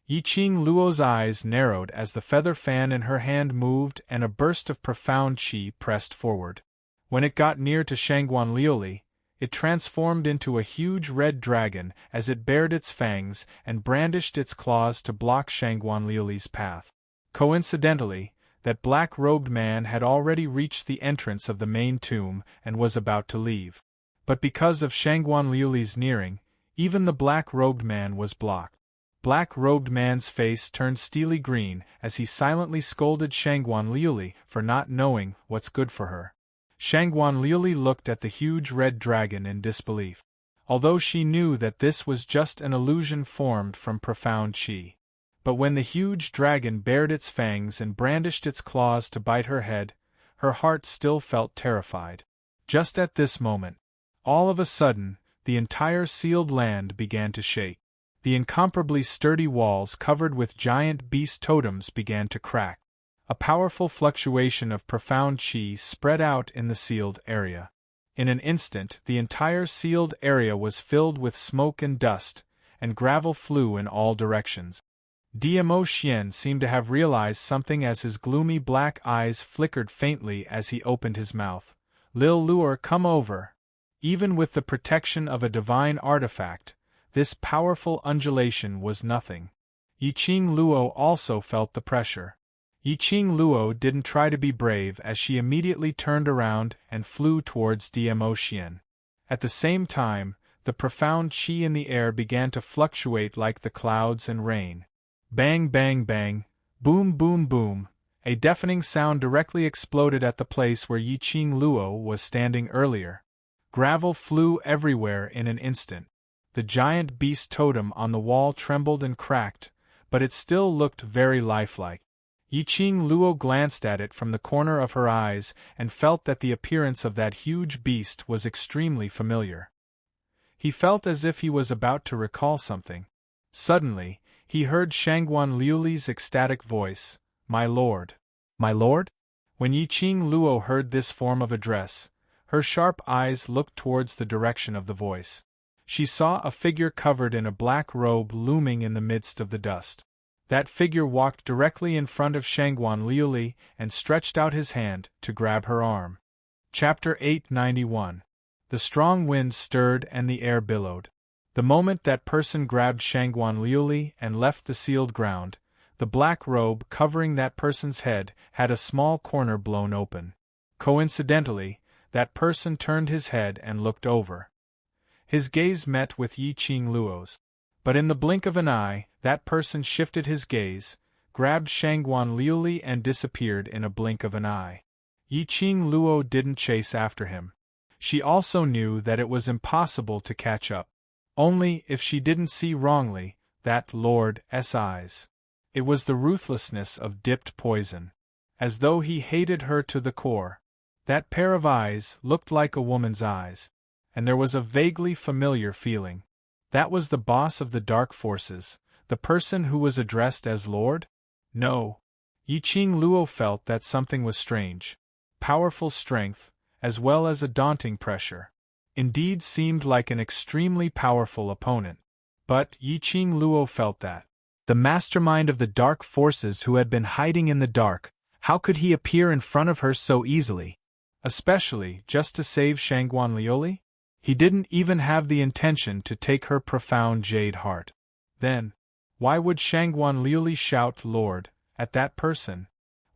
Yiqing Luo's eyes narrowed as the feather fan in her hand moved and a burst of profound qi pressed forward. When it got near to Shangguan Liuli, it transformed into a huge red dragon as it bared its fangs and brandished its claws to block Shangguan Liuli's path. Coincidentally, that black-robed man had already reached the entrance of the main tomb and was about to leave. But because of Shangguan Liuli's nearing, even the black-robed man was blocked. Black-robed man's face turned steely green as he silently scolded Shangguan Liuli for not knowing what's good for her. Shangguan Liuli looked at the huge red dragon in disbelief. Although she knew that this was just an illusion formed from profound qi. But when the huge dragon bared its fangs and brandished its claws to bite her head, her heart still felt terrified. Just at this moment, all of a sudden, the entire sealed land began to shake. The incomparably sturdy walls covered with giant beast totems began to crack. A powerful fluctuation of profound chi spread out in the sealed area. In an instant, the entire sealed area was filled with smoke and dust, and gravel flew in all directions. Diamo Xian seemed to have realized something as his gloomy black eyes flickered faintly as he opened his mouth. Lil Luor, come over. Even with the protection of a divine artifact, this powerful undulation was nothing. Yiqing Luo also felt the pressure. Yiqing Luo didn't try to be brave as she immediately turned around and flew towards Diamo Xian. At the same time, the profound qi in the air began to fluctuate like the clouds and rain. Bang bang bang, boom boom boom, a deafening sound directly exploded at the place where Yiqing Luo was standing earlier. Gravel flew everywhere in an instant. The giant beast totem on the wall trembled and cracked, but it still looked very lifelike. Yiqing Luo glanced at it from the corner of her eyes and felt that the appearance of that huge beast was extremely familiar. He felt as if he was about to recall something. Suddenly, he heard Shangguan Liuli's ecstatic voice, "My lord." "My lord?" When Yiqing Luo heard this form of address, her sharp eyes looked towards the direction of the voice. She saw a figure covered in a black robe looming in the midst of the dust. That figure walked directly in front of Shangguan Liuli and stretched out his hand to grab her arm. Chapter 891. The strong wind stirred and the air billowed. The moment that person grabbed Shangguan Liuli and left the sealed ground, the black robe covering that person's head had a small corner blown open. Coincidentally, that person turned his head and looked over. His gaze met with Yiqing Luo's. But in the blink of an eye, that person shifted his gaze, grabbed Shangguan Liuli and disappeared in a blink of an eye. Yiqing Luo didn't chase after him. She also knew that it was impossible to catch up. Only if she didn't see wrongly, that Lord's eyes. It was the ruthlessness of dipped poison. As though he hated her to the core. That pair of eyes looked like a woman's eyes. And there was a vaguely familiar feeling. That was the boss of the dark forces, the person who was addressed as Lord? No. Yiqing Luo felt that something was strange. Powerful strength, as well as a daunting pressure. Indeed seemed like an extremely powerful opponent. But Yiqing Luo felt that. The mastermind of the dark forces who had been hiding in the dark, how could he appear in front of her so easily? Especially just to save Shangguan Liuli? He didn't even have the intention to take her profound jade heart. Then, why would Shangguan Liuli shout Lord at that person?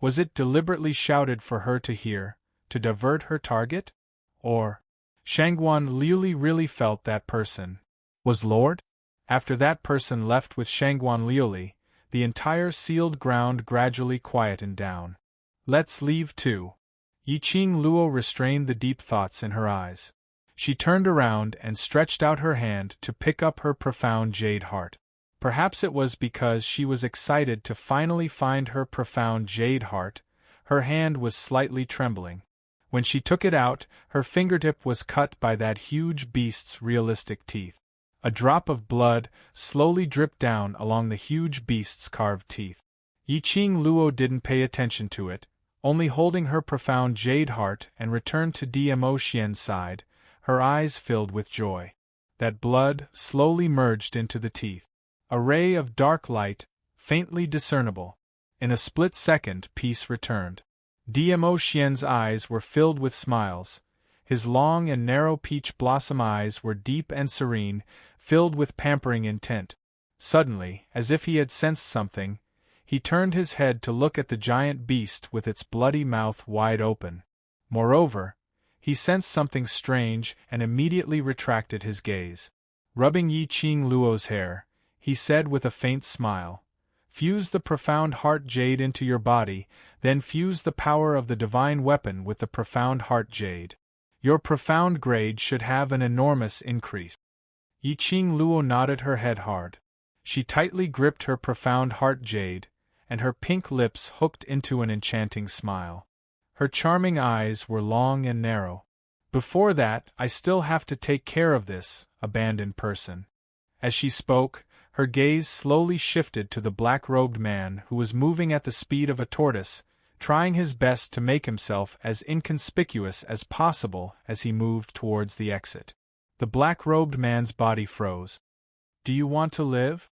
Was it deliberately shouted for her to hear, to divert her target? Or, Shangguan Liuli really felt that person was Lord? After that person left with Shangguan Liuli, the entire sealed ground gradually quietened down. Let's leave too. Yiqing Luo restrained the deep thoughts in her eyes. She turned around and stretched out her hand to pick up her profound jade heart. Perhaps it was because she was excited to finally find her profound jade heart, her hand was slightly trembling. When she took it out, her fingertip was cut by that huge beast's realistic teeth. A drop of blood slowly dripped down along the huge beast's carved teeth. Yiqing Luo didn't pay attention to it, only holding her profound jade heart and returned to Diamo Xian's side, her eyes filled with joy. That blood slowly merged into the teeth. A ray of dark light, faintly discernible. In a split second, peace returned. Diamo Xian's eyes were filled with smiles. His long and narrow peach blossom eyes were deep and serene, filled with pampering intent. Suddenly, as if he had sensed something, he turned his head to look at the giant beast with its bloody mouth wide open. Moreover, he sensed something strange and immediately retracted his gaze. Rubbing Yiqing Luo's hair, he said with a faint smile, "Fuse the profound heart jade into your body, then fuse the power of the divine weapon with the profound heart jade. Your profound grade should have an enormous increase." Yiqing Luo nodded her head hard. She tightly gripped her profound heart jade, and her pink lips hooked into an enchanting smile. Her charming eyes were long and narrow. "Before that, I still have to take care of this abandoned person." As she spoke, her gaze slowly shifted to the black-robed man who was moving at the speed of a tortoise, trying his best to make himself as inconspicuous as possible as he moved towards the exit. The black-robed man's body froze. "Do you want to live?"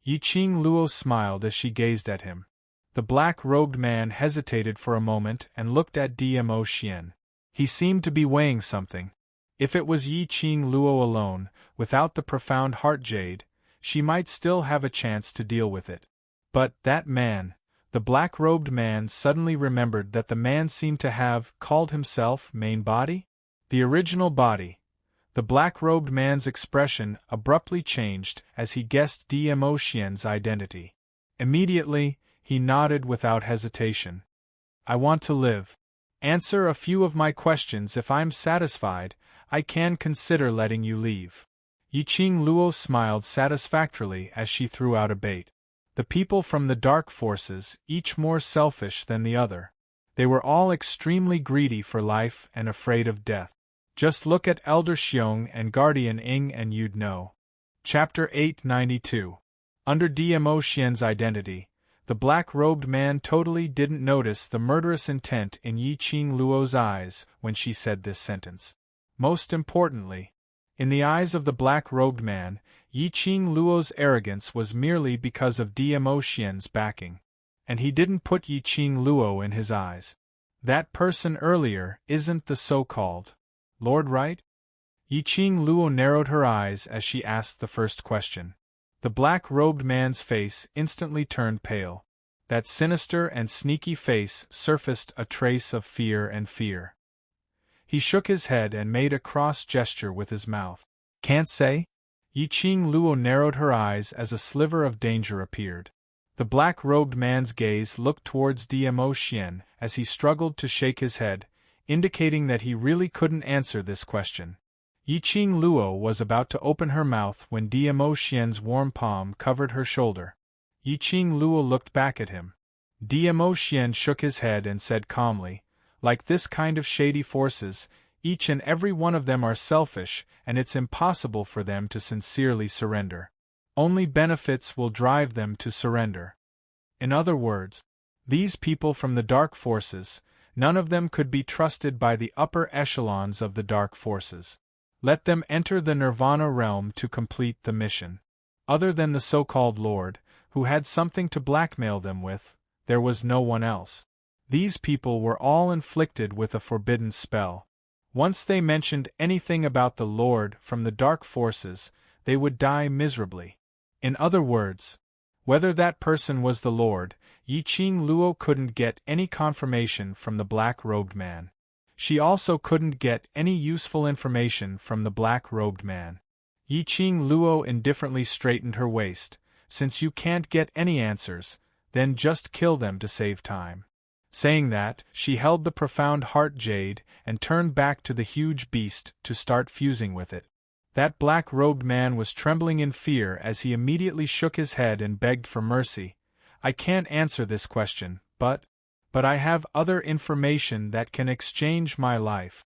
Yiqing Luo smiled as she gazed at him. The black-robed man hesitated for a moment and looked at Dmo Xian. He seemed to be weighing something. If it was Yiqing Luo alone, without the profound heart jade, she might still have a chance to deal with it. But that man, the black-robed man, suddenly remembered that the man seemed to have called himself main body? The original body. The black-robed man's expression abruptly changed as he guessed Dmo Xian's identity. Immediately, he nodded without hesitation. "I want to live. Answer a few of my questions. If I'm satisfied, I can consider letting you leave." Yiqing Luo smiled satisfactorily as she threw out a bait. The people from the dark forces, each more selfish than the other. They were all extremely greedy for life and afraid of death. Just look at Elder Xiong and Guardian Ing and you'd know. Chapter 892. Under Dmo Xian's identity, the black-robed man totally didn't notice the murderous intent in Yiqing Luo's eyes when she said this sentence. Most importantly, in the eyes of the black-robed man, Yiqing Luo's arrogance was merely because of Dmo Xian's backing. And he didn't put Yiqing Luo in his eyes. That person earlier isn't the so-called Lord, right? Yiqing Luo narrowed her eyes as she asked the first question. The black-robed man's face instantly turned pale. That sinister and sneaky face surfaced a trace of fear and fear. He shook his head and made a cross gesture with his mouth. "Can't say?" Yiqing Luo narrowed her eyes as a sliver of danger appeared. The black-robed man's gaze looked towards Dmo Xian as he struggled to shake his head, indicating that he really couldn't answer this question. Yiqing Luo was about to open her mouth when Dmo Xian's warm palm covered her shoulder. Yiqing Luo looked back at him. Dmo Xian shook his head and said calmly, "Like this kind of shady forces, each and every one of them are selfish, and it's impossible for them to sincerely surrender. Only benefits will drive them to surrender. In other words, these people from the dark forces, none of them could be trusted by the upper echelons of the dark forces. Let them enter the Nirvana realm to complete the mission. Other than the so-called Lord, who had something to blackmail them with, there was no one else. These people were all inflicted with a forbidden spell. Once they mentioned anything about the Lord from the dark forces, they would die miserably. In other words, whether that person was the Lord, Yiqing Luo couldn't get any confirmation from the black-robed man. She also couldn't get any useful information from the black-robed man. Yiqing Luo indifferently straightened her waist. "Since you can't get any answers, then just kill them to save time." Saying that, she held the profound heart jade and turned back to the huge beast to start fusing with it. That black-robed man was trembling in fear as he immediately shook his head and begged for mercy. "I can't answer this question, but I have other information that can exchange my life."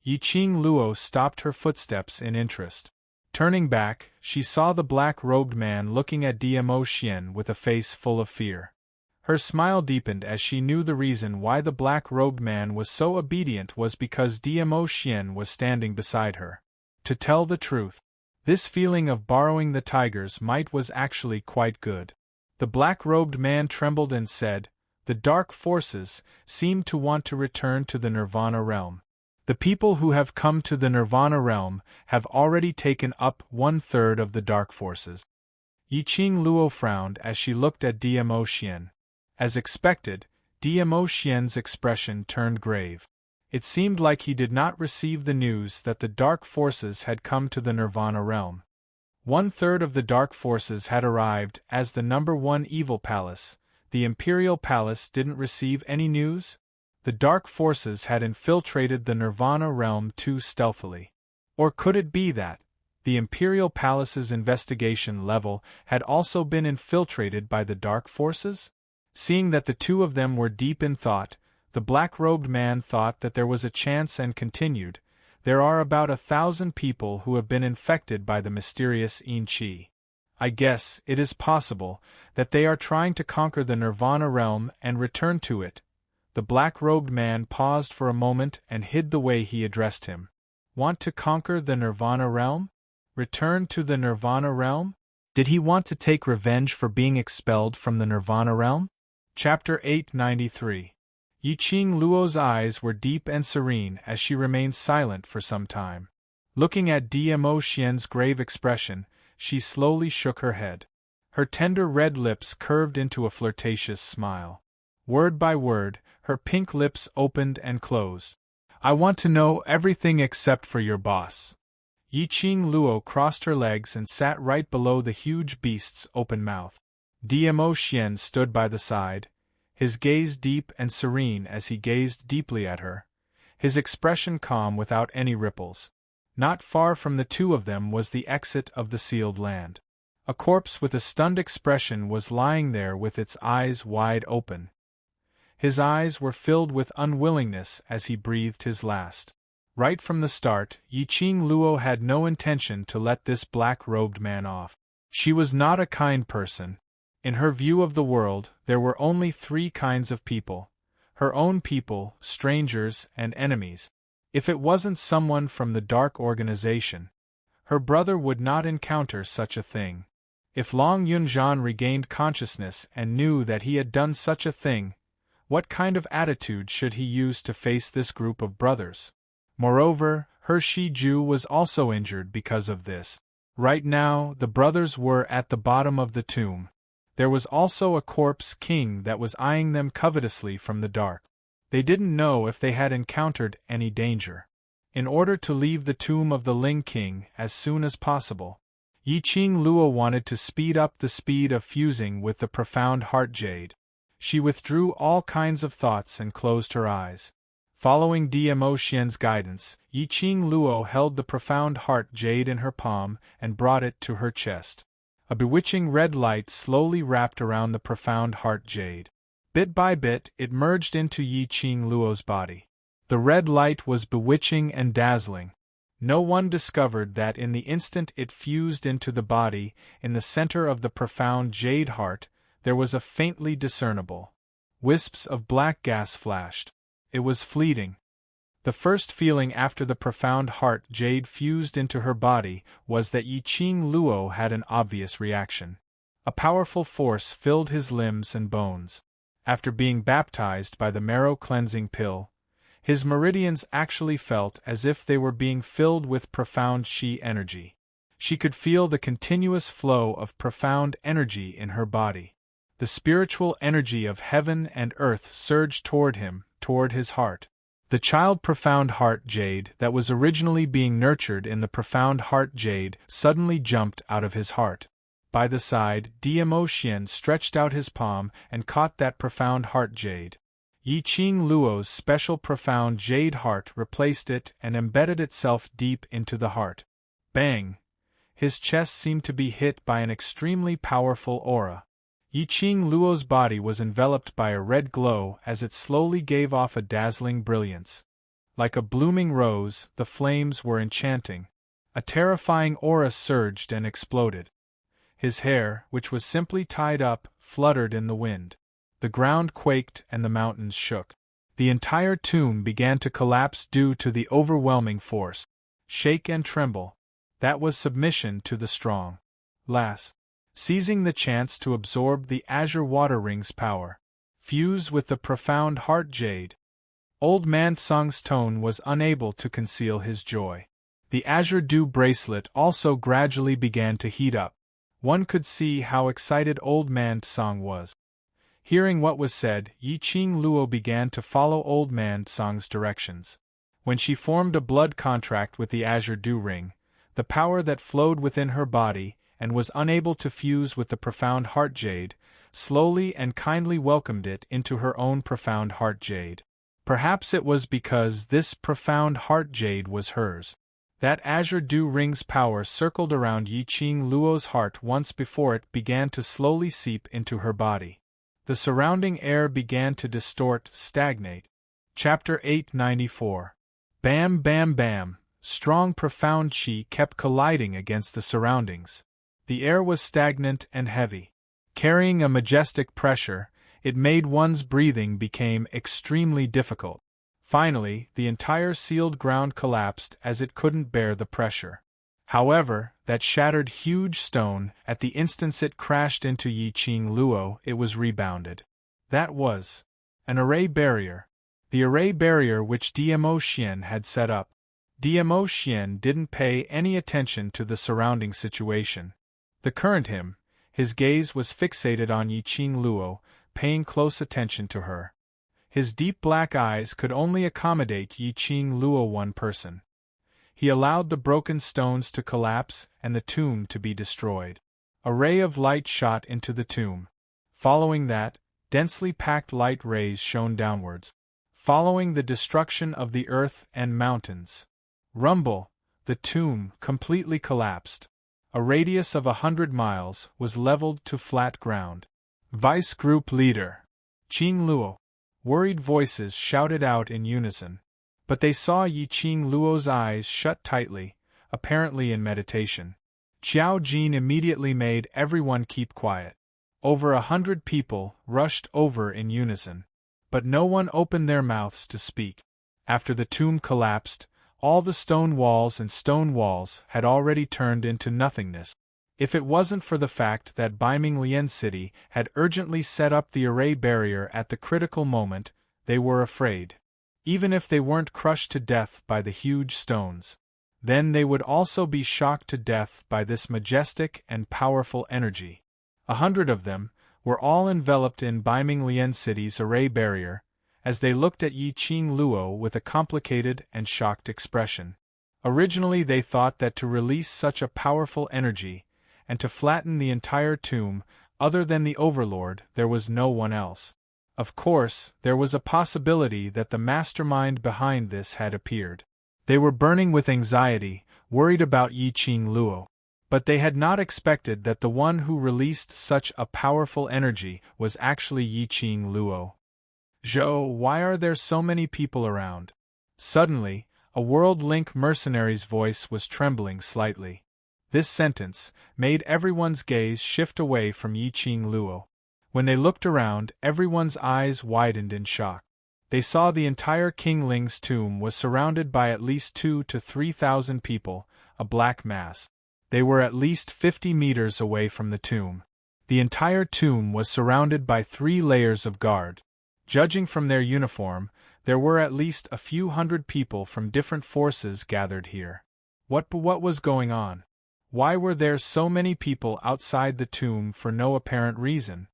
Yiqing Luo stopped her footsteps in interest. Turning back, she saw the black-robed man looking at Dmo Xian with a face full of fear. Her smile deepened as she knew the reason why the black-robed man was so obedient was because Dmo Xian was standing beside her. To tell the truth, this feeling of borrowing the tiger's might was actually quite good. The black-robed man trembled and said, "The dark forces seem to want to return to the Nirvana realm. The people who have come to the Nirvana realm have already taken up 1/3 of the dark forces." Yiqing Luo frowned as she looked at Dmo Xian. As expected, Dmo Xian's expression turned grave. It seemed like he did not receive the news that the dark forces had come to the Nirvana realm. 1/3 of the dark forces had arrived as the #1 evil palace. The Imperial Palace didn't receive any news? The dark forces had infiltrated the Nirvana realm too stealthily. Or could it be that the Imperial Palace's investigation level had also been infiltrated by the dark forces? Seeing that the two of them were deep in thought, the black-robed man thought that there was a chance and continued, "There are about 1,000 people who have been infected by the mysterious Yin Qi. I guess it is possible that they are trying to conquer the Nirvana realm and return to it. The black-robed man paused for a moment and hid the way he addressed him. Want to conquer the Nirvana realm? Return to the Nirvana realm? Did he want to take revenge for being expelled from the Nirvana realm? Chapter 893. Yiqing Luo's eyes were deep and serene as she remained silent for some time. Looking at Dmo Xian's grave expression, she slowly shook her head. Her tender red lips curved into a flirtatious smile. Word by word, her pink lips opened and closed. I want to know everything except for your boss. Yiqing Luo crossed her legs and sat right below the huge beast's open mouth. Dmo Xian stood by the side, his gaze deep and serene as he gazed deeply at her, his expression calm without any ripples. Not far from the two of them was the exit of the sealed land. A corpse with a stunned expression was lying there with its eyes wide open. His eyes were filled with unwillingness as he breathed his last. Right from the start, Yiqing Luo had no intention to let this black-robed man off. She was not a kind person. In her view of the world, there were only three kinds of people: her own people, strangers, and enemies. If it wasn't someone from the dark organization, her brother would not encounter such a thing. If Long Yunzhan regained consciousness and knew that he had done such a thing, what kind of attitude should he use to face this group of brothers? Moreover, her Shiju was also injured because of this. Right now, the brothers were at the bottom of the tomb. There was also a corpse king that was eyeing them covetously from the dark. They didn't know if they had encountered any danger. In order to leave the tomb of the Ling King as soon as possible, Yiqing Luo wanted to speed up the speed of fusing with the profound heart jade. She withdrew all kinds of thoughts and closed her eyes. Following Dmo Xian's guidance, Yiqing Luo held the profound heart jade in her palm and brought it to her chest. A bewitching red light slowly wrapped around the profound heart jade. Bit by bit, it merged into Yiqing Luo's body. The red light was bewitching and dazzling. No one discovered that in the instant it fused into the body, in the center of the profound jade heart, there was a faintly discernible wisps of black gas flashed. It was fleeting. The first feeling after the profound heart jade fused into her body was that Yiqing Luo had an obvious reaction. A powerful force filled his limbs and bones. After being baptized by the marrow-cleansing pill, his meridians actually felt as if they were being filled with profound Qi energy. She could feel the continuous flow of profound energy in her body. The spiritual energy of heaven and earth surged toward him, toward his heart. The child profound heart jade that was originally being nurtured in the profound heart jade suddenly jumped out of his heart. By the side, Dmo Xian stretched out his palm and caught that profound heart jade. Yiqing Luo's special profound jade heart replaced it and embedded itself deep into the heart. Bang! His chest seemed to be hit by an extremely powerful aura. Yiqing Luo's body was enveloped by a red glow as it slowly gave off a dazzling brilliance. Like a blooming rose, the flames were enchanting. A terrifying aura surged and exploded. His hair, which was simply tied up, fluttered in the wind. The ground quaked and the mountains shook. The entire tomb began to collapse due to the overwhelming force. Shake and tremble. That was submission to the strong. Seizing the chance to absorb the azure water ring's power. Fuse with the profound heart jade. Old Man Tsang's tone was unable to conceal his joy. The azure dew bracelet also gradually began to heat up. One could see how excited Old Man Tsang was. Hearing what was said, Yiqing Luo began to follow Old Man Tsang's directions. When she formed a blood contract with the azure dew ring, the power that flowed within her body, and was unable to fuse with the profound heart jade, slowly and kindly welcomed it into her own profound heart jade. Perhaps it was because this profound heart jade was hers. That azure dew ring's power circled around Yiqing Luo's heart once before it began to slowly seep into her body. The surrounding air began to distort, stagnate. Chapter 894. Bam, bam, bam. Strong profound Qi kept colliding against the surroundings. The air was stagnant and heavy. Carrying a majestic pressure, it made one's breathing became extremely difficult. Finally, the entire sealed ground collapsed as it couldn't bear the pressure. However, that shattered huge stone, at the instant it crashed into Yiqing Luo, it was rebounded. That was an array barrier. The array barrier which Dmo Xian had set up. Dmo Xian didn't pay any attention to the surrounding situation. The current his gaze was fixated on Yiqing Luo, paying close attention to her. His deep black eyes could only accommodate Yiqing Luo one person. He allowed the broken stones to collapse and the tomb to be destroyed. A ray of light shot into the tomb. Following that, densely packed light rays shone downwards, following the destruction of the earth and mountains. Rumble, the tomb completely collapsed. A radius of 100 miles was leveled to flat ground. Vice Group Leader Qing Luo. Worried voices shouted out in unison. But they saw Yiqing Luo's eyes shut tightly, apparently in meditation. Qiao Jin immediately made everyone keep quiet. Over 100 people rushed over in unison. But no one opened their mouths to speak. After the tomb collapsed, all the stone walls had already turned into nothingness. If it wasn't for the fact that Baiming Lian City had urgently set up the array barrier at the critical moment, they were afraid. Even if they weren't crushed to death by the huge stones, then they would also be shocked to death by this majestic and powerful energy. 100 of them were all enveloped in Baiming Lian City's array barrier, as they looked at Yiqing Luo with a complicated and shocked expression. Originally they thought that to release such a powerful energy, and to flatten the entire tomb, other than the Overlord, there was no one else. Of course, there was a possibility that the mastermind behind this had appeared. They were burning with anxiety, worried about Yiqing Luo. But they had not expected that the one who released such a powerful energy was actually Yiqing Luo. "Zhou, why are there so many people around?" Suddenly, a World Link mercenary's voice was trembling slightly. This sentence made everyone's gaze shift away from Yiqing Luo. When they looked around, everyone's eyes widened in shock. They saw the entire King Ling's tomb was surrounded by at least 2,000 to 3,000 people, a black mass. They were at least 50 meters away from the tomb. The entire tomb was surrounded by 3 layers of guard. Judging from their uniform, there were at least a few hundred people from different forces gathered here. What was going on? Why were there so many people outside the tomb for no apparent reason?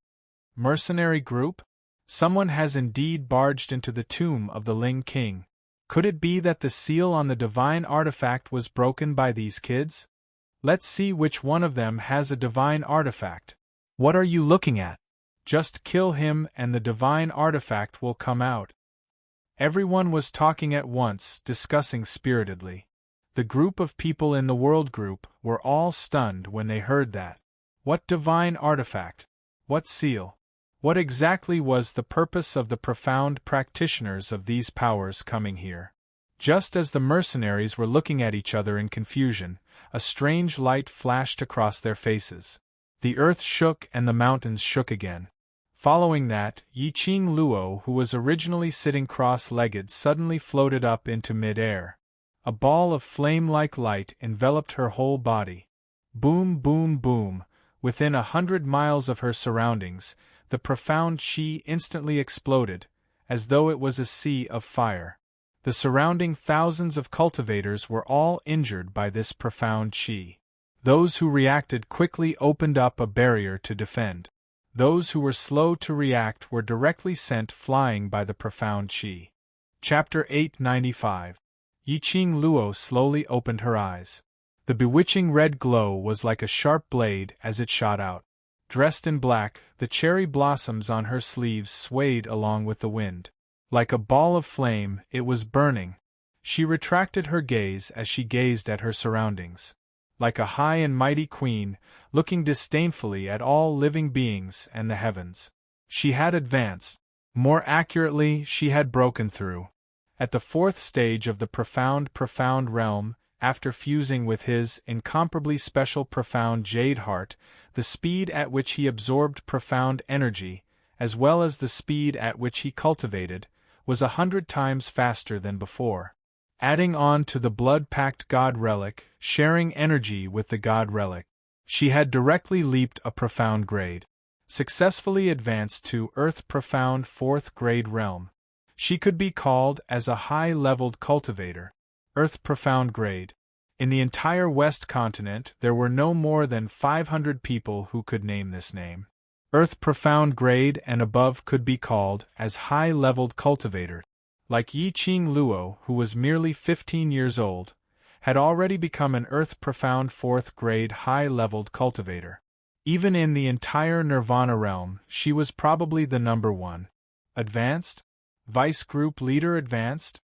Mercenary group? Someone has indeed barged into the tomb of the Ling King. Could it be that the seal on the divine artifact was broken by these kids? Let's see which one of them has a divine artifact. What are you looking at? Just kill him and the divine artifact will come out. Everyone was talking at once, discussing spiritedly. The group of people in the world group were all stunned when they heard that. What divine artifact? What seal? What exactly was the purpose of the profound practitioners of these powers coming here? Just as the mercenaries were looking at each other in confusion, a strange light flashed across their faces. The earth shook and the mountains shook again. Following that, Yiqing Luo, who was originally sitting cross-legged, suddenly floated up into mid-air. A ball of flame-like light enveloped her whole body. Boom, boom, boom. Within 100 miles of her surroundings, the profound chi instantly exploded, as though it was a sea of fire. The surrounding thousands of cultivators were all injured by this profound chi. Those who reacted quickly opened up a barrier to defend. Those who were slow to react were directly sent flying by the profound chi. Chapter 895. Yiqing Luo slowly opened her eyes. The bewitching red glow was like a sharp blade as it shot out. Dressed in black, the cherry blossoms on her sleeves swayed along with the wind. Like a ball of flame, it was burning. She retracted her gaze as she gazed at her surroundings. Like a high and mighty queen, looking disdainfully at all living beings and the heavens. She had advanced. More accurately, she had broken through. At the 4th stage of the profound realm, after fusing with his incomparably special profound jade heart, the speed at which he absorbed profound energy, as well as the speed at which he cultivated, was 100 times faster than before. Adding on to the blood-packed God Relic, sharing energy with the God Relic, she had directly leaped a profound grade. Successfully advanced to Earth Profound 4th grade realm. She could be called as a high-leveled cultivator. Earth Profound grade. In the entire West continent there were no more than 500 people who could name this name. Earth Profound grade and above could be called as high-leveled cultivator. Like Yi-Ching Luo, who was merely 15 years old, had already become an Earth Profound 4th grade high-leveled cultivator. Even in the entire Nirvana realm, she was probably the number one. Advanced? Vice Group Leader Advanced?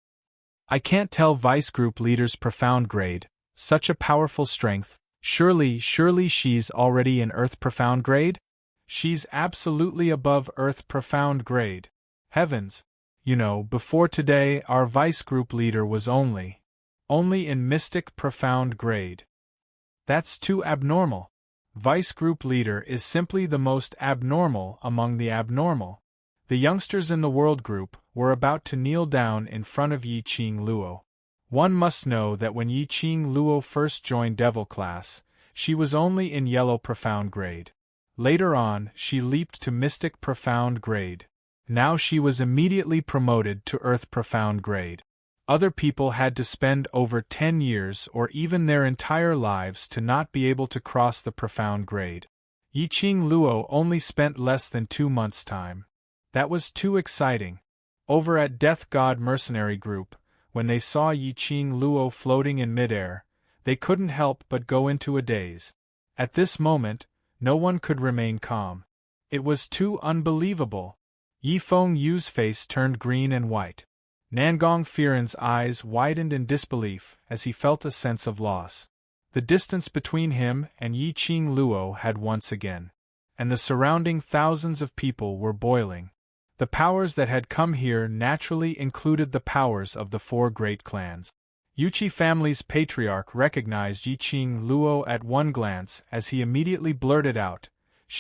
I can't tell Vice Group Leader's profound grade, such a powerful strength. Surely she's already in Earth Profound grade? She's absolutely above Earth Profound grade. Heavens! You know, before today our Vice Group Leader was only in Mystic Profound grade. That's too abnormal. Vice Group Leader is simply the most abnormal among the abnormal. The youngsters in the World Group were about to kneel down in front of Yi-Ching Luo. One must know that when Yi-Ching Luo first joined Devil Class, she was only in Yellow Profound grade. Later on, she leaped to Mystic Profound grade. Now she was immediately promoted to Earth Profound grade. Other people had to spend over 10 years or even their entire lives to not be able to cross the Profound grade. Yi-Ching Luo only spent less than 2 months' time. That was too exciting. Over at Death God Mercenary Group, when they saw Yi-Ching Luo floating in midair, they couldn't help but go into a daze. At this moment, no one could remain calm. It was too unbelievable. Yi Feng Yu's face turned green and white. Nangong Firen's eyes widened in disbelief as he felt a sense of loss. The distance between him and Yi-Ching Luo had once again. And the surrounding thousands of people were boiling. The powers that had come here naturally included the powers of the 4 great clans. Yuchi family's patriarch recognized Yi-Ching Luo at one glance as he immediately blurted out,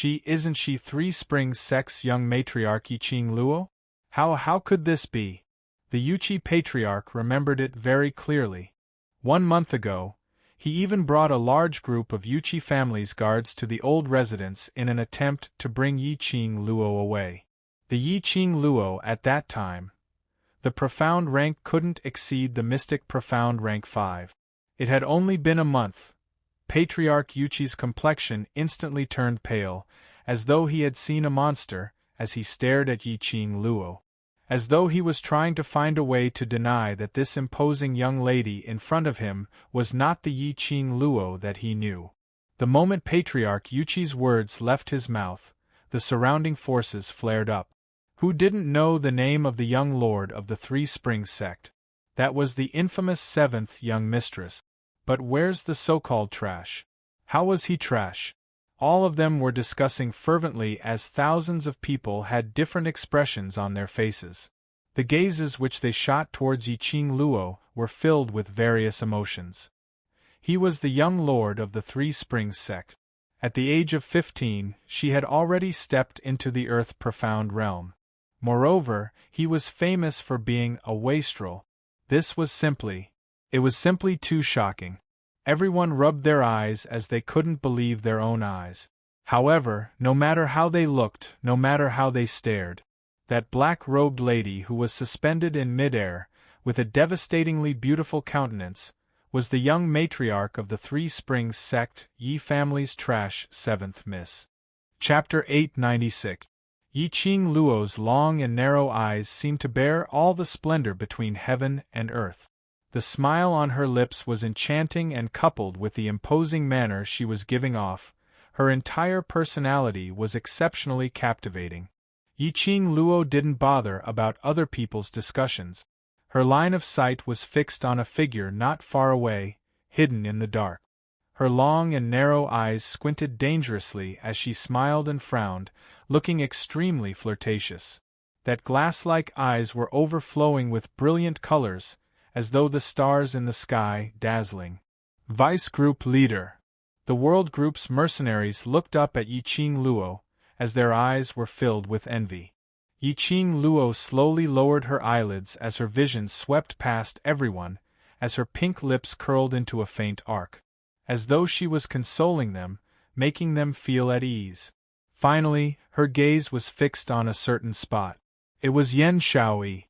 Isn't she 3 Springs Sect's young matriarch Yi-Ching Luo? How could this be? The Yuchi patriarch remembered it very clearly. 1 month ago, he even brought a large group of Yuchi family's guards to the old residence in an attempt to bring Yi-Ching Luo away. The Yi-Ching Luo at that time, the profound rank couldn't exceed the mystic profound rank 5. It had only been a month. Patriarch Yuchi's complexion instantly turned pale, as though he had seen a monster, as he stared at Yi-Ching Luo. As though he was trying to find a way to deny that this imposing young lady in front of him was not the Yi-Ching Luo that he knew. The moment Patriarch Yuchi's words left his mouth, the surrounding forces flared up. Who didn't know the name of the young lord of the 3 Springs sect? That was the infamous 7th young mistress. But where's the so-called trash? How was he trash? All of them were discussing fervently as thousands of people had different expressions on their faces. The gazes which they shot towards Yi-Ching Luo were filled with various emotions. He was the young lord of the 3 Springs sect. At the age of 15, she had already stepped into the Earth Profound realm. Moreover, he was famous for being a wastrel. It was simply too shocking. Everyone rubbed their eyes as they couldn't believe their own eyes. However, no matter how they looked, no matter how they stared, that black-robed lady who was suspended in midair, with a devastatingly beautiful countenance, was the young matriarch of the 3 Springs sect, Yi family's trash 7th Miss. Chapter 896. Yi-Ching Luo's long and narrow eyes seemed to bear all the splendor between heaven and earth. The smile on her lips was enchanting, and coupled with the imposing manner she was giving off, her entire personality was exceptionally captivating. Yi-Ching Luo didn't bother about other people's discussions. Her line of sight was fixed on a figure not far away, hidden in the dark. Her long and narrow eyes squinted dangerously as she smiled and frowned, looking extremely flirtatious. That glass-like eyes were overflowing with brilliant colors, as though the stars in the sky, dazzling. Vice Group Leader. The World Group's mercenaries looked up at Yiqing Luo, as their eyes were filled with envy. Yiqing Luo slowly lowered her eyelids as her vision swept past everyone, as her pink lips curled into a faint arc. As though she was consoling them, making them feel at ease. Finally, her gaze was fixed on a certain spot. It was Yan Xiaoyi.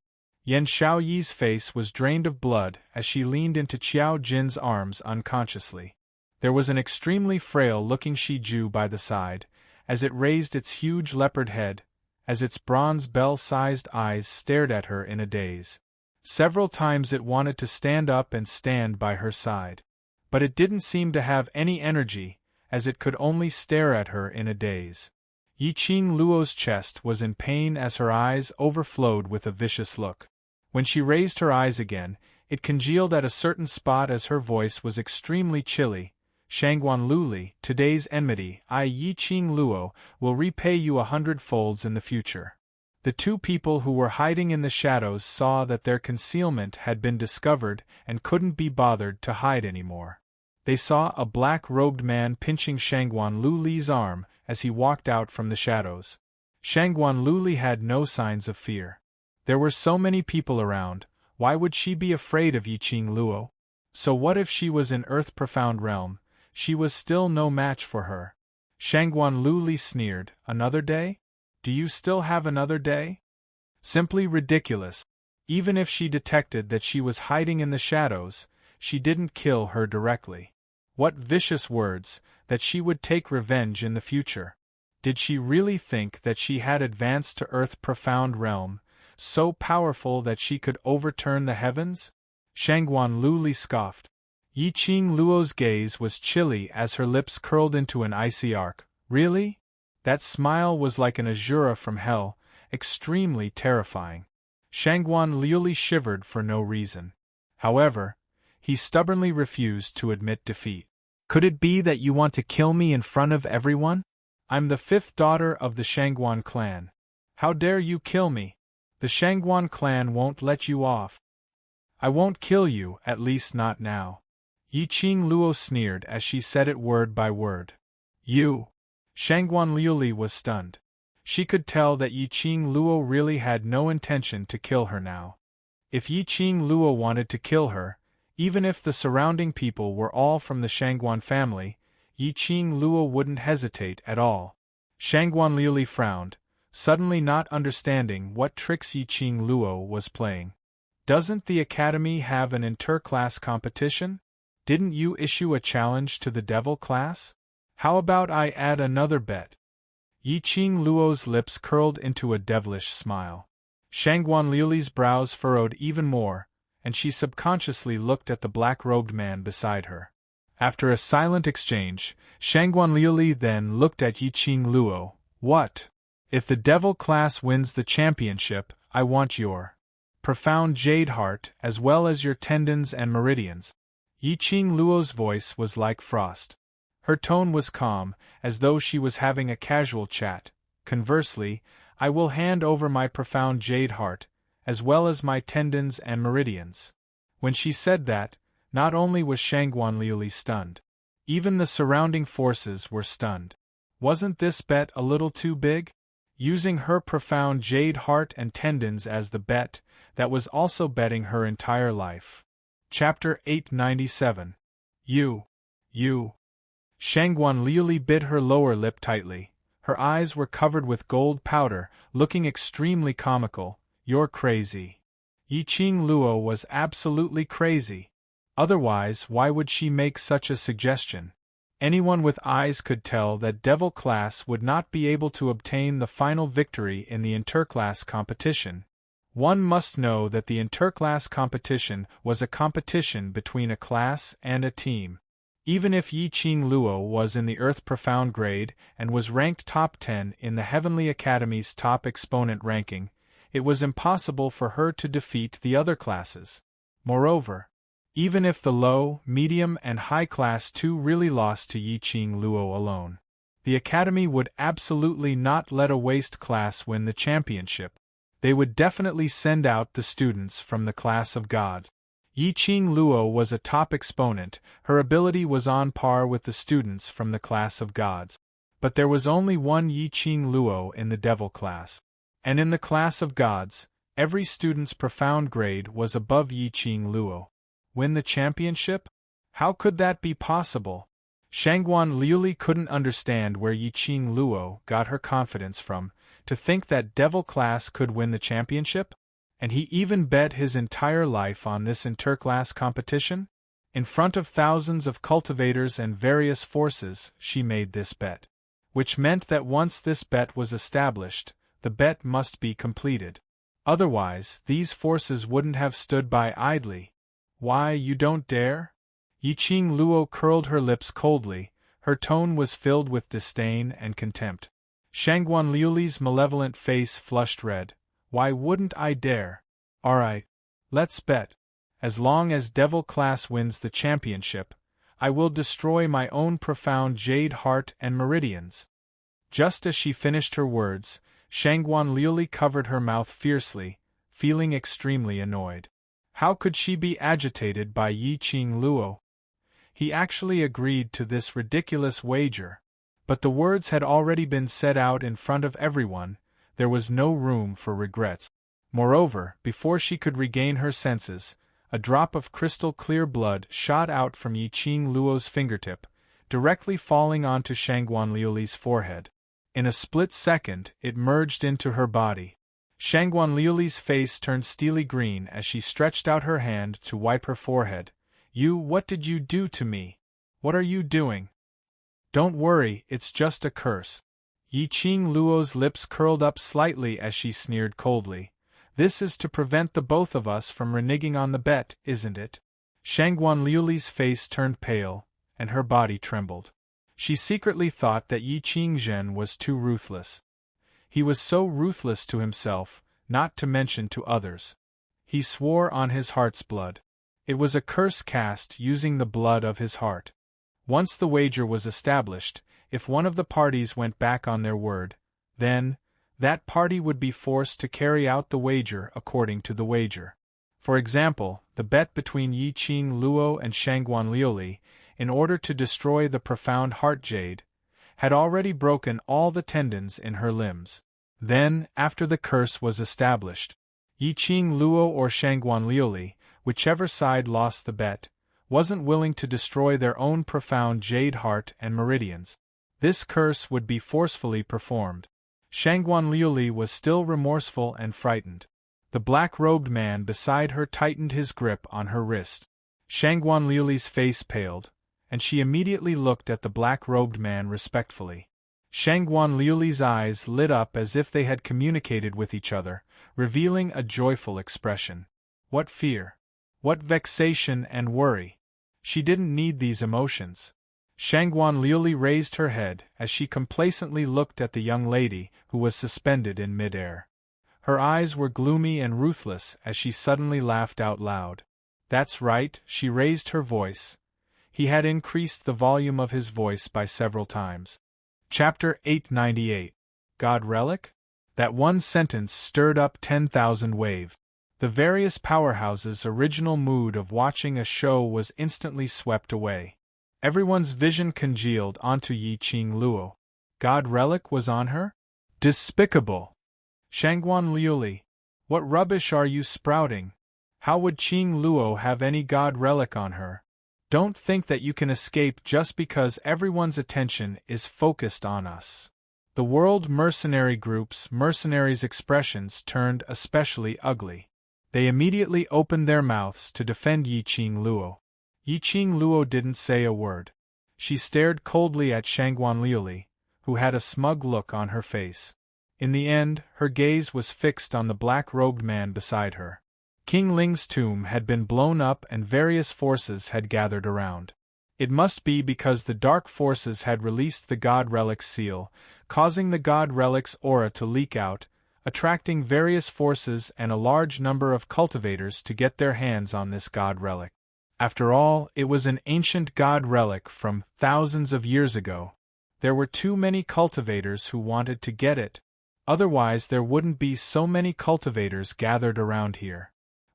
Yan Xiaoyi's face was drained of blood as she leaned into Qiao Jin's arms unconsciously. There was an extremely frail-looking Shiju by the side, as it raised its huge leopard head, as its bronze bell-sized eyes stared at her in a daze. Several times it wanted to stand up and stand by her side. But it didn't seem to have any energy, as it could only stare at her in a daze. Yiqing Luo's chest was in pain as her eyes overflowed with a vicious look. When she raised her eyes again, it congealed at a certain spot as her voice was extremely chilly. Shangguan Luli, today's enmity, I Yiqing Luo, will repay you 100-folds in the future. The two people who were hiding in the shadows saw that their concealment had been discovered and couldn't be bothered to hide anymore. They saw a black-robed man pinching Shangguan Luli's arm as he walked out from the shadows. Shangguan Luli had no signs of fear. There were so many people around, why would she be afraid of Yiqing Luo? So what if she was in Earth-Profound Realm? She was still no match for her. Shangguan Luli sneered, another day? Do you still have another day? Simply ridiculous. Even if she detected that she was hiding in the shadows, she didn't kill her directly. What vicious words, that she would take revenge in the future. Did she really think that she had advanced to Earth-Profound Realm, so powerful that she could overturn the heavens? Shangguan Luli scoffed. Yiqing Luo's gaze was chilly as her lips curled into an icy arc. Really? That smile was like an azura from hell, extremely terrifying. Shangguan Luli shivered for no reason. However, he stubbornly refused to admit defeat. Could it be that you want to kill me in front of everyone? I'm the 5th daughter of the Shangguan clan. How dare you kill me? The Shangguan clan won't let you off. I won't kill you, at least not now. Yiqing Luo sneered as she said it word by word. You! Shangguan Luli was stunned. She could tell that Yiqing Luo really had no intention to kill her now. If Yiqing Luo wanted to kill her, even if the surrounding people were all from the Shangguan family, Yiqing Luo wouldn't hesitate at all. Shangguan Luli frowned, suddenly not understanding what tricks Yiqing Luo was playing. Doesn't the academy have an inter-class competition? Didn't you issue a challenge to the devil class? How about I add another bet? Yiqing Luo's lips curled into a devilish smile. Shangguan Luli's brows furrowed even more, and she subconsciously looked at the black-robed man beside her. After a silent exchange, Shangguan Luli then looked at Yiqing Luo. What? If the devil class wins the championship, I want your profound jade heart as well as your tendons and meridians. Yiqing Luo's voice was like frost. Her tone was calm, as though she was having a casual chat. Conversely, I will hand over my profound jade heart, as well as my tendons and meridians. When she said that, not only was Shangguan Luli stunned. Even the surrounding forces were stunned. Wasn't this bet a little too big? Using her profound jade heart and tendons as the bet, that was also betting her entire life. Chapter 897. You. Shangguan Luli bit her lower lip tightly. Her eyes were covered with gold powder, looking extremely comical. You're crazy. Yiqing Luo was absolutely crazy. Otherwise, why would she make such a suggestion? Anyone with eyes could tell that Devil class would not be able to obtain the final victory in the interclass competition. One must know that the interclass competition was a competition between a class and a team. Even if Yiqing Luo was in the Earth Profound grade and was ranked top 10 in the Heavenly Academy's top exponent ranking, it was impossible for her to defeat the other classes. Moreover, even if the low, medium, and high class too really lost to Yiqing Luo alone, the Academy would absolutely not let a waste class win the championship. They would definitely send out the students from the class of God. Yiqing Luo was a top exponent, her ability was on par with the students from the class of gods. But there was only one Yiqing Luo in the devil class. And in the class of gods, every student's profound grade was above Yiqing Luo. Win the championship? How could that be possible? Shangguan Liuli couldn't understand where Yiqing Luo got her confidence from, to think that devil class could win the championship? And he even bet his entire life on this interclass competition? In front of thousands of cultivators and various forces, she made this bet. Which meant that once this bet was established, the bet must be completed. Otherwise, these forces wouldn't have stood by idly. Why, you don't dare? Yiqing Luo curled her lips coldly, her tone was filled with disdain and contempt. Shangguan Liuli's malevolent face flushed red. Why wouldn't I dare? Alright, let's bet. As long as devil class wins the championship, I will destroy my own profound jade heart and meridians. Just as she finished her words, Shangguan Liuli covered her mouth fiercely, feeling extremely annoyed. How could she be agitated by Yiqing Luo? He actually agreed to this ridiculous wager. But the words had already been said out in front of everyone, there was no room for regrets. Moreover, before she could regain her senses, a drop of crystal-clear blood shot out from Yiqing Luo's fingertip, directly falling onto Shangguan Liuli's forehead. In a split second, it merged into her body. Shangguan Liuli's face turned steely green as she stretched out her hand to wipe her forehead. What did you do to me? What are you doing? Don't worry, it's just a curse. Yiqing Luo's lips curled up slightly as she sneered coldly. This is to prevent the both of us from reneging on the bet, isn't it? Shangguan Liuli's face turned pale, and her body trembled. She secretly thought that Yiqing Zhen was too ruthless. He was so ruthless to himself, not to mention to others. He swore on his heart's blood. It was a curse cast using the blood of his heart. Once the wager was established, if one of the parties went back on their word, then that party would be forced to carry out the wager according to the wager. For example, the bet between Yiqing Luo and Shangguan Liuli, in order to destroy the profound heart jade, had already broken all the tendons in her limbs. Then, after the curse was established, Yiqing Luo or Shangguan Liuli, whichever side lost the bet, wasn't willing to destroy their own profound jade heart and meridians. This curse would be forcefully performed. Shangguan Liuli was still remorseful and frightened. The black-robed man beside her tightened his grip on her wrist. Shangguan Liuli's face paled, and she immediately looked at the black-robed man respectfully. Shangguan Liuli's eyes lit up as if they had communicated with each other, revealing a joyful expression. What fear! What vexation and worry! She didn't need these emotions. Shangguan Liuli raised her head as she complacently looked at the young lady who was suspended in mid-air. Her eyes were gloomy and ruthless as she suddenly laughed out loud. That's right, she raised her voice. He had increased the volume of his voice by several times. Chapter 898. God Relic? That one sentence stirred up 10,000 waves. The various powerhouses' original mood of watching a show was instantly swept away. Everyone's vision congealed onto Yiqing Luo. God Relic was on her? Despicable! Shangguan Liuli, what rubbish are you sprouting? How would Qing Luo have any God Relic on her? Don't think that you can escape just because everyone's attention is focused on us. The World Mercenary Group's mercenaries' expressions turned especially ugly. They immediately opened their mouths to defend Yiqing Luo. Yiqing Luo didn't say a word. She stared coldly at Shangguan Liuli, who had a smug look on her face. In the end, her gaze was fixed on the black-robed man beside her. King Ling's tomb had been blown up and various forces had gathered around. It must be because the dark forces had released the God Relic's seal, causing the God Relic's aura to leak out, attracting various forces and a large number of cultivators to get their hands on this God Relic. After all, it was an ancient God Relic from thousands of years ago. There were too many cultivators who wanted to get it. Otherwise there wouldn't be so many cultivators gathered around here.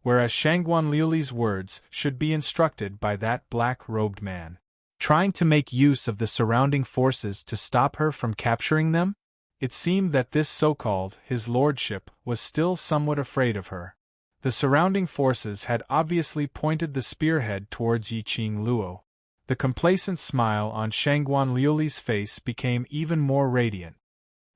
whereas Shangguan Liuli's words should be instructed by that black-robed man. Trying to make use of the surrounding forces to stop her from capturing them? It seemed that this so-called his lordship was still somewhat afraid of her. The surrounding forces had obviously pointed the spearhead towards Yiqing Luo. The complacent smile on Shangguan Liuli's face became even more radiant.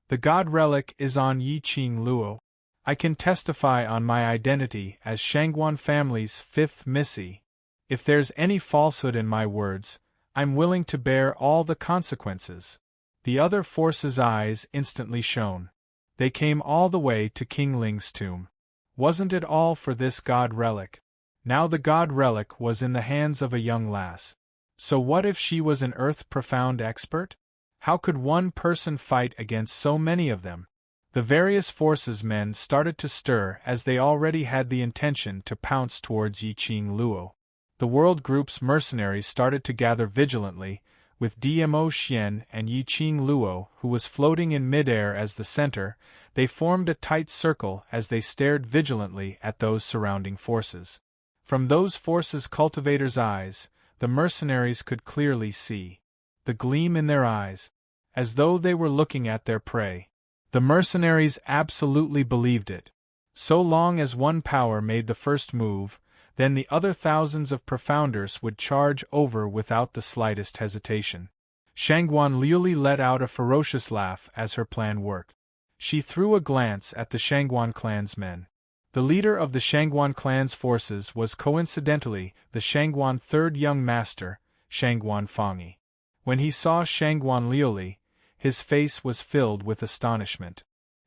The god relic is on Yiqing Luo. I can testify on my identity as Shangguan family's fifth Missy. If there's any falsehood in my words, I'm willing to bear all the consequences. The other forces' eyes instantly shone. They came all the way to King Ling's tomb. Wasn't it all for this god relic? Now the god relic was in the hands of a young lass. So what if she was an earth-profound expert? How could one person fight against so many of them? The various forces' men started to stir as they already had the intention to pounce towards Yiqing Luo. The World Group's mercenaries started to gather vigilantly, with Dmo Xian and Yiqing Luo, who was floating in midair as the center. They formed a tight circle as they stared vigilantly at those surrounding forces. From those forces' cultivators' eyes, the mercenaries could clearly see the gleam in their eyes, as though they were looking at their prey. The mercenaries absolutely believed it. So long as one power made the first move, then the other thousands of profounders would charge over without the slightest hesitation. Shangguan Liuli let out a ferocious laugh as her plan worked. She threw a glance at the Shangguan clan's men. The leader of the Shangguan clan's forces was coincidentally the Shangguan third young master, Shangguan Fangyi. When he saw Shangguan Liuli, his face was filled with astonishment.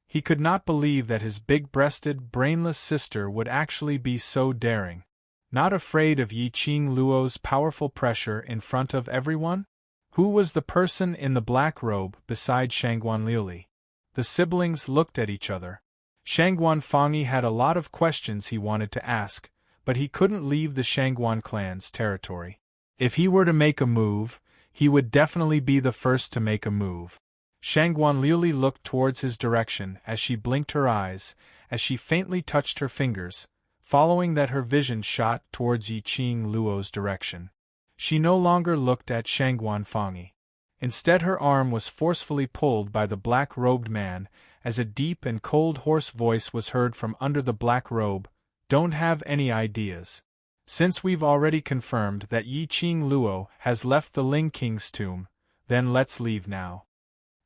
He could not believe that his big-breasted, brainless sister would actually be so daring. Not afraid of Yiqing Luo's powerful pressure in front of everyone? Who was the person in the black robe beside Shangguan Liuli? The siblings looked at each other. Shangguan Fangyi had a lot of questions he wanted to ask, but he couldn't leave the Shangguan clan's territory. If he were to make a move, he would definitely be the first to make a move. Shangguan Liuli looked towards his direction as she blinked her eyes, as she faintly touched her fingers, following that her vision shot towards Yiqing Luo's direction. She no longer looked at Shangguan Fangyi. Instead her arm was forcefully pulled by the black-robed man, as a deep and cold hoarse voice was heard from under the black robe. Don't have any ideas. Since we've already confirmed that Yiqing Luo has left the Ling King's tomb, then let's leave now.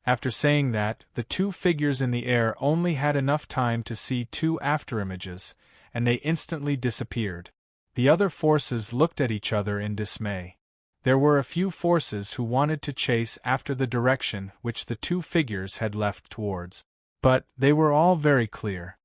After saying that, the two figures in the air only had enough time to see two afterimages, and they instantly disappeared. The other forces looked at each other in dismay. There were a few forces who wanted to chase after the direction which the two figures had left towards. But they were all very clear.